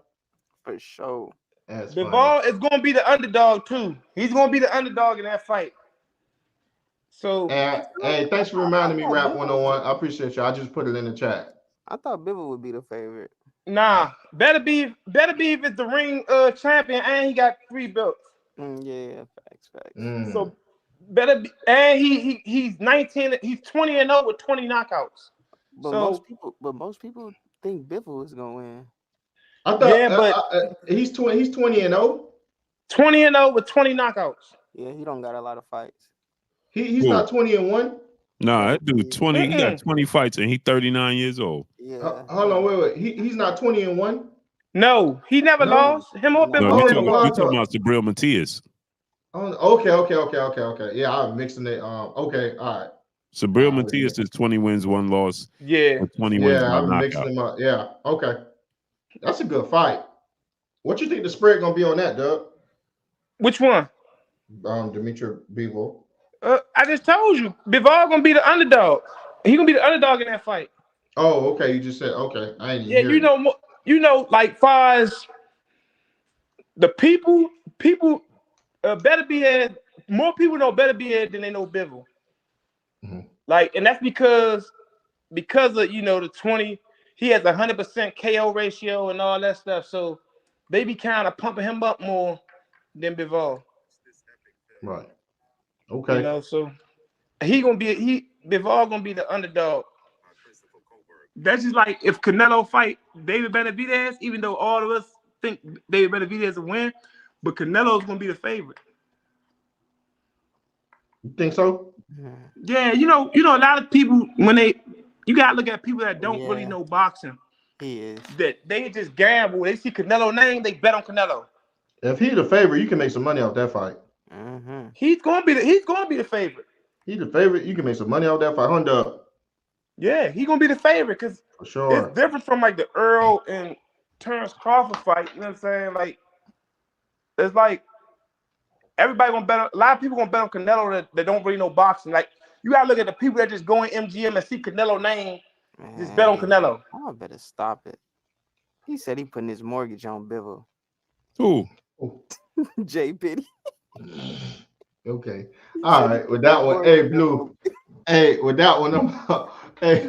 For sure. That's Bivol is gonna be the underdog too. He's gonna be the underdog in that fight. So hey, thanks for reminding me, Rap 101. I appreciate you. I just put it in the chat. I thought Bibble would be the favorite. nah, Beterbiev is the ring champion and he got 3 belts. Yeah, facts. So Beterbiev, and he's 19, he's 20-0 with 20 knockouts. But So most people think Bibble is gonna win. I thought, yeah, but he's 20-0. 20-0 with 20 knockouts. Yeah, he don't got a lot of fights. He's Cool. not 20-1. No, that dude 20. He got 20 fights and he's 39 years old. Yeah. Hold on, wait. He's not 20-1. No, he never lost. Him or No, Bivol No, never you're lost. talking about Sabril Matias. Okay. Yeah, I'm mixing it. Okay, all right. Sabril Matias is 20 wins, 1 loss. Yeah. With 20 wins by I'm mixing knockout. them up. Yeah, okay. That's a good fight. What you think the spread gonna be on that, Doug? Which one? Dimitri Bivol. I just told you, Bivol gonna be the underdog. He gonna be the underdog in that fight. Oh, okay. You just said okay. I ain't even Yeah, hear you know, like far as the people, Beterbiev, more people know Beterbiev than they know Bivol. Mm-hmm. Like, and that's because of, you know, the 20, he has 100% KO ratio and all that stuff. So they be kind of pumping him up more than Bivol. Right. Okay. You know, so Bivol gonna be the underdog. That's just like if Canelo fight David Benavidez, even though all of us think David Benavidez will win, but Canelo's gonna be the favorite. You think so? Yeah, you know, a lot of people you gotta look at people that don't really know boxing. He is. That they just gamble. They see Canelo name, they bet on Canelo. If he's the favorite, you can make some money off that fight. Mm-hmm. He's gonna be the favorite. He's the favorite. You can make some money off that fight. Honda. Yeah, he's gonna be the favorite because For sure. it's different from like the Earl and Terence Crawford fight. You know what I'm saying? Like, it's like everybody gonna bet. A lot of people gonna bet on Canelo that don't really know boxing. Like, you gotta look at the people that just go in MGM and see Canelo name, just bet on Canelo. I better stop it. He said he putting his mortgage on Bivol. Who? J Pitty. Okay. All right. With that one, hey Blue. Hey, with that one, hey,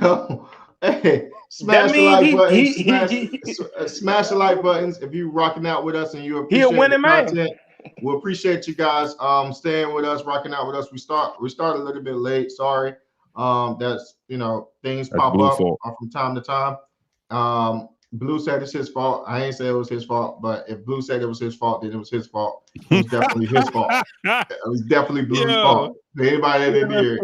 smash the like button. Smash the like buttons if you rocking out with us and you appreciate the content. We appreciate you guys staying with us, rocking out with us. We start a little bit late. Sorry. That's things pop up from time to time. Blue said it's his fault. I ain't say it was his fault, but if Blue said it was his fault, then it was his fault. It was definitely his fault. It was definitely Blue's fault. For anybody that didn't hear it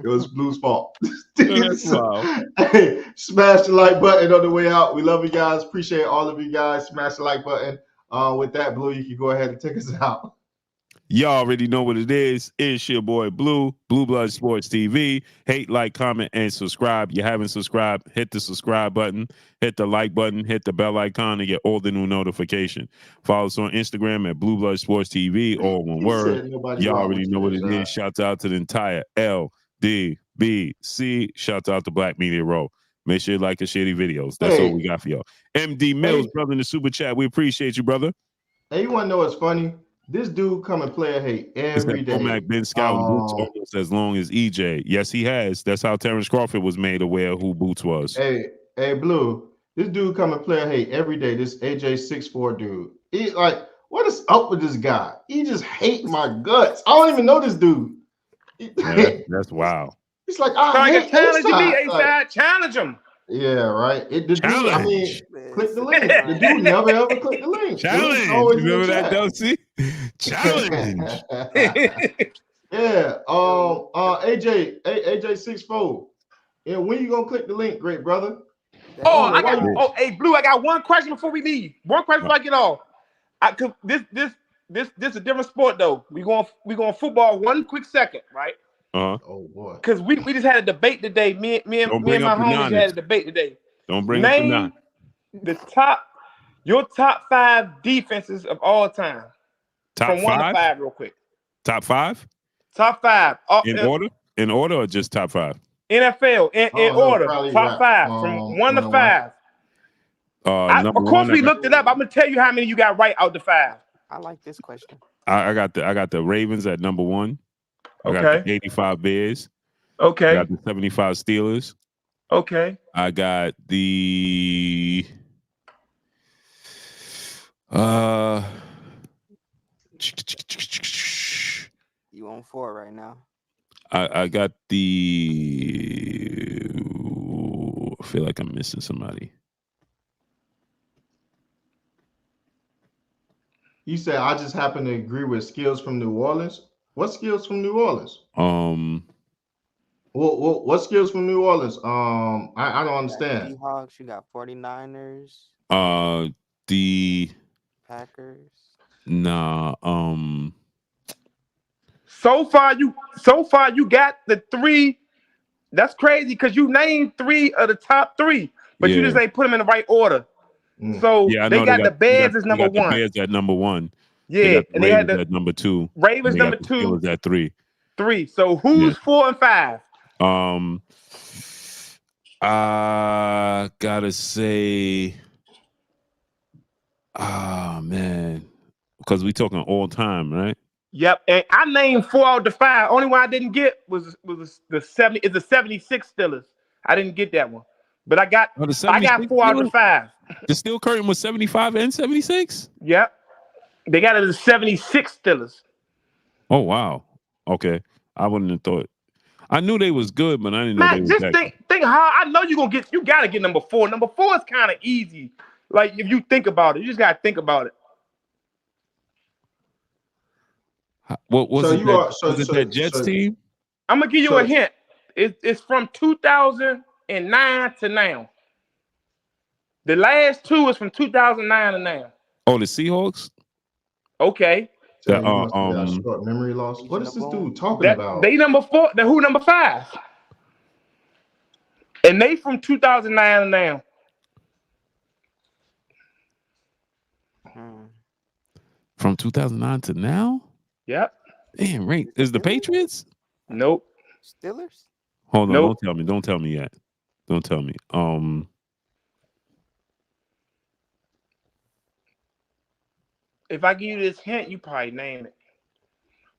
was Blue's fault. Hey, smash the like button on the way out. We love you guys. Appreciate all of you guys. Smash the like button. With that, Blue, you can go ahead and take us out. Y'all already know what it is. It's your boy Blue Blood Sports TV. Hate, like, comment, and subscribe. You haven't subscribed, hit the subscribe button, hit the like button, hit the bell icon to get all the new notification. Follow us on Instagram at Blue Blood Sports TV, all one word. Y'all already know what it is. Shouts out to the entire LDBC. Shouts out to Black Media Row. Make sure you like and share the videos. That's all we got for y'all. MD Mills, brother, in the super chat. We appreciate you, brother. Hey, you want to know what's funny? This dude come and play a hate every day. Womack been scouting Boots almost as long as EJ. Yes, he has. That's how Terence Crawford was made aware of who Boots was. Hey, Blue. This dude come and play a hate every day. This AJ 6'4" dude. He like, what is up with this guy? He just hate my guts. I don't even know this dude. Yeah, that's wild. It's like challenge him. Yeah, right. The dude, I mean, click the link. The dude never ever click the link. Challenge. You remember that, Dosey? Challenge. Yeah. AJ 6'4". Yeah, when you gonna click the link, great brother? Hey, Blue, I got one question before we leave. One question before I get off. This is a different sport though. We going football. One quick second, right? Oh boy. Because we just had a debate today. Me and my homies had a debate today. Don't bring up Name your top 5 defenses of all time. From 1 to 5, real quick. Top 5? Top 5. In order? In order or just top 5? NFL in order. Top 5 from 1 to 5. Of course, we looked it up. I'm gonna tell you how many you got right out the 5. I like this question. I got the Ravens at number 1. I got the 85 Bears. Okay. I got the 75 Steelers. Okay. I got the You on 4 right now. I got the I feel like I'm missing somebody. You said I just happen to agree with skills from New Orleans. What skills from New Orleans? What skills from New Orleans? I don't understand. Seahawks, you got 49ers. The Packers. Nah. So far you got the 3. That's crazy because you named 3 of the top 3, but you just ain't put them in the right order. So they got the Bears as number 1. The Bears at number 1. Yeah, and they had the at number 2. Ravens number 2. Steelers at 3. 3. So who's 4 and 5? I gotta say, man, because we talking all time, right? Yep, and I named 4 out of the 5. Only one I didn't get was the 76 Steelers. I didn't get that one, but I got 4 out of the 5. The steel curtain was 75 and 76. Yep, they got it as 76 Steelers. Oh wow, okay, I wouldn't have thought. I knew they was good, but I didn't know they was just think hard. I know you gotta get number 4. Number 4 is kind of easy. Like if you think about it, you just gotta think about it. What was it? Was it that Jets team? I'm gonna give you a hint. It's from 2009 to now. The last 2 is from 2009 to now. Oh, the Seahawks. Okay. Short memory loss. What is this dude talking about? They number 4. Then who number 5? And they from 2009 to now. From 2009 to now? Yep. Damn, right. Is the Patriots? Nope. Steelers? Hold on. Nope. Don't tell me yet. Don't tell me. If I give you this hint, you probably name it.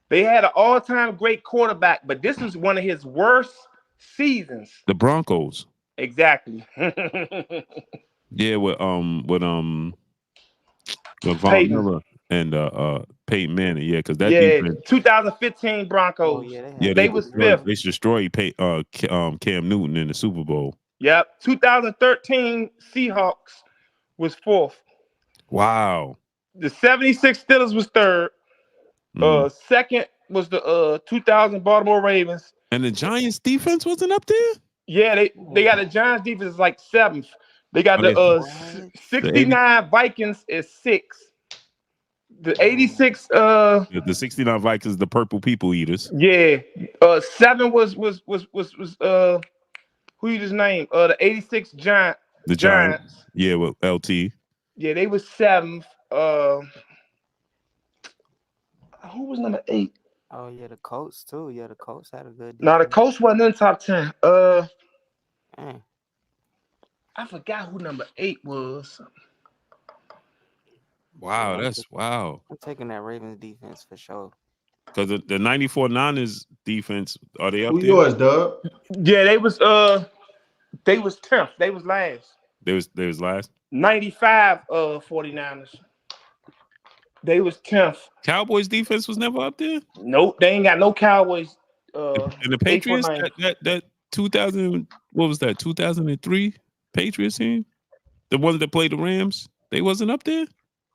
They had an all-time great quarterback, but this is one of his worst seasons. The Broncos. Exactly. Yeah, with Von Miller and Peyton Manning. Yeah, because that defense. 2015 Broncos. They was 5th. They destroyed Cam Newton in the Super Bowl. Yep. 2013 Seahawks was 4th. Wow. The 76 Steelers was 3rd. Second was the 2000 Baltimore Ravens. And the Giants defense wasn't up there? Yeah, they got the Giants defense like 7th. They got the 69 Vikings is 6th. The 86. The 69 Vikings, the purple people eaters. Yeah. 7 was who you just named? The 86 Giants. The Giants. Yeah, with LT. Yeah, they was 7th. Who was number 8? Oh yeah, the Colts too. Yeah, the Colts had a good. No, the Colts wasn't in the top 10. Man. I forgot who number 8 was. Wow, that's wow. I'm taking that Ravens defense for sure. Because the 94 Niners defense, are they up Who there? yours, Dub? Yeah, they was 10th. They was last. They was last. 95 49ers. They was 10th. Cowboys defense was never up there? Nope, they ain't got no Cowboys. And the Patriots, that 2000, what was that? 2003 Patriots team? The ones that played the Rams, they wasn't up there?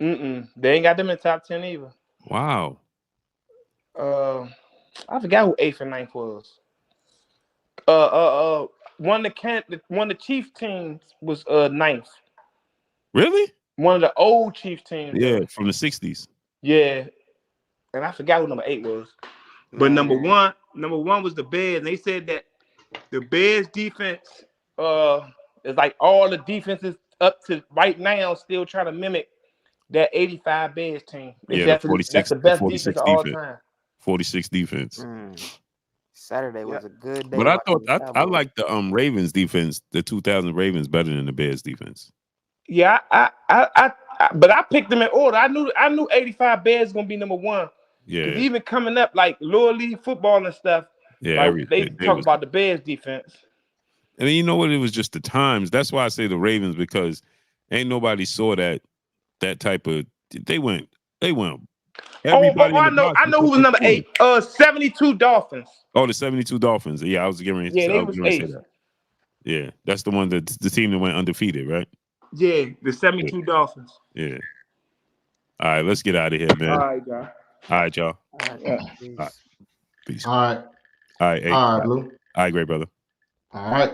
They ain't got them in the top 10 either. Wow. I forgot who 8th and 9th was. One of the Chiefs teams was 9th. Really? One of the old Chiefs teams. Yeah, from the 60s. Yeah. And I forgot who number 8 was. But number one was the Bears. And they said that the Bears defense is like all the defenses up to right now still trying to mimic that 85 Bears team. That's the best defense of all time. 46 defense. Saturday was a good day. But I thought I liked the Ravens defense, the 2000 Ravens, better than the Bears defense. Yeah, but I picked them in order. I knew 85 Bears gonna be number 1. Yeah. Even coming up like lower league football and stuff. Yeah, like they talk about the Bears defense. And then you know what? It was just the times. That's why I say the Ravens, because ain't nobody saw that type of. They went. Everybody I know who was number 8. 72 Dolphins. Oh, the 72 Dolphins. Yeah, I was getting ready to say that. Yeah, that's the one the team that went undefeated, right? Yeah, the 72 Dolphins. Yeah. All right, let's get out of here, man. All right, y'all. All right, y'all. All right. Peace. All right. All right. Hey, all right, Blue. All right, great brother. All right.